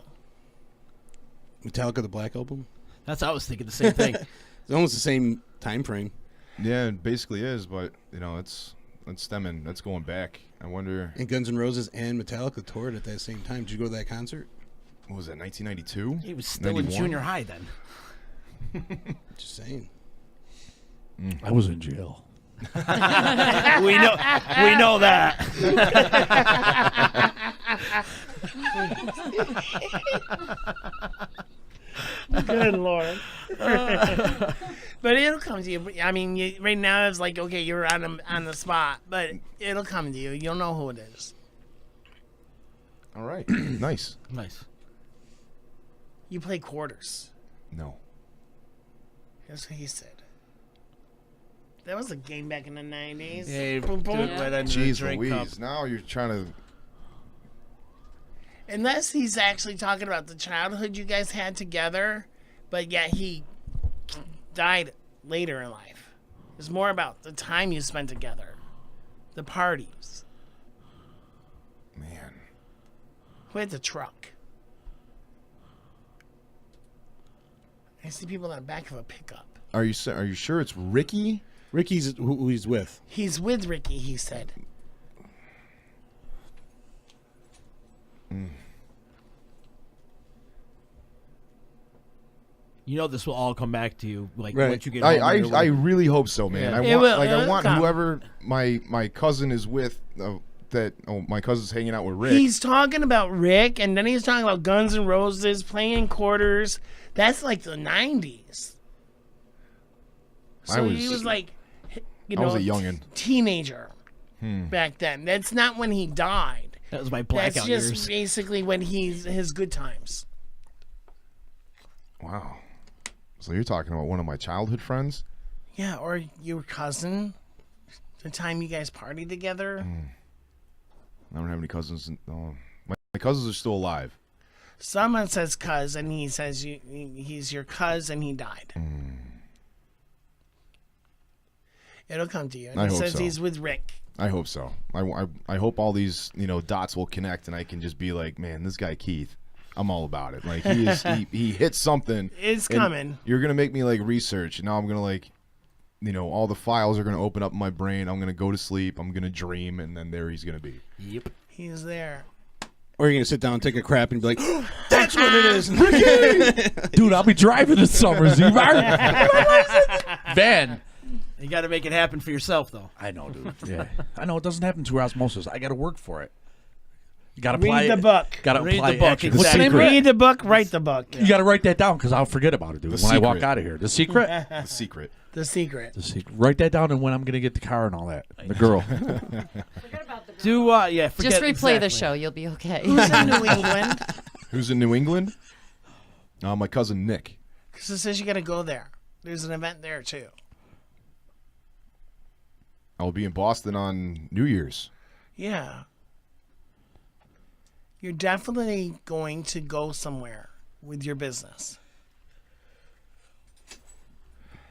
Metallica, the Black Album. That's what I was thinking. The same thing. It's almost the same time frame. Yeah, it basically is, but you know, it's stemming. That's going back. I wonder. And Guns N' Roses and Metallica toured at that same time. Did you go to that concert? What was that? 1992. He was still 91? in junior high then. Just saying. I was in jail. we know that. Good Lord. But it'll come to you. I mean, right now it's like, okay, you're on the spot, but it'll come to you. You'll know who it is. All right. Nice. Nice. You play quarters. No. That's what he said. That was a game back in the 90s. Hey, Boom, boom. dude, right under the Jeez drink Louise. cup. Now you're trying to. Unless he's actually talking about the childhood you guys had together, but yet he died later in life. It's more about the time you spent together, the parties. Man. Who had the truck? I see people in the back of a pickup. Are you sure it's Ricky? Ricky's who he's with. He's with Ricky, he said. You know this will all come back to you, like Right. once you get home. I you're like- really hope so, man. Yeah. I It want will- like I it'll want come. whoever my cousin is with my cousin's hanging out with Rick. He's talking about Rick, and then he's talking about Guns N' Roses, playing quarters. That's like the 90s. So he was like, you know, I was a youngin'. teenager back then. That's not when he died. That was my That's blackout just years. basically when he's his good times. Wow. So you're talking about one of my childhood friends? Yeah, or your cousin. The time you guys partied together. I don't have any cousins. My cousins are still alive. Someone says cuz, and he says he's your cuz, and he died. It'll come to you. And I he hope says so. he's with Rick. I hope so. I hope all these dots will connect, and I can just be like, man, this guy Keith, I'm all about it. Like he hit something. It's and coming. You're gonna make me like research, and now I'm gonna like, all the files are gonna open up in my brain. I'm gonna go to sleep. I'm gonna dream, and then there he's gonna be. Yep. He's there. Or you're gonna sit down and take a crap and be like, "That's what it is." Dude, I'll be driving this summer. Van. You got to make it happen for yourself, though. I know, dude. Yeah, I know it doesn't happen through osmosis. I got to work for it. You got to apply Read the book. Got to Read apply the book, action. exactly. What's the name of it? Read the book, write the book. You got to write that down because I'll forget about it, dude. The When I walk Secret. out of here, the secret. The secret. The secret. The secret. Write that down and when I'm gonna get the car and all that. The girl. Do yeah. Forget Just replay exactly. the show. You'll be okay. Who's in New England? Who's in New England? My cousin Nick. Because it says you got to go there. There's an event there, too. I'll be in Boston on New Year's. Yeah. You're definitely going to go somewhere with your business.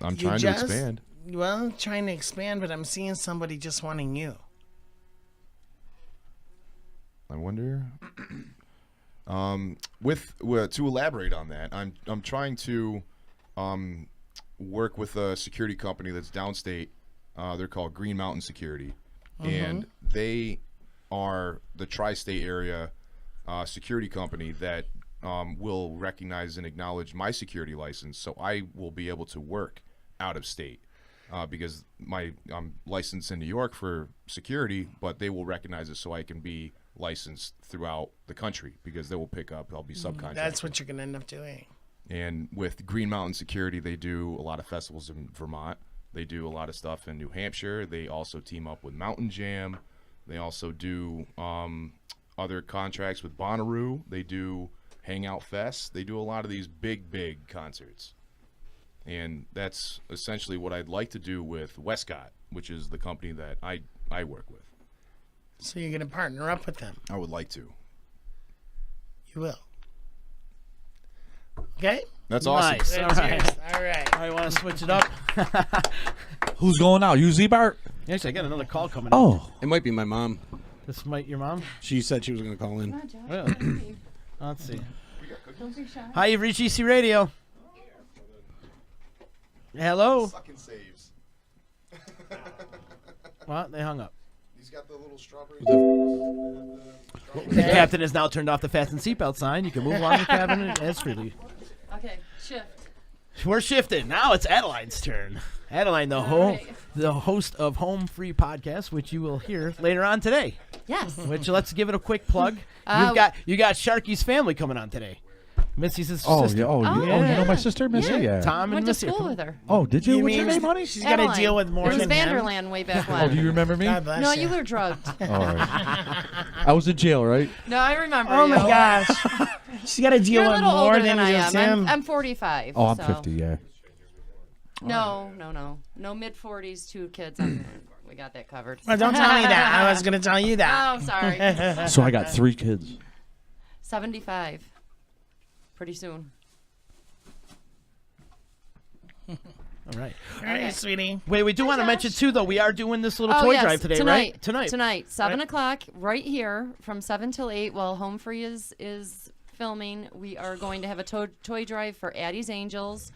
I'm You trying just- to expand. Well, trying to expand, but I'm seeing somebody just wanting you. I wonder. To elaborate on that, I'm trying to work with a security company that's downstate. They're called Green Mountain Security, and they are the tri-state area security company that will recognize and acknowledge my security license, so I will be able to work out of state. Because I'm licensed in New York for security, but they will recognize it so I can be licensed throughout the country because they will pick up. I'll be subcontracted. That's what you're going to end up doing. And with Green Mountain Security, they do a lot of festivals in Vermont. They do a lot of stuff in New Hampshire. They also team up with Mountain Jam. They also do other contracts with Bonnaroo. They do Hangout Fest. They do a lot of these big concerts. And that's essentially what I'd like to do with Westcott, which is the company that I work with. So you're going to partner up with them. I would like to. You will. Okay? That's awesome. Nice. All That's right. yours. All right. All right, want to switch it up? Who's going out? You, Z-Bart? Actually, I got another call coming in. Oh. It might be my mom. This might your mom? She said she was going to call in. Really? Let's see. Hi, you've reached EC Radio. Hello. Sucking saves. What? They hung up. He's got the little strawberry. The captain has now turned off the fasten seatbelt sign. You can move along the cabin as freely. Okay, shift. We're shifting. Now it's Adeline's turn. Adeline, the host of Home Free Podcast, which you will hear later on today. Yes. Which let's give it a quick plug. You got Sharky's family coming on today. Missy's sister. Oh, yeah. Oh, you know my sister, Missy? Yeah. Tom and Went to Missy. school with her. Oh, did you? You What's your mean name, honey? she's got to Adeline. deal with more It was than him? Vanderland way back when. Oh, do you remember me? God bless No, you. you were drugged. All right. I was in jail, right? No, I remember Oh you. my gosh. She's got to deal You're a with little more older than than I just am. him. I'm 45. Oh, I'm so. 50, yeah. No, mid-40s, 2 kids. We got that covered. Well, don't tell me that. I was going to tell you that. Oh, sorry. So I got 3 kids. 75. Pretty soon. All right. All right, sweetie. Wait, we do want to mention, too, though, we are doing this little Oh, toy yes, drive today, tonight, right? Tonight, 7 Right. o'clock, right here, from 7 till 8, while Home Free is filming. We are going to have a toy drive for Addie's Angels.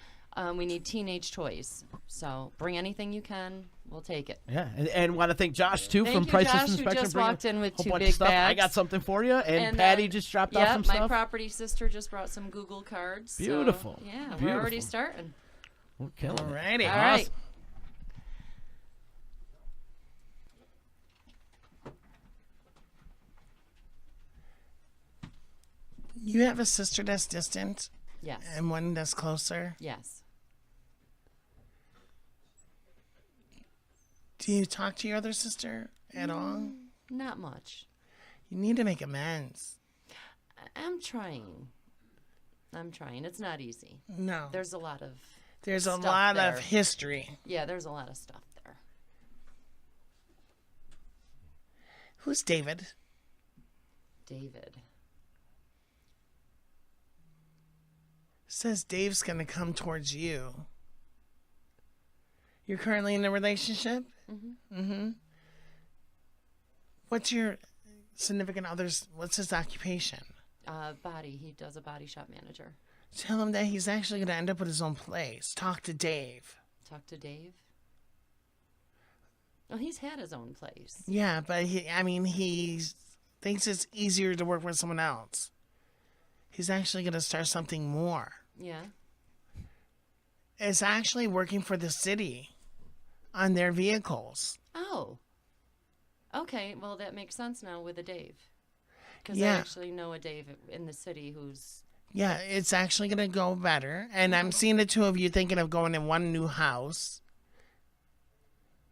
We need teenage toys. So bring anything you can. We'll take it. Yeah, and want to thank Josh, too, Thank from you, Priceless Josh, who Inspection. just bringing walked in with a whole 2 bunch big of stuff. I bags. got something for you, and Patty just dropped off some my stuff. property sister just brought some Google cards. so, Beautiful. yeah, we're already Beautiful. starting. We're killing it. Alrighty. All right. You have a sister that's distant Yes. and one that's closer. Yes. Do you talk to your other sister at all? Not much. You need to make amends. I'm trying. It's not easy. No. There's a lot of There's a stuff lot there. of history. Yeah, there's a lot of stuff there. Who's David? David. Says Dave's going to come towards you. You're currently in a relationship? Mm-hmm. Mm-hmm. What's your significant other's, what's his occupation? Body. He does a body shop manager. Tell him that he's actually going to end up with his own place. Talk to Dave. Talk to Dave. Well, he's had his own place. Yeah, but he thinks it's easier to work with someone else. He's actually going to start something more. Yeah. It's actually working for the city. on their vehicles. Oh. Okay, well, that makes sense now with a Dave. Because Yeah. I actually know a Dave in the city who's... Yeah, it's actually going to go better. And I'm seeing the two of you thinking of going in one new house.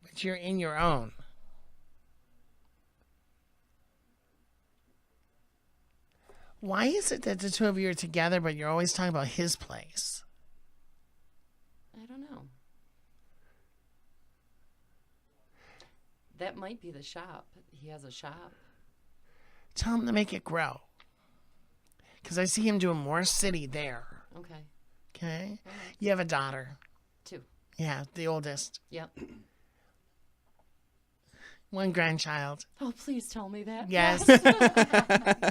But you're in your own. Why is it that the two of you are together, but you're always talking about his place? I don't know. That might be the shop. He has a shop. Tell him to make it grow. Because I see him doing more city there. Okay. Okay? You have a daughter. 2. Yeah, the oldest. Yep. One grandchild. Oh, please tell me that. Yes.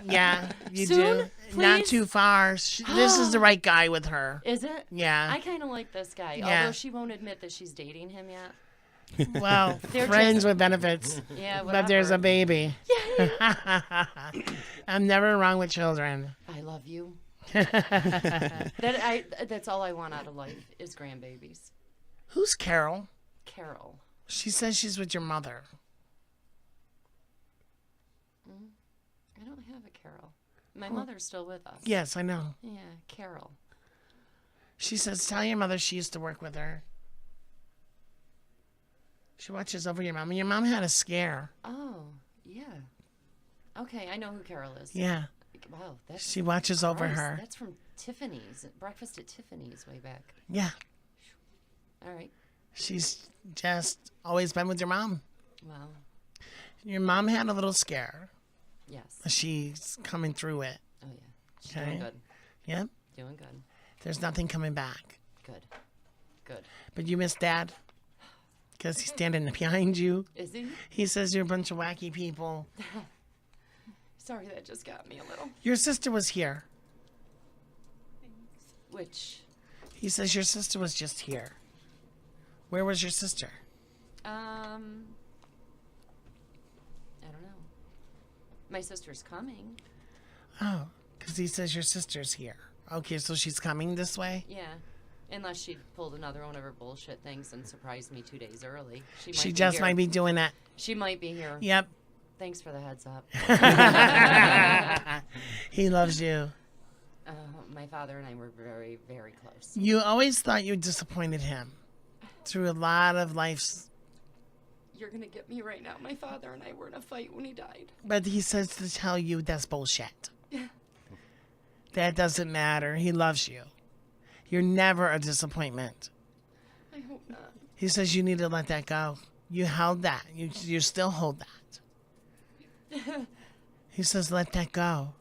Yeah, you Soon? do. Not Please? too far. This is the right guy with her. Is it? Yeah. I kind of like this guy, Yeah. although she won't admit that she's dating him yet. Well, They're friends just- with benefits. Yeah, But there's a whatever. baby. I'm never wrong with children. I love you. That's all I want out of life is grandbabies. Who's Carol? Carol. She says she's with your mother. I don't have a Carol. My mother's still with us. Yes, I know. Yeah, Carol. She says, tell your mother she used to work with her. She watches over your mom. And your mom had a scare. Oh, yeah. Okay, I know who Carol is. Yeah. Wow, that's... She watches over Christ, her. That's from Tiffany's. Breakfast at Tiffany's way back. Yeah. All right. She's just always been with your mom. Well, Your mom had a little scare. yes. She's coming through it. Oh, yeah. She's doing good. Yep. Doing good. There's nothing coming back. Good. Good. But you miss Dad? Because he's standing behind you. Is he? He says you're a bunch of wacky people. Sorry, that just got me a little. Your sister was here. Which, He says your sister was just here. Where was your sister? I don't know. My sister's coming. Oh, because he says your sister's here. Okay, so she's coming this way? Yeah. Unless she pulled another one of her bullshit things and surprised me 2 days early. She be just here. might be doing that. She might be here. Yep. Thanks for the heads up. He loves you. My father and I were very, very close. You always thought you disappointed him through a lot of life's. You're going to get me right now. My father and I were in a fight when he died. But he says to tell you that's bullshit. That doesn't matter. He loves you. You're never a disappointment. I hope not. He says you need to let that go. You held that. You still hold that. He says let that go.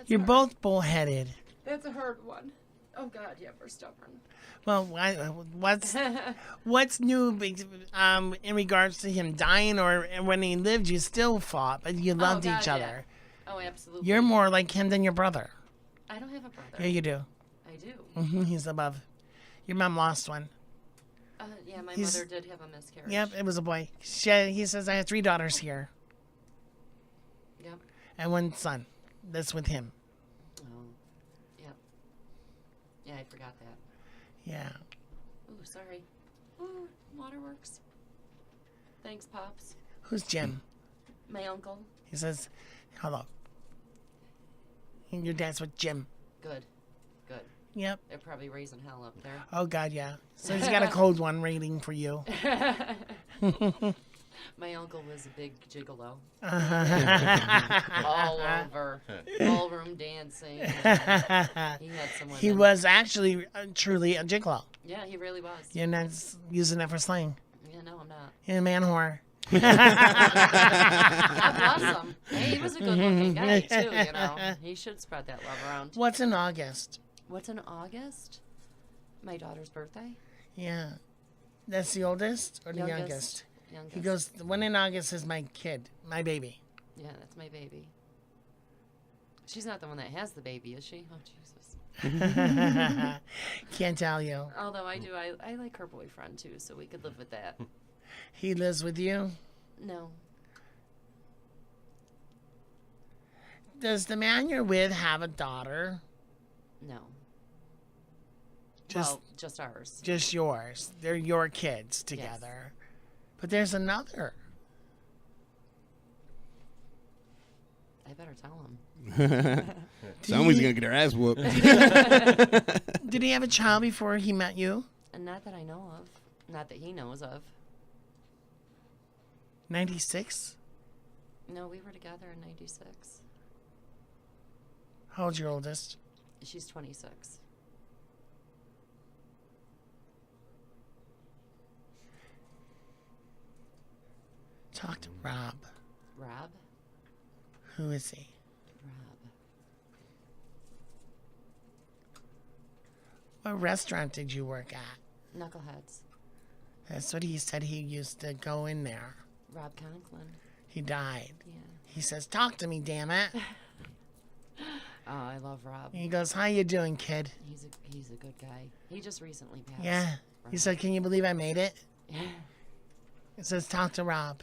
You're both bullheaded. That's a hard one. Oh, God, yeah, we're stubborn. Well, what's new in regards to him dying, or when he lived, you still fought, but you loved God, each yeah. other. Oh, absolutely. You're more like him than your brother. I don't have a brother. Yeah, you do. I do. He's above. Your mom lost one. Yeah, my He's- mother did have a miscarriage. Yep, it was a boy. He says I have 3 daughters here Yep. and 1 son. That's with him. Oh, yep. Yeah, I forgot that. Yeah. Ooh, sorry. Ooh, waterworks. Thanks, Pops. Who's Jim? My uncle. He says, hello. And your dad's with Jim. Good. Good. Yep. They're probably raising hell up there. Oh, God, yeah. So he's got a cold one waiting for you. My uncle was a big gigolo. Uh-huh. All over. Ballroom dancing. He had some women. He was actually truly a gigolo. Yeah, he really was. You're not using that for slang. Yeah, no, I'm not. You're a man whore. God bless him. Hey, he was a good-looking guy, too, you know. He should spread that love around. What's in August? What's in August? My daughter's birthday. Yeah. That's the oldest or the youngest? He goes, the one in August is my kid, my baby. Yeah, that's my baby. She's not the one that has the baby, is she? Oh, Jesus. Can't tell you. Although I do, I like her boyfriend, too, so we could live with that. He lives with you? No. Does the man you're with have a daughter? No. Just, Well, just ours. Just yours. They're your kids together. But there's another. I better tell him. Someone's gonna get her ass whooped. Did he have a child before he met you? And not that I know of. Not that he knows of. 96? No, we were together in 96. How old's your oldest? She's 26. Talk to Rob. Rob? Who is he? Rob. What restaurant did you work at? Knuckleheads. That's what he said he used to go in there. Rob Conklin. He died. Yeah. He says, talk to me, damn it. Oh, I love Rob. He goes, how you doing, kid? He's a good guy. He just recently passed. Yeah. Rob. He said, can you believe I made it? Yeah. It says, talk to Rob.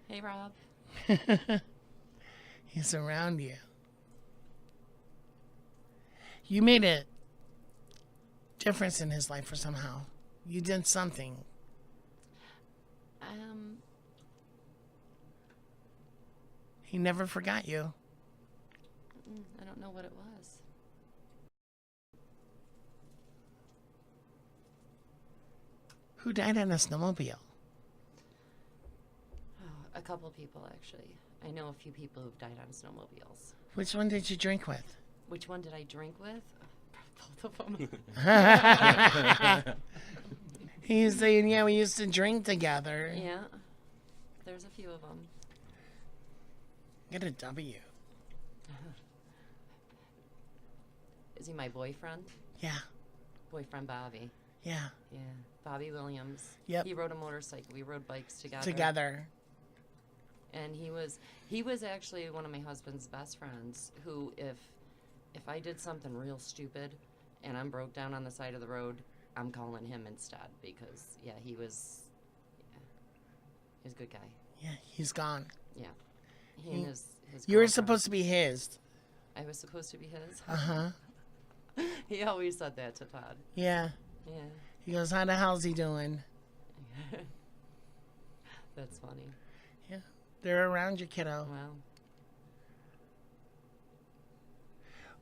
Hey, Rob. He's around you. You made a difference in his life for somehow. You did something. He never forgot you. I don't know what it was. Who died on a snowmobile? Oh, a couple people, actually. I know a few people who've died on snowmobiles. Which one did you drink with? Which one did I drink with? Both of them. He's saying, yeah, we used to drink together. Yeah. There's a few of them. Get a W. Is he my boyfriend? Yeah. Boyfriend Bobby. Yeah. Yeah. Bobby Williams. Yep. He rode a motorcycle. We rode bikes together. Together. And he was actually one of my husband's best friends who if I did something real stupid and I'm broke down on the side of the road, I'm calling him instead because he was a good guy. Yeah, he's gone. Yeah. He and his You were girlfriend. supposed to be his. I was supposed to be his? Uh-huh. He always said that to Todd. Yeah. Yeah. He goes, how the hell's he doing? That's funny. Yeah. They're around you, kiddo. Wow.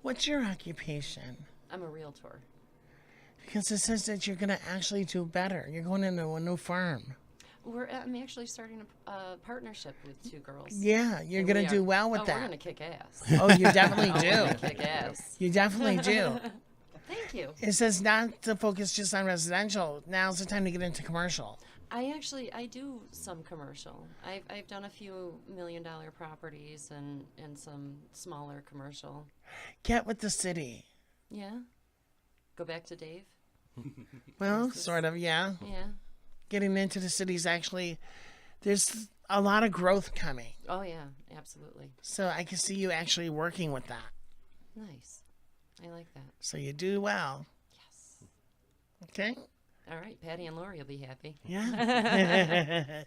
What's your occupation? I'm a realtor. Because it says that you're going to actually do better. You're going into a new firm. I'm actually starting a partnership with two girls. Yeah, you're And going we to do are- well with oh, that. We're going to kick ass. Oh, you definitely Oh, do. we're gonna kick ass. You definitely do. Thank you. It says not to focus just on residential. Now's the time to get into commercial. I do some commercial. I've done a few $1 million properties and some smaller commercial. Get with the city. Yeah. Go back to Dave. Well, sort of, yeah. Yeah. Getting into the city's actually, there's a lot of growth coming. Oh yeah, absolutely. So I can see you actually working with that. Nice. I like that. So you do well. Yes. Okay. All right, Patty and Lori will be happy. Yeah.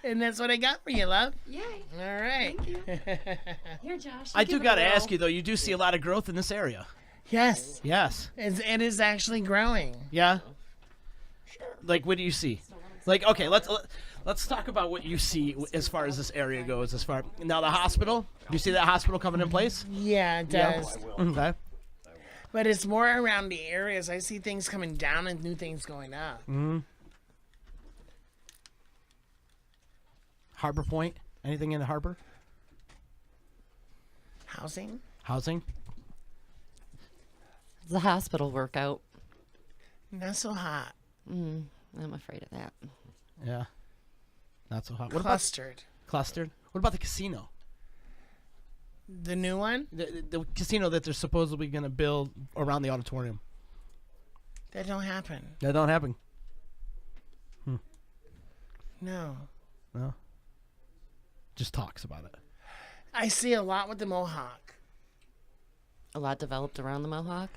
And that's what I got for you, love. Yay. All right. Thank you. Here, Josh. I do got to ask you, though, you do see a lot of growth in this area. Yes. Yes. It is actually growing. Yeah? Like, what do you see? Like, okay, let's talk about what you see as far as this area goes. Now, the hospital, do you see that hospital coming in place? Yeah, it does. Okay. But it's more around the areas. I see things coming down and new things going up. Mm-hmm. Harbor Point? Anything in the harbor? Housing? Housing? The hospital workout. Not so hot. I'm afraid of that. Yeah. Not so hot. Clustered. Clustered? What about the casino? The new one? The casino that they're supposedly going to build around the auditorium. That don't happen. That don't happen. No. No? Just talks about it. I see a lot with the Mohawk. A lot developed around the Mohawk?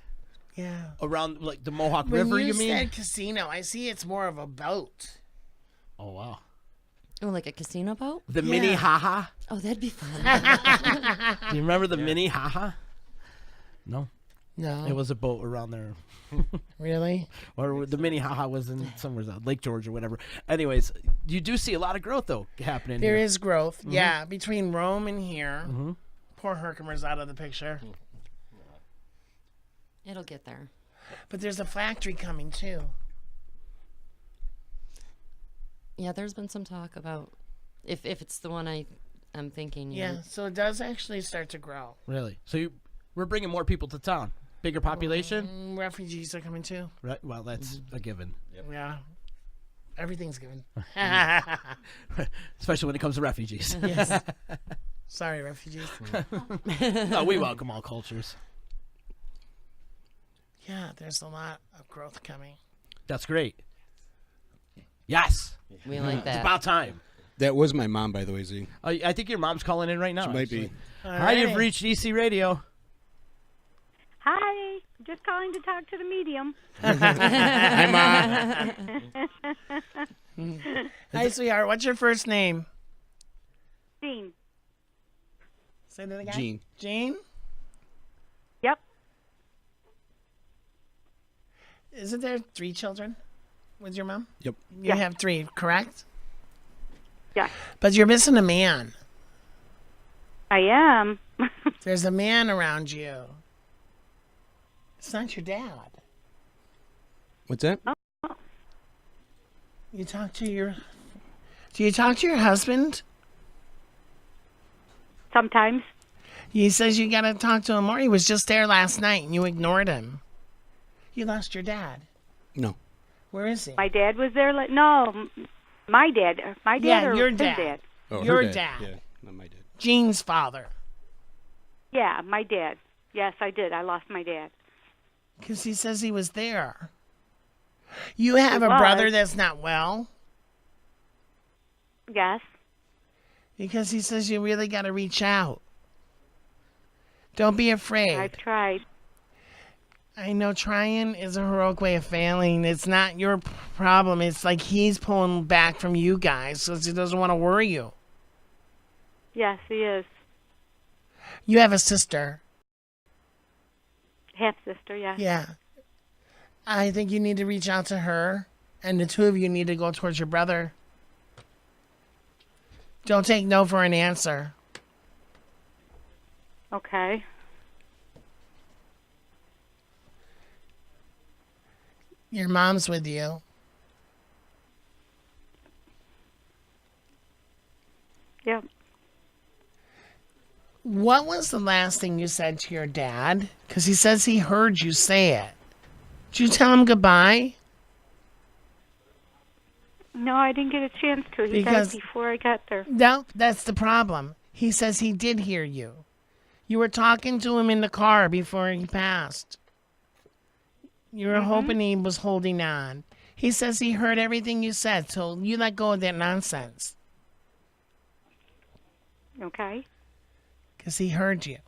Yeah. Around, like, the Mohawk When River, you you mean? said casino, I see it's more of a boat. Oh, wow. Oh, like a casino boat? The mini haha? Oh, that'd be fun. Do you remember the mini haha? No? No. It was a boat around there. Really? Or the mini haha was in somewhere else, Lake George or whatever. Anyways, you do see a lot of growth though happening. There here. is growth. Mhm. Yeah, between Rome and here. Mm-hmm. Poor Herkimer's out of the picture. It'll get there. But there's a factory coming too. Yeah, there's been some talk about if it's the one I'm thinking. Yeah, so it does actually start to grow. Really? So we're bringing more people to town. Bigger population. Refugees are coming too. Right. Well, that's a given. Yeah. Everything's given. Especially when it comes to refugees. Yes. Sorry, refugees. No, we welcome all cultures. Yeah, there's a lot of growth coming. That's great. Yes. We like It's that. about time. That was my mom, by the way, Z. I think your mom's calling in right now. She might be. actually. Hi, you've reached EC Radio. Hi, just calling to talk to the medium. Hi, Mom. Hi, sweetheart. What's your first name? Jean. Say that again. Jean. Jean? Yep. Isn't there 3 children with your mom? Yep. You have 3, correct? Yeah. But you're missing a man. I am. There's a man around you. It's not your dad. What's that? You talk to your... Do you talk to your husband? Sometimes. He says you gotta talk to him more. He was just there last night and you ignored him. You lost your dad. No. Where is he? My dad was there. No, my dad. My dad Yeah, or your his dad. dad? Oh, her Your dad. dad. Yeah, not my dad. Jean's father. Yeah, my dad. Yes, I did. I lost my dad. Because he says he was there. You have He a brother was. that's not well? Yes. Because he says you really got to reach out. Don't be afraid. I've tried. I know trying is a heroic way of failing. It's not your problem. It's like he's pulling back from you guys because he doesn't want to worry you. Yes, he is. You have a sister. Half sister. Yes. Yeah. I think you need to reach out to her, and the 2 of you need to go towards your brother. Don't take no for an answer. Okay. Your mom's with you. Yep. What was the last thing you said to your dad? Because he says he heard you say it. Did you tell him goodbye? No, I didn't get a chance to. He Because- died before I got there. No, that's the problem. He says he did hear you. You were talking to him in the car before he passed. You were hoping he was holding on. He says he heard everything you said, so you let go of that nonsense. Okay. Because he heard you.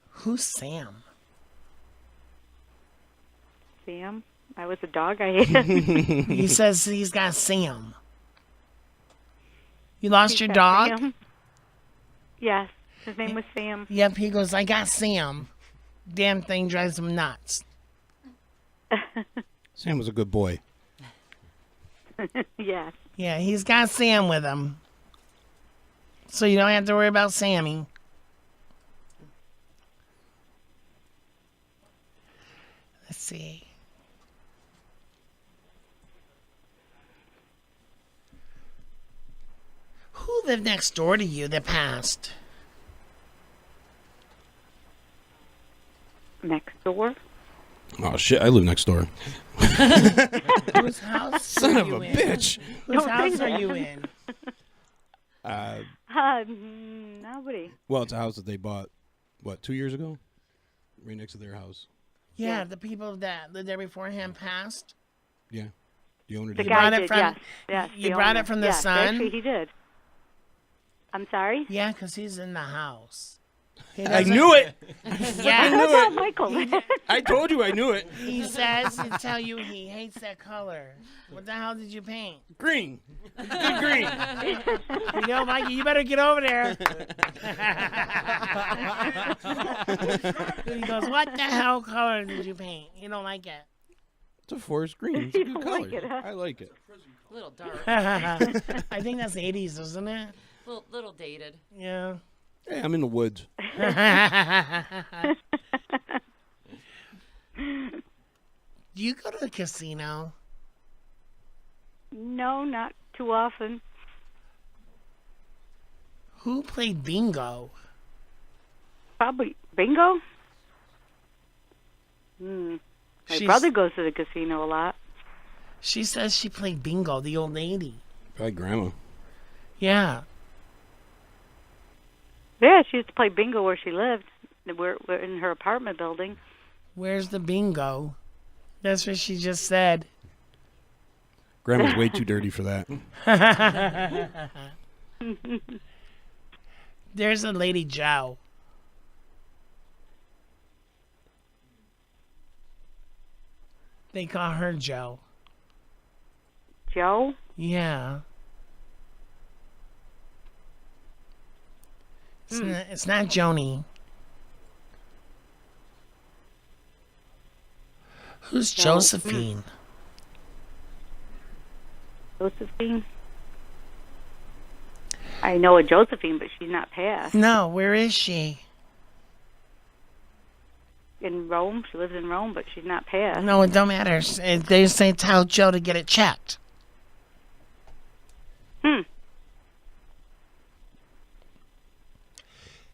Who's Sam? Sam. I was a dog. I had. He says he's got Sam. You lost He's your got dog? Sam. Yes. His name was Sam. Yep, he goes, I got Sam. Damn thing drives him nuts. Sam was a good boy. Yes. Yeah, he's got Sam with him. So you don't have to worry about Sammy. Let's see. Who lived next door to you that passed? Next door. Oh shit! I live next door. Whose house Son are of you a in? bitch. Whose Don't say house are that. you in? Nobody. Well, it's a house that they bought, 2 years ago? Right next to their house. Yeah, the people that lived there beforehand passed. Yeah. The owner The did. guy brought it did. from- Yes. Yes. you the brought owner. it from the yes, son? Actually, he did. I'm sorry. Yeah, because he's in the house. He I doesn't- knew it. Yeah. I knew Tell it. Michael. I told you I knew it. He says to tell you he hates that color. What the hell did you paint? Green. Good green. You know, Mikey, you better get over there. He goes, what the hell color did you paint? You don't like it. It's a forest green. It's a good don't color. like it, huh? I like it. A little dark. I think that's 80s, isn't it? Little dated. Yeah. Hey, I'm in the woods. Do you go to the casino? No, not too often. Who played bingo? Probably bingo. My She's- brother goes to the casino a lot. She says she played bingo, the old lady. Probably grandma. Yeah. Yeah, she used to play bingo where she lived. We're in her apartment building. Where's the bingo? That's what she just said. Grandma's way too dirty for that. There's a lady Joe. They call her Joe. Joe? Yeah. It's not Joni. Who's Joe. Josephine? Josephine? I know a Josephine, but she's not passed. No, where is she? In Rome. She lives in Rome, but she's not passed. No, it don't matter. They say tell Joe to get it checked.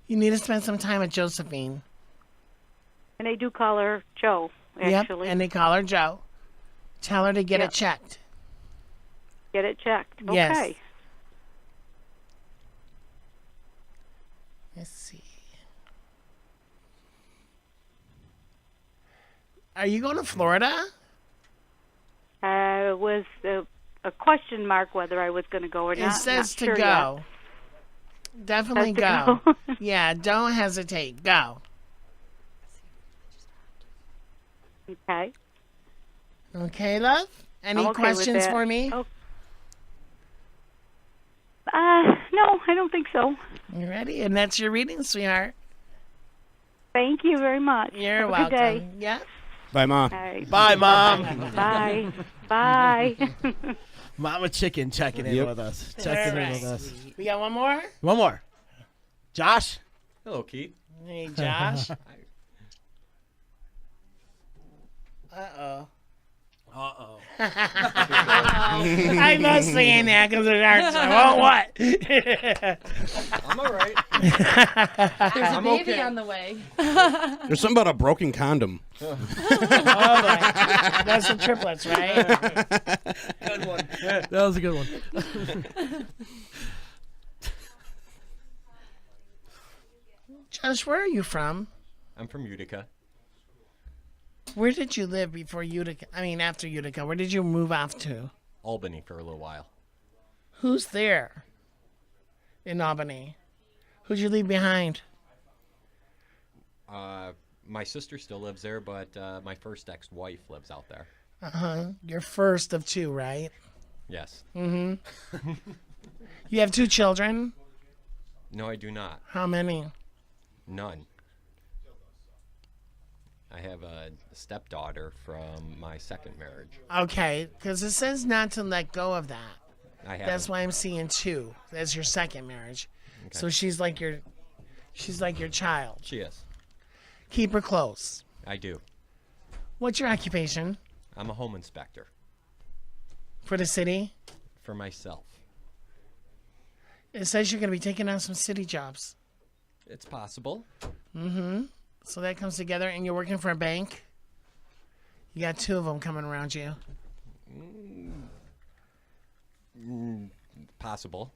You need to spend some time with Josephine. And they do call her Joe, actually. Yep, and they call her Joe. Tell her to get Yep. it checked. Get it checked. Yes. Okay. Let's see. Are you going to Florida? Was a question mark whether I was going to go or not. It says Not to sure go. yet. Definitely Says go. to Yeah, don't hesitate. Go. Okay. Okay, love? Any I'm okay with questions that. for me? Oh. No, I don't think so. You ready? And that's your reading, sweetheart. Thank you very much. You're Have welcome. a good day. Yeah. Bye, Ma. All right. Bye, Mom. Bye. Bye. Mama Chicken checking in Yep. with us. Checking in with us. We got one more? One more. Josh? Hello, Keith. Hey, Josh. Uh-oh. Uh-oh. I love saying that because it hurts. Well, what? I'm all right. There's a I'm baby okay. on the way. There's something about a broken condom. Oh, my. That's the triplets, right? Good one. That was a good one. Josh, where are you from? I'm from Utica. Where did you live before Utica? I mean, after Utica. Where did you move off to? Albany for a little while. Who's there in Albany? Who'd you leave behind? My sister still lives there, but my first ex-wife lives out there. Uh-huh. You're first of two, right? Yes. Mm-hmm. You have 2 children? No, I do not. How many? None. I have a stepdaughter from my second marriage. Okay, because it says not to let go of that. I have. That's why I'm seeing 2. That's your second marriage. Okay. So she's like your child. She is. Keep her close. I do. What's your occupation I'm a home inspector for the city? for myself. It says you're going to be taking on some city jobs. It's possible. Mm-hmm. So that comes together, and you're working for a bank? You got 2 of them coming around you. Possible.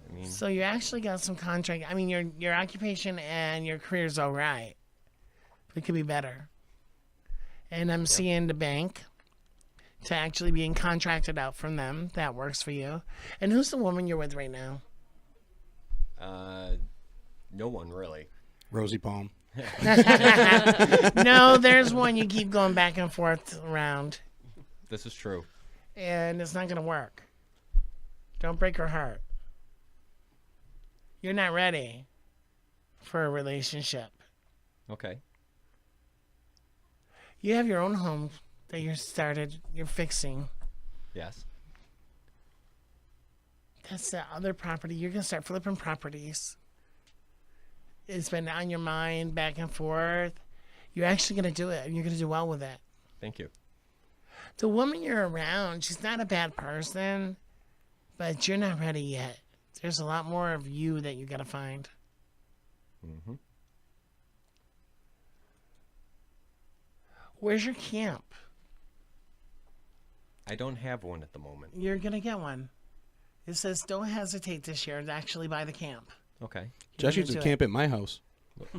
I mean, So you actually got some contract. I mean, your occupation and your career's all right. But it could be better. And I'm seeing the bank to actually being contracted out from them. That works for you. And who's the woman you're with right now? No one really. Rosie Palm. No, there's one you keep going back and forth around, This is true. and it's not going to work. Don't break her heart. You're not ready for a relationship. Okay. You have your own home that you're fixing. Yes. That's the other property. You're going to start flipping properties. It's been on your mind back and forth. You're actually going to do it, and you're going to do well with it. Thank you. The woman you're around, she's not a bad person, but you're not ready yet. There's a lot more of you that you got to find. Mm-hmm. Where's your camp? I don't have one at the moment. You're going to get one. It says don't hesitate this year to actually buy the camp. Okay. Josh used to do camp at my house.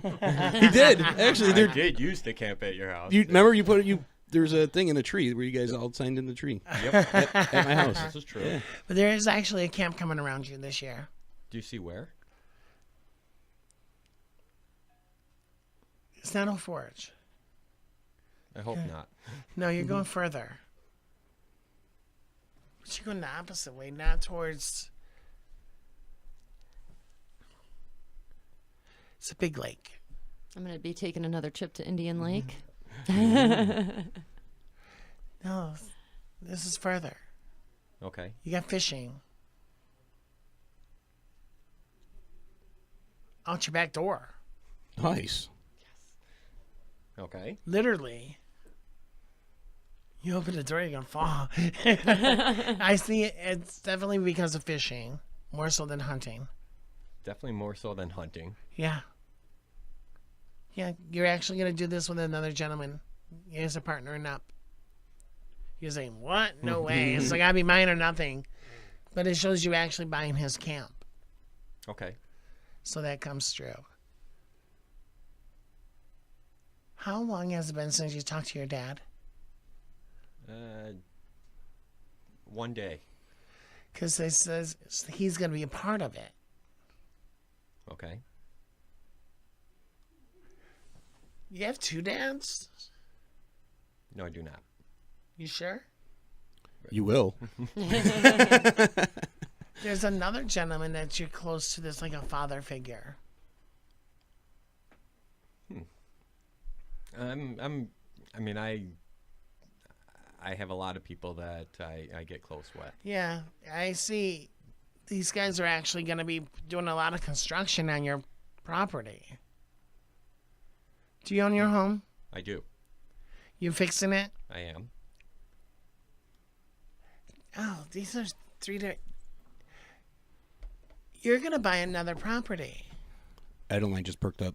He did actually. I did use to camp at your house. You remember there's a thing in a tree where you guys all signed in the tree. Yep. At my house. This is true. Yeah. But there is actually a camp coming around you this year. Do you see where? It's not Old Forge. I hope not. No, you're going further. But you're going the opposite way, not towards... It's a big lake. I'm going to be taking another trip to Indian Lake. No, this is further. Okay. You got fishing. Out your back door. Nice. Okay. Literally. You open the door, you're going to fall. I see it. It's definitely because of fishing, more so than hunting. Definitely more so than hunting. Yeah. Yeah, you're actually going to do this with another gentleman. He has a partnering up. You're saying, what? No way. It's got to be mine or nothing. But it shows you actually buying his camp. Okay. So that comes true. How long has it been since you talked to your dad? One day. Because it says he's going to be a part of it. Okay. You have two dads? No, I do not. You sure? You will. There's another gentleman that you're close to that's like a father figure. I have a lot of people that I get close with. Yeah, I see. These guys are actually going to be doing a lot of construction on your property. Do you own your home? I do. You fixing it? I am. Oh, these are three different... You're going to buy another property. Adeline just perked up.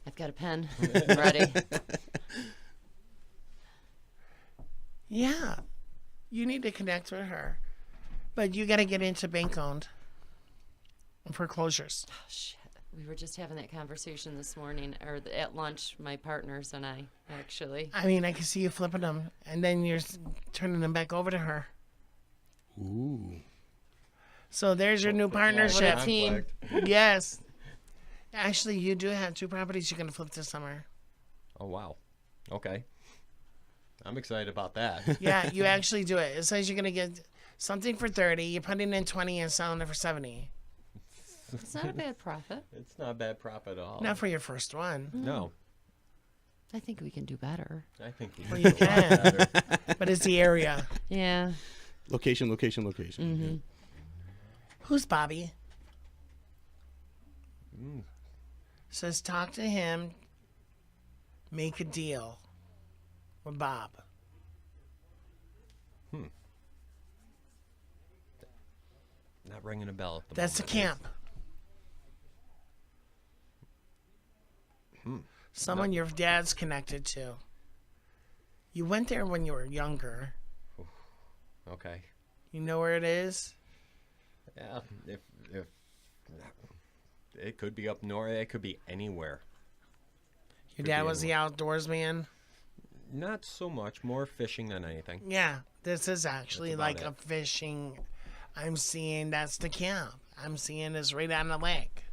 I've got a pen. I'm ready. Yeah. You need to connect with her. But you got to get into bank-owned foreclosures. Oh, shit. We were just having that conversation this morning, or at lunch, my partners and I, actually. I mean, I can see you flipping them, and then you're turning them back over to her. Ooh. So there's your new partnership. What a team. Yes. Actually, you do have two properties you're going to flip this summer. Oh, wow. Okay. I'm excited about that. Yeah, you actually do it. It says you're going to get something for 30, you're putting in 20 and selling it for 70. It's not a bad profit. It's not a bad profit at all. Not for your first one. No. I think we can do better. I think Well, you can. But it's the area. Yeah. Location. Mm-hmm. Who's Bobby? Mm. Says talk to him, make a deal with Bob. Not ringing a bell at the That's the moment. camp. Someone your dad's connected to. You went there when you were younger. Okay. You know where it is? Yeah. If it could be up north, it could be anywhere. Your dad was the outdoors man? Not so much. More fishing than anything. Yeah. This is actually That's like about a fishing. I'm seeing that's the camp. I'm seeing is right on the lake.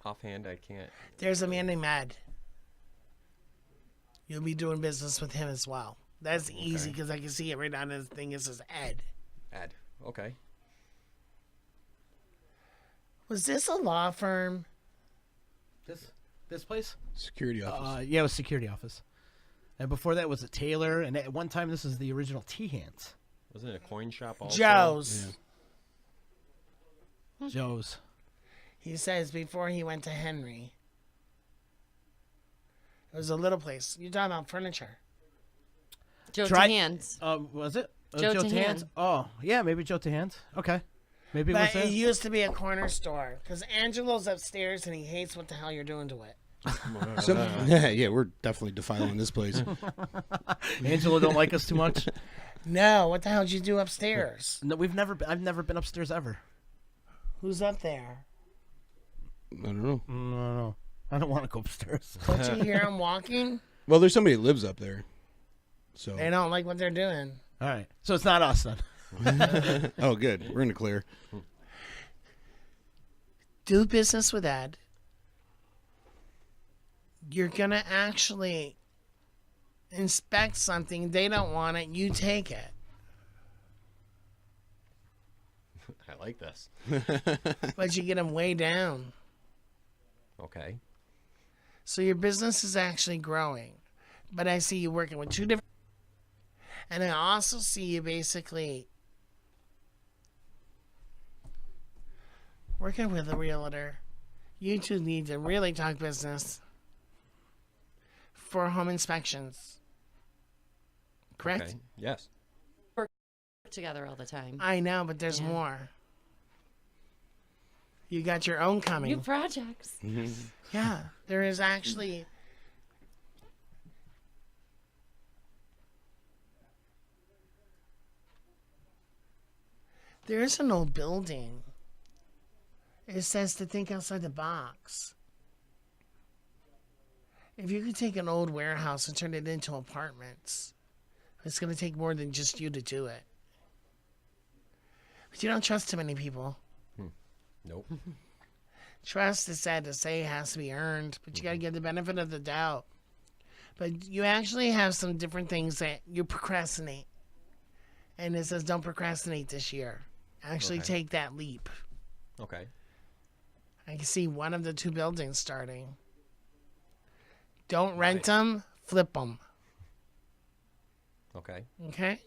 Offhand, I can't. There's a man named Ed. You'll be doing business with him as well. That's easy because I can see it right on the thing. It says Ed. Ed. Okay. Was this a law firm? This place? Security office. Yeah, it was security office. And before that was a tailor, and at one time this is the original Tea Hands. Wasn't it a coin shop also? Joe's. Yeah. Joe's. He says before he went to Henry. It was a little place. You're talking about furniture. Joe Hands. Was it? Joe Joe Hands. Oh, yeah, maybe Joe Hands. Okay. Maybe it was But that. it used to be a corner store because Angelo's upstairs and he hates what the hell you're doing to it. Yeah, we're definitely defiling this place. Angelo don't like us too much. No, what the hell did you do upstairs? No, I've never been upstairs ever. Who's up there? I don't know. No. I don't want to go upstairs. Don't you hear him walking? Well, there's somebody that lives up there. So They don't like what they're doing. All right. So it's not us then. Oh, good. We're in the clear. Do business with Ed. You're going to actually inspect something. They don't want it. You take it. I like this. But you get them way down. Okay. So your business is actually growing. But I see you working with two different... And I also see you basically working with a realtor. You two need to really talk business for home inspections. Correct? Okay. Yes. Work together all the time. I know, but there's more. You got your own coming. New projects. Yeah, there is actually... There is an old building. It says to think outside the box. If you could take an old warehouse and turn it into apartments, it's going to take more than just you to do it. But you don't trust too many people. Nope. Trust is sad to say, has to be earned, but you got to get the benefit of the doubt. But you actually have some different things that you procrastinate. And it says don't procrastinate this year. Actually take that leap. Okay. I can see one of the two buildings starting. Don't rent them, flip them. Okay. Okay?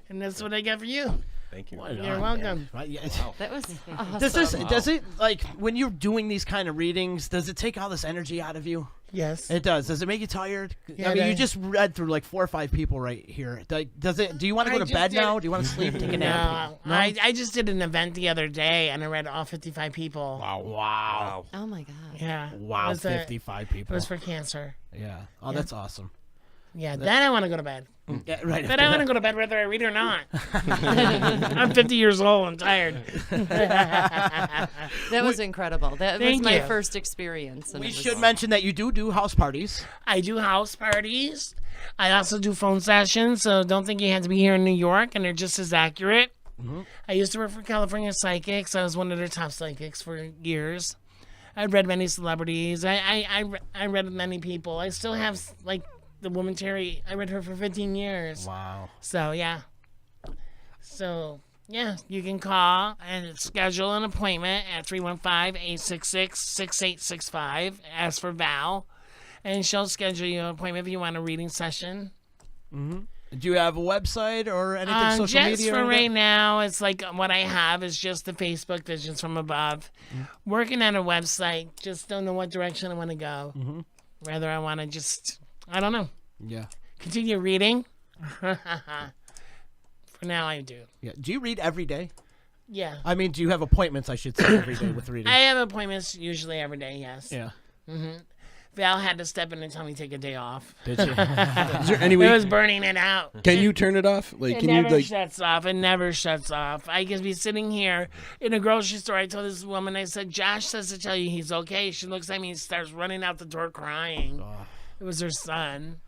And that's what I got for you. Thank you. You're welcome. That was awesome. Does it, like, when you're doing these kind of readings, does it take all this energy out of you? Yes. It does. Does it make you tired? Yeah, I mean, you it just read through like 4 or 5 people right here. Does it? Do you want to go to bed now? Do you want to sleep? Take a nap? No, I just did an event the other day and I read all 55 people. Wow. Oh my God. Yeah. Wow, It was 55 people. It was for cancer. Yeah. Oh, Yeah. that's awesome. Yeah, then I want to go to bed. Yeah, right. But I want to go to bed whether I read or not. I'm 50 years old. I'm tired. That was incredible. That was Thank my you. first experience. And We it was should mention that you do house parties. I do house parties. I also do phone sessions, so don't think you have to be here in New York, and they're just as accurate. I used to work for California Psychics. I was one of their top psychics for years. I read many celebrities. I read many people. I still have, like, the woman Terry. I read her for 15 years. Wow. So, yeah. So, yeah, you can call and schedule an appointment at 315-866-6865. Ask for Val, and she'll schedule you an appointment if you want a reading session. Do you have a website or anything social Just media? for or right anything? now, it's like what I have is just the Facebook Visions from Above. Working on a website, just don't know what direction I want to go. Whether I want to just, I don't know. Yeah. Continue reading. For now, I do. Yeah. Do you read every day? Yeah. I mean, do you have appointments, I should say, every day with reading? I have appointments usually every day, yes. Yeah. Val had to step in and tell me to take a day off. Did you? Is there any It way? was burning it out. Can you turn it off? Like, It can you never like? shuts off. It never shuts off. I can be sitting here in a grocery store. I told this woman, I said, Josh says to tell you he's okay. She looks at me and starts running out the door crying. It was her son.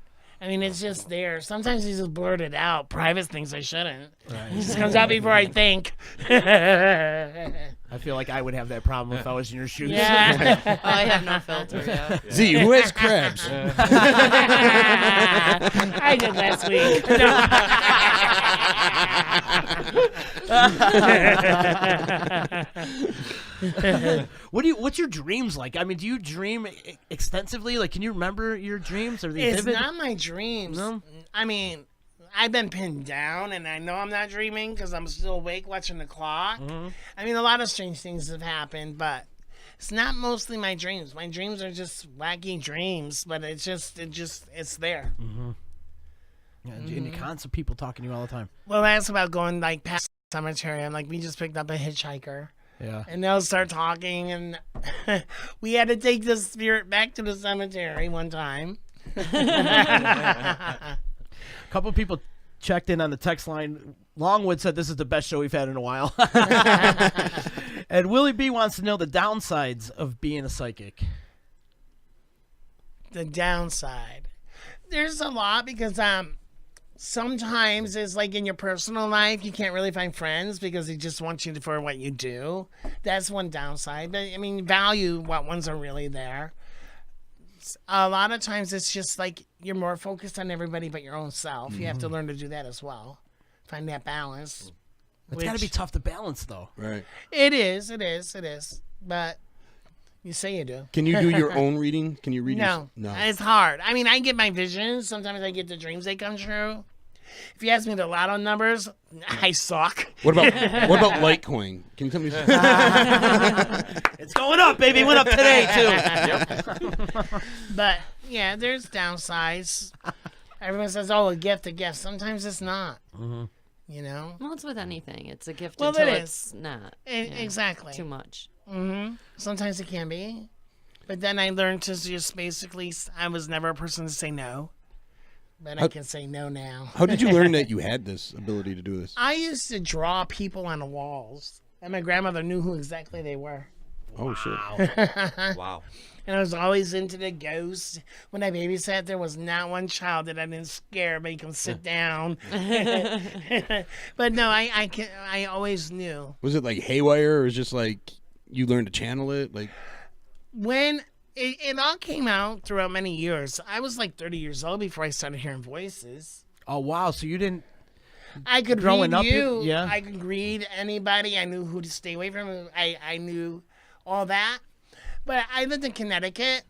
I mean, it's just there. Sometimes you just blurt it out. Private things I shouldn't. It just comes out before I think. I feel like I would have that problem if I was in your shoes. Yeah. Oh, I have no filter. Yeah. Z, who has crabs? I did last week. What's your dreams like? I mean, do you dream extensively? Like, can you remember your dreams? Are they It's vivid? not my dreams. No? I mean, I've been pinned down, and I know I'm not dreaming because I'm still awake watching the clock. Mm-hmm. I mean, a lot of strange things have happened, but it's not mostly my dreams. My dreams are just wacky dreams, but it's there. Mm-hmm. Yeah, and you constant people talking to you all the time. Well, that's about going like past the cemetery. I'm like, we just picked up a hitchhiker. Yeah. And they'll start talking, and we had to take the spirit back to the cemetery one time. A couple people checked in on the text line. Longwood said this is the best show we've had in a while. And Willie B wants to know the downsides of being a psychic. The downside. There's a lot because sometimes it's like in your personal life, you can't really find friends because they just want you for what you do. That's one downside. But, I mean, value what ones are really there. A lot of times it's just like you're more focused on everybody but your own self. You have to learn to do that as well. Find that balance. It's got to be tough to balance, though. Right. It is. But you say you do. Can you do your own reading? Can you read? No. It's hard. I mean, I get my visions. Sometimes I get the dreams they come true. If you ask me the lotto numbers, I suck. What about Litecoin? Can you tell me? It's going up, baby. It went up today too. But yeah, there's downsides. Everyone says, "Oh, a gift." Sometimes it's not. Mm-hmm. You know. Well, it's with anything. It's a gift Well, until it it's is. not. Exactly. Too much. Mm-hmm. Sometimes it can be, but then I learned to just basically. I was never a person to say no, but I can say no now. How did you learn that you had this ability to do this? I used to draw people on the walls, and my grandmother knew who exactly they were. Oh shit! Wow. And I was always into the ghosts. When I babysat, there was not one child that I didn't scare, make them sit down. But no, I always knew. Was it like haywire, or was it just like you learned to channel it? Like when it all came out throughout many years. I was like 30 years old before I started hearing voices. Oh wow! So you didn't. I could Growing read up, you. yeah. I could read anybody. I knew who to stay away from. I knew all that. But I lived in Connecticut,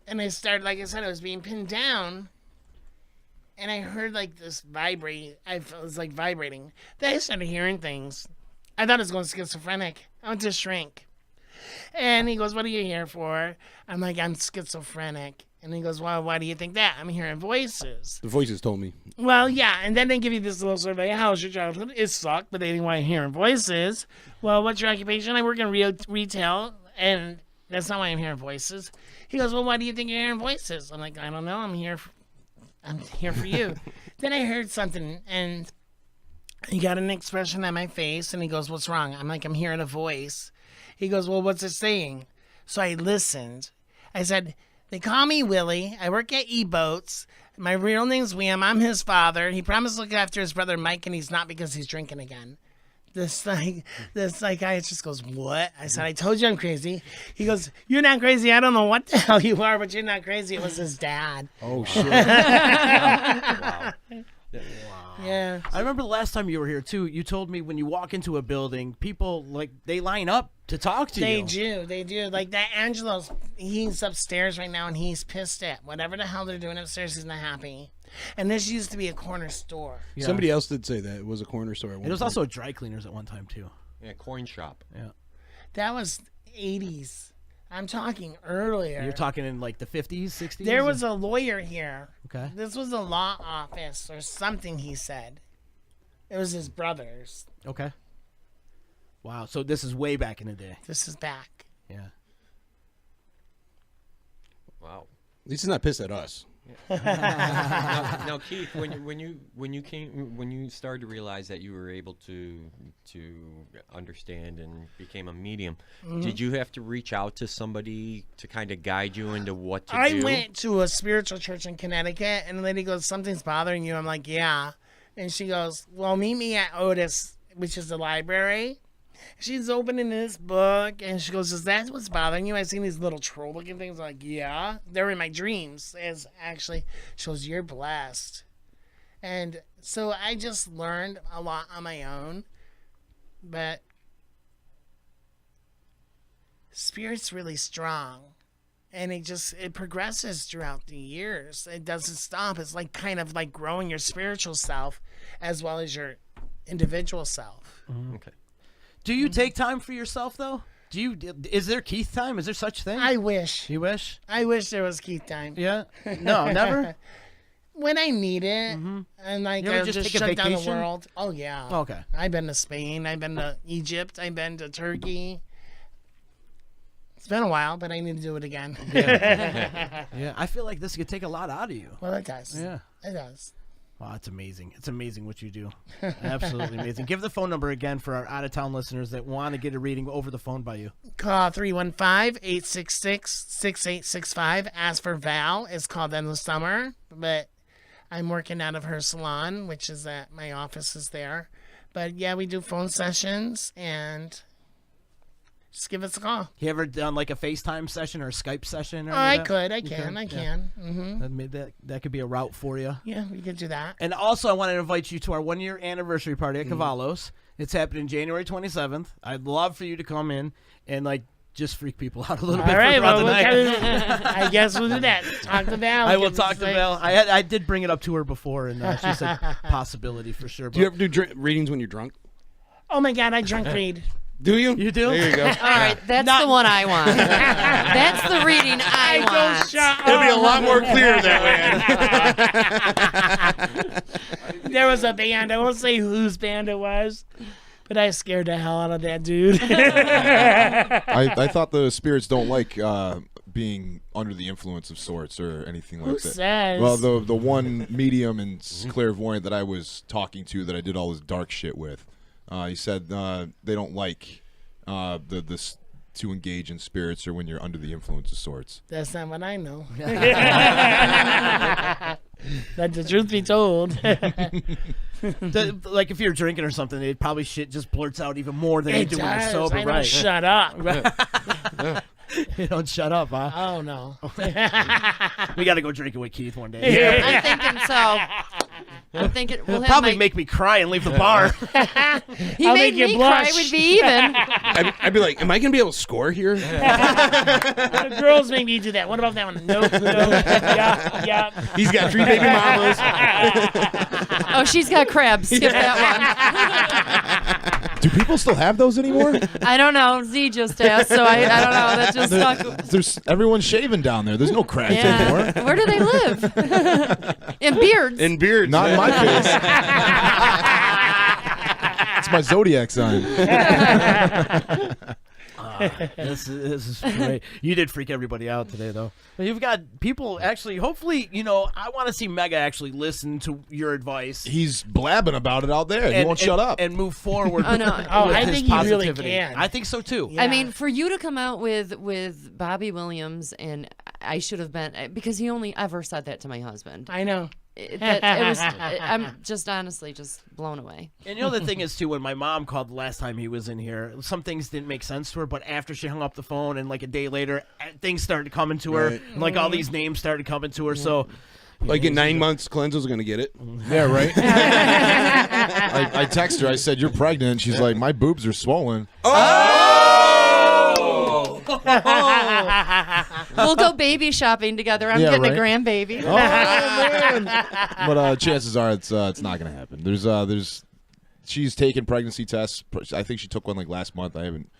and I started, like I said, I was being pinned down, and I heard like this vibrate. I was like vibrating. Then I started hearing things. I thought I was going schizophrenic. I went to a shrink. And he goes, "What are you here for?" I'm like, "I'm schizophrenic." And he goes, "Well, why do you think that?" "I'm hearing voices." the voices told me. Well, yeah, and then they give you this little survey. How was your childhood? It sucked, but they didn't want to hear voices. Well, what's your occupation? I work in retail, and that's not why I'm hearing voices. He goes, "Well, why do you think you're hearing voices?" I'm like, "I don't know. I'm here for you." Then I heard something, and he got an expression on my face, and he goes, "What's wrong?" I'm like, "I'm hearing a voice." He goes, "Well, what's it saying?" So I listened. I said, "They call me Willie. I work at E-Boats. My real name's William. I'm his father. He promised to look after his brother Mike, and he's not because he's drinking again." The psychiatrist goes, "What?" I said, "I told you I'm crazy." He goes, "You're not crazy. I don't know what the hell you are, but you're not crazy." It was his dad. Oh shit! Wow. Yeah. I remember the last time you were here too. You told me when you walk into a building, people they line up to talk to you. They do. Like that Angelo's, he's upstairs right now, and he's pissed at whatever the hell they're doing upstairs. He's not happy. And this used to be a corner store. Yeah. Somebody else did say that it was a corner store. At one It was point. also a dry cleaners at one time too. Yeah, coin shop. Yeah. That was 80s. I'm talking earlier. You're talking in like the 50s, 60s? There was a lawyer here. Okay. This was a law office or something, he said. It was his brother's. Okay. Wow. So this is way back in the day. This is back. Yeah. Wow. At least he's not pissed at us. Now, Keith, when you started to realize that you were able to understand and became a medium, did you have to reach out to somebody to kind of guide you into what to do? I went to a spiritual church in Connecticut, and the lady goes, "Something's bothering you." I'm like, "Yeah," and she goes, "Well, meet me at Otis, which is the library." She's opening this book, and she goes, "Is that what's bothering you? I've seen these little troll-looking things." I'm like, "Yeah." They're in my dreams. As actually, she goes, "You're blessed." And so I just learned a lot on my own. But Spirit's really strong. And it progresses throughout the years. It doesn't stop. It's like kind of like growing your spiritual self as well as your individual self. Okay. Do you take time for yourself though? Is there Keith time? Is there such thing? I wish. You wish? I wish there was Keith time. Yeah. No, never. When I need it, and like You ever I just just take a shut down the vacation? world. Oh yeah. Okay. I've been to Spain. I've been to Egypt. I've been to Turkey. It's been a while, but I need to do it again. Yeah, I feel like this could take a lot out of you. Well, it does. Yeah. It does. Wow, it's amazing. It's amazing what you do. Absolutely amazing. Give the phone number again for our out-of-town listeners that want to get a reading over the phone by you. Call 315-866-6865. Ask for Val. It's called Endless Summer, but I'm working out of her salon, which is at my office is there. But yeah, we do phone sessions, and just give us a call. You ever done like a FaceTime session or a Skype session? Or I that? could. I You can. I Yeah. can. Mm-hmm. That could be a route for you. Yeah, we could do that. And also, I want to invite you to our 1-year anniversary party at Cavallo's. It's happening January 27th. I'd love for you to come in and just freak people out a little bit All right, throughout the well, night. I guess we'll do that. Talk to Val. I will Give us talk to a- Val. I did bring it up to her before, and she said possibility for sure. Do you ever do readings when you're drunk? Oh my God, I drunk read. Do you? You do? There you go. All right, that's the one I want. That's the reading I want. It'll be a lot more clear that way. There was a band. I won't say whose band it was, but I scared the hell out of that dude. I thought the spirits don't like being under the influence of sorts or anything like Who that. says? Well, the one medium and clairvoyant that I was talking to that I did all this dark shit with, he said they don't like this to engage in spirits or when you're under the influence of sorts. That's not what I know. Let the truth be told. Like if you're drinking or something, it probably shit just blurts out even more than you It do when you're does. sober. I don't Right? shut up. You don't shut up, huh? Oh no. We got to go drinking with Keith one day. I'm thinking so. I'm thinking we'll He'll have probably my, make me cry and leave the bar. He I'll made make you me cry. blush. Would be even. I'd be like, am I going to be able to score here? The girls make me do that. What about that one? Nope. Yeah. He's got 3 baby mamas. Oh, she's got crabs. Skip that Do people still have those anymore? one. I don't know. Z just asked, so I don't know. That just stuck. There's everyone's shaving down there. There's no crabs Yeah. anymore. Where do they live? In beards. In beards. Not in my case. It's my zodiac sign. This is great. You did freak everybody out today, though. You've got people actually. Hopefully, I want to see Mega actually listen to your advice. He's blabbing about it out there. He won't shut up. And move forward. Oh, no. with I his think he really positivity. can. I think so too. Yeah. I mean, for you to come out with Bobby Williams, and I should have been, because he only ever said that to my husband. I know. I'm just honestly just blown away. And the thing is too, when my mom called the last time he was in here, some things didn't make sense to her. But after she hung up the phone, and like a day later, things started coming to her. Right. And, like all these names started coming to her. So, Like in 9 months, Cleanzo's going to get it. Yeah, right? I text her. I said, you're pregnant. She's like, my boobs are swollen. We'll go baby shopping together. I'm Yeah, getting right? a grandbaby. Oh, man. But chances are it's not going to happen. There's she's taken pregnancy tests. I think she took one like last month. I haven't.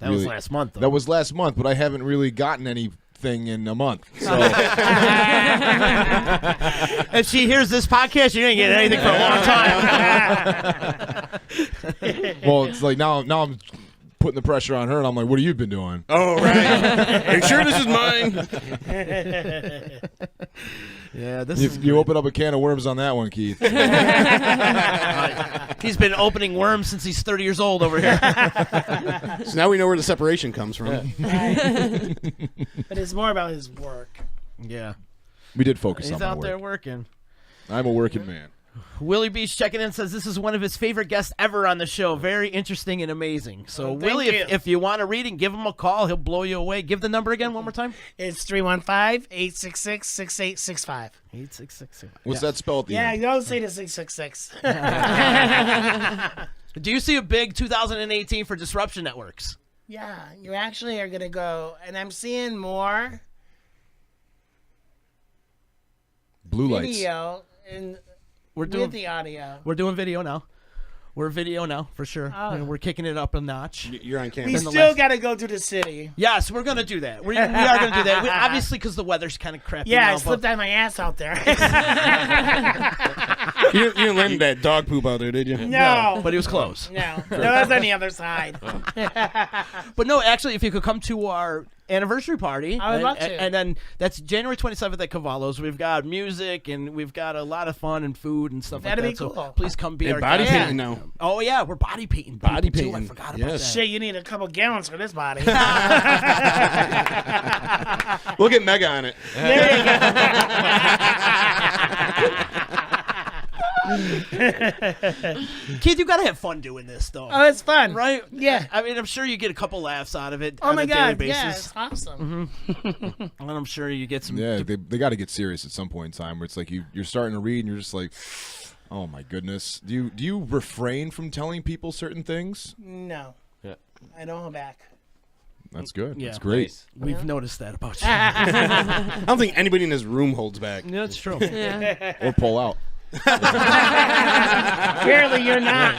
That was last month, though. That was last month, but I haven't really gotten anything in a month. So if she hears this podcast, you ain't getting anything for a long time. well, it's like now I'm putting the pressure on her, and I'm like, "What have you been doing?" Oh, right. Are you sure this is mine? Yeah, this You, is you open up a can of worms on that one, Keith. He's been opening worms since he's 30 years old over here. So now we know where the separation comes from. But it's more about his work. Yeah. We did focus He's on my out work. there working. I'm a working man. Willie Beach checking in says this is one of his favorite guests ever on the show. Very interesting and amazing. So, thank Willie, you. if you want a reading, give him a call. He'll blow you away. Give the number again one more time. It's 315-866-6865. 866. What's that spell at the Yeah, end? you don't say the 666. Do you see a big 2018 for Disruption Networks? Yeah, you actually are going to go, and I'm seeing more Blue lights. video and We're with doing the audio. We're doing video now. We're video now for sure. Oh. And we're kicking it up a notch. You're on camera. We still got to go to the city. Yes, we're gonna do that. We are gonna do that. Obviously, because the weather's kind of crappy. Yeah, now, I slipped out my ass out there. You didn't land that dog poop out there, did you? No. but he was close. No, that was on the other side. But no, actually, if you could come to our anniversary party, I would love to. and then that's January 27th at Cavallo's. We've got music and we've got a lot of fun and food and stuff That'd like be that. cool. So please come be And our body guest. painting now. Oh yeah, we're body painting. Body people, too. painting. I forgot about Yes. that. Shit, you need a couple gallons for this body. We'll get Mega on it. Keith, you gotta have fun doing this though. Oh, it's fun. Right? Yeah. I mean, I'm sure you get a couple laughs out of it Oh on my a daily God, basis. yeah, it's awesome. And I'm sure you get some. Yeah, they got to get serious at some point in time where it's like you're starting to read and you're just like, oh my goodness. Do you refrain from telling people certain things? No. Yeah. I don't hold back. That's good. Yeah. That's great. We've noticed that about you. I don't think anybody in this room holds back. Yeah, that's true. Yeah. Or pull out. Clearly, you're not.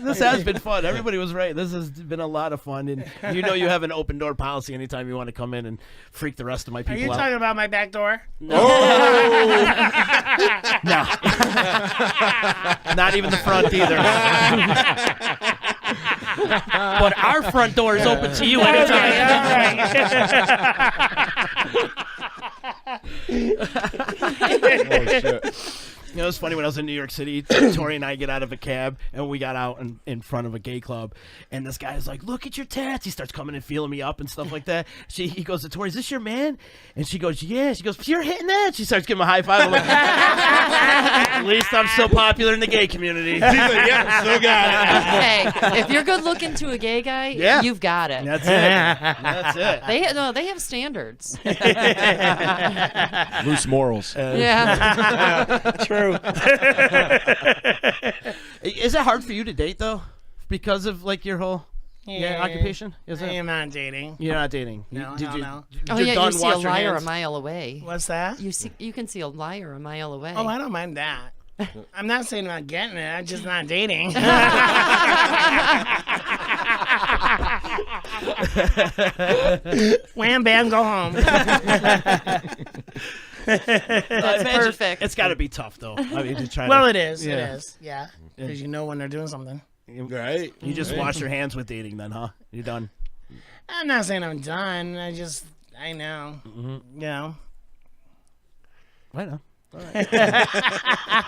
This has been fun. Everybody was right. This has been a lot of fun, and you know you have an open door policy anytime you want to come in and freak the rest of my Are people you out. talking about my back door? No. Not even the front either. But our front door is open to you anytime. Oh shit. You know, it was funny when I was in New York City. Tori and I get out of a cab, and we got out in front of a gay club, and this guy is like, "Look at your tats." He starts coming and feeling me up and stuff like that. He goes to Tori, "Is this your man?" And she goes, "Yeah." She goes, "You're hitting that." She starts giving him a high five. I'm like, at least I'm still popular in the gay community. She's like, "Yeah, still got it." Hey, if you're good looking to a gay guy, Yeah. you've got it. That's it. That's it. They have standards. Loose morals. Yeah. True. Is it hard for you to date though, because of like your whole occupation? Is I it? am not dating. You're not dating. No, Did hell you? no. Oh you're yeah, done, you see a wash your liar a hands? mile away. What's that? You can see a liar a mile away. Oh, I don't mind that. I'm not saying I'm not getting it. I'm just not dating. Wham, bam, go home. That's perfect. It's got to be tough though. I mean, to try Well, to, it is. Yeah. It is. Yeah. Because you know when they're doing something. Right. You just wash your hands with dating, then, huh? You're done. I'm not saying I'm done. I know. Mm-hmm. You know. Right now. All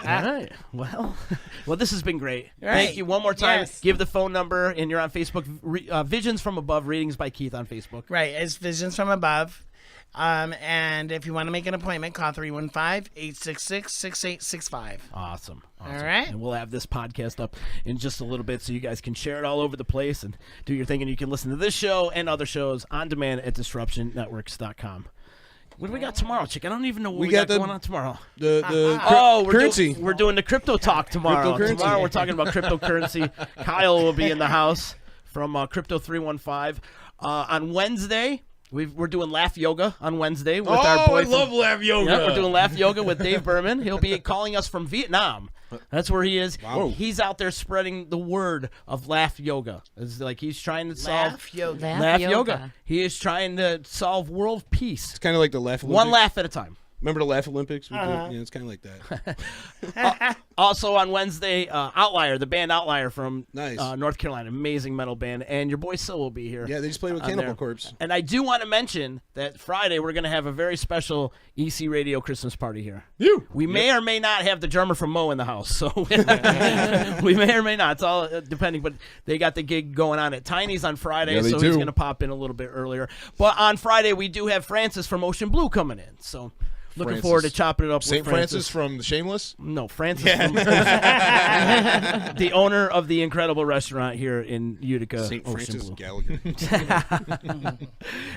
right. Well, this has been great. Right. Thank you one more time. Yes. Give the phone number, and you're on Facebook. Visions from Above, readings by Keith on Facebook. Right. It's Visions from Above. And if you want to make an appointment, call 315-866-6865. Awesome. All right. And we'll have this podcast up in just a little bit so you guys can share it all over the place and do your thing. And you can listen to this show and other shows on demand at DisruptionNetworks.com. What do we got tomorrow, Chick? I don't even know what we got going on tomorrow. The currency. We're doing the crypto talk tomorrow. Cryptocurrency. Tomorrow we're talking about cryptocurrency. Kyle will be in the house from Crypto 315. On Wednesday, we're doing Laugh Yoga on Wednesday with our boy. I love Laugh Yoga. Yep, we're doing Laugh Yoga with Dave Berman. He'll be calling us from Vietnam. That's where he is. Wow. He's out there spreading the word of Laugh Yoga. It's like he's trying to solve Laugh Yoga. Laugh Yoga. He is trying to solve world peace. It's kind of like the laugh. One laugh at a time. Remember the Laugh Olympics? Uh-huh. Yeah, it's kind of like that. Also on Wednesday, Outlier, the band Outlier from Nice. North Carolina, amazing metal band, and your boy Sil will be here. Yeah, they just played with on Cannibal there. Corpse. And I do want to mention that Friday we're going to have a very special EC Radio Christmas party here. We may or may not have the drummer from Mo in the house, so we may or may not. It's all depending, but they got the gig going on at Tiny's on Friday, Yeah, they so he's do. going to pop in a little bit earlier. But on Friday we do have Francis from Ocean Blue coming in, so looking Francis. forward to chopping it up St. with Francis from The Shameless? No, Francis from the owner of the incredible restaurant here in Utica, St. Ocean Francis Blue. Gallagher.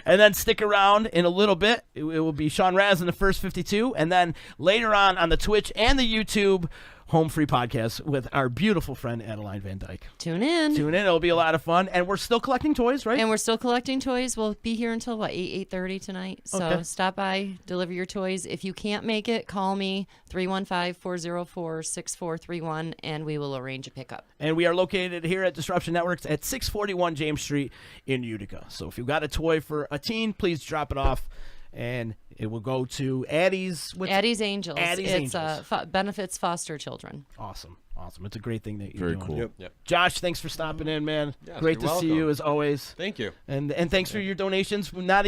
And then stick around in a little bit. It will be Sean Raz in the first 52, and then later on the Twitch and the YouTube Home Free Podcast with our beautiful friend Adeline Van Dyke. Tune in. Tune in. It'll be a lot of fun, and we're still collecting toys, right? And we're still collecting toys. We'll be here until, what, 8:30 tonight. So Okay. stop by, deliver your toys. If you can't make it, call me, 315-404-6431, and we will arrange a pickup. And we are located here at Disruption Networks at 641 James Street in Utica. So if you've got a toy for a teen, please drop it off, and it will go to Addie's. Addie's Angels. Addie's it's Angels. Benefits foster children. Awesome. It's a great thing that you're Very doing. cool. Yep. Josh, thanks for stopping in, man. Yes, Great you're to see welcome. you as always. Thank you. And thanks for your donations, not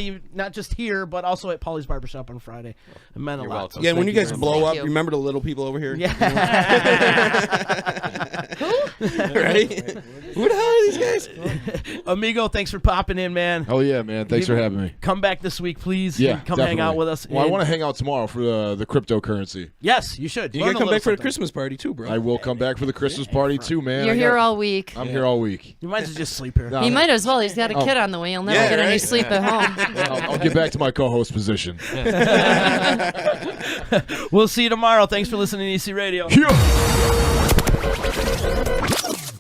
just here, but also at Paulie's Barbershop on Friday. It meant You're a lot. welcome. So Yeah, when you thank guys very blow much. up, you. remember the little people over here? Yeah. Right? Who the hell are these guys? Amigo, thanks for popping in, man. Hell yeah, man. Thanks for having me. Come back this week, please. Yeah, and come hang out definitely. with us. Well, I And- want to hang out tomorrow for the cryptocurrency. Yes, you should. You Learn gotta a come little back for the something. Christmas party too, bro. I will come back for the Christmas party too, man. You're here all week. I'm here all week. You might as well just sleep here. No, He no. might as well. He's got a kid on the way. He'll never Yeah, get any right? sleep at home. I'll get back to my co-host position. We'll see you tomorrow. Thanks for listening to EC Radio.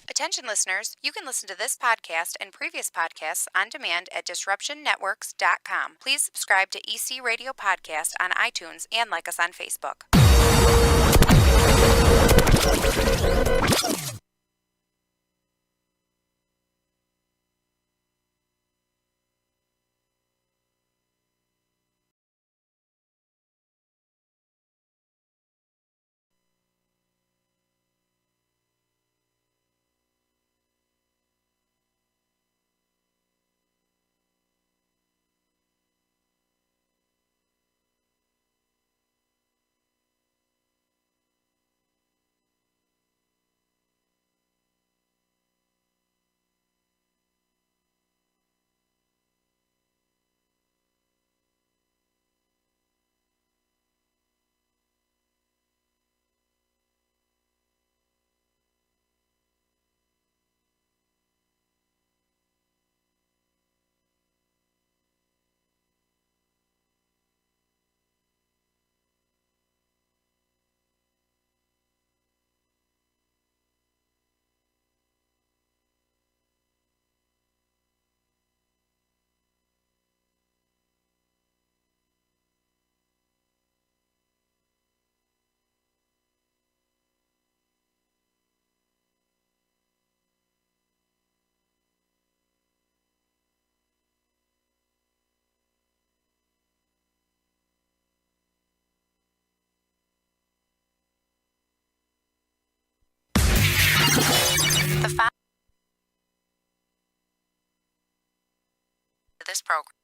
Attention listeners, you can listen to this podcast and previous podcasts on demand at disruptionnetworks.com. Please subscribe to EC Radio Podcast on iTunes and like us on Facebook. This program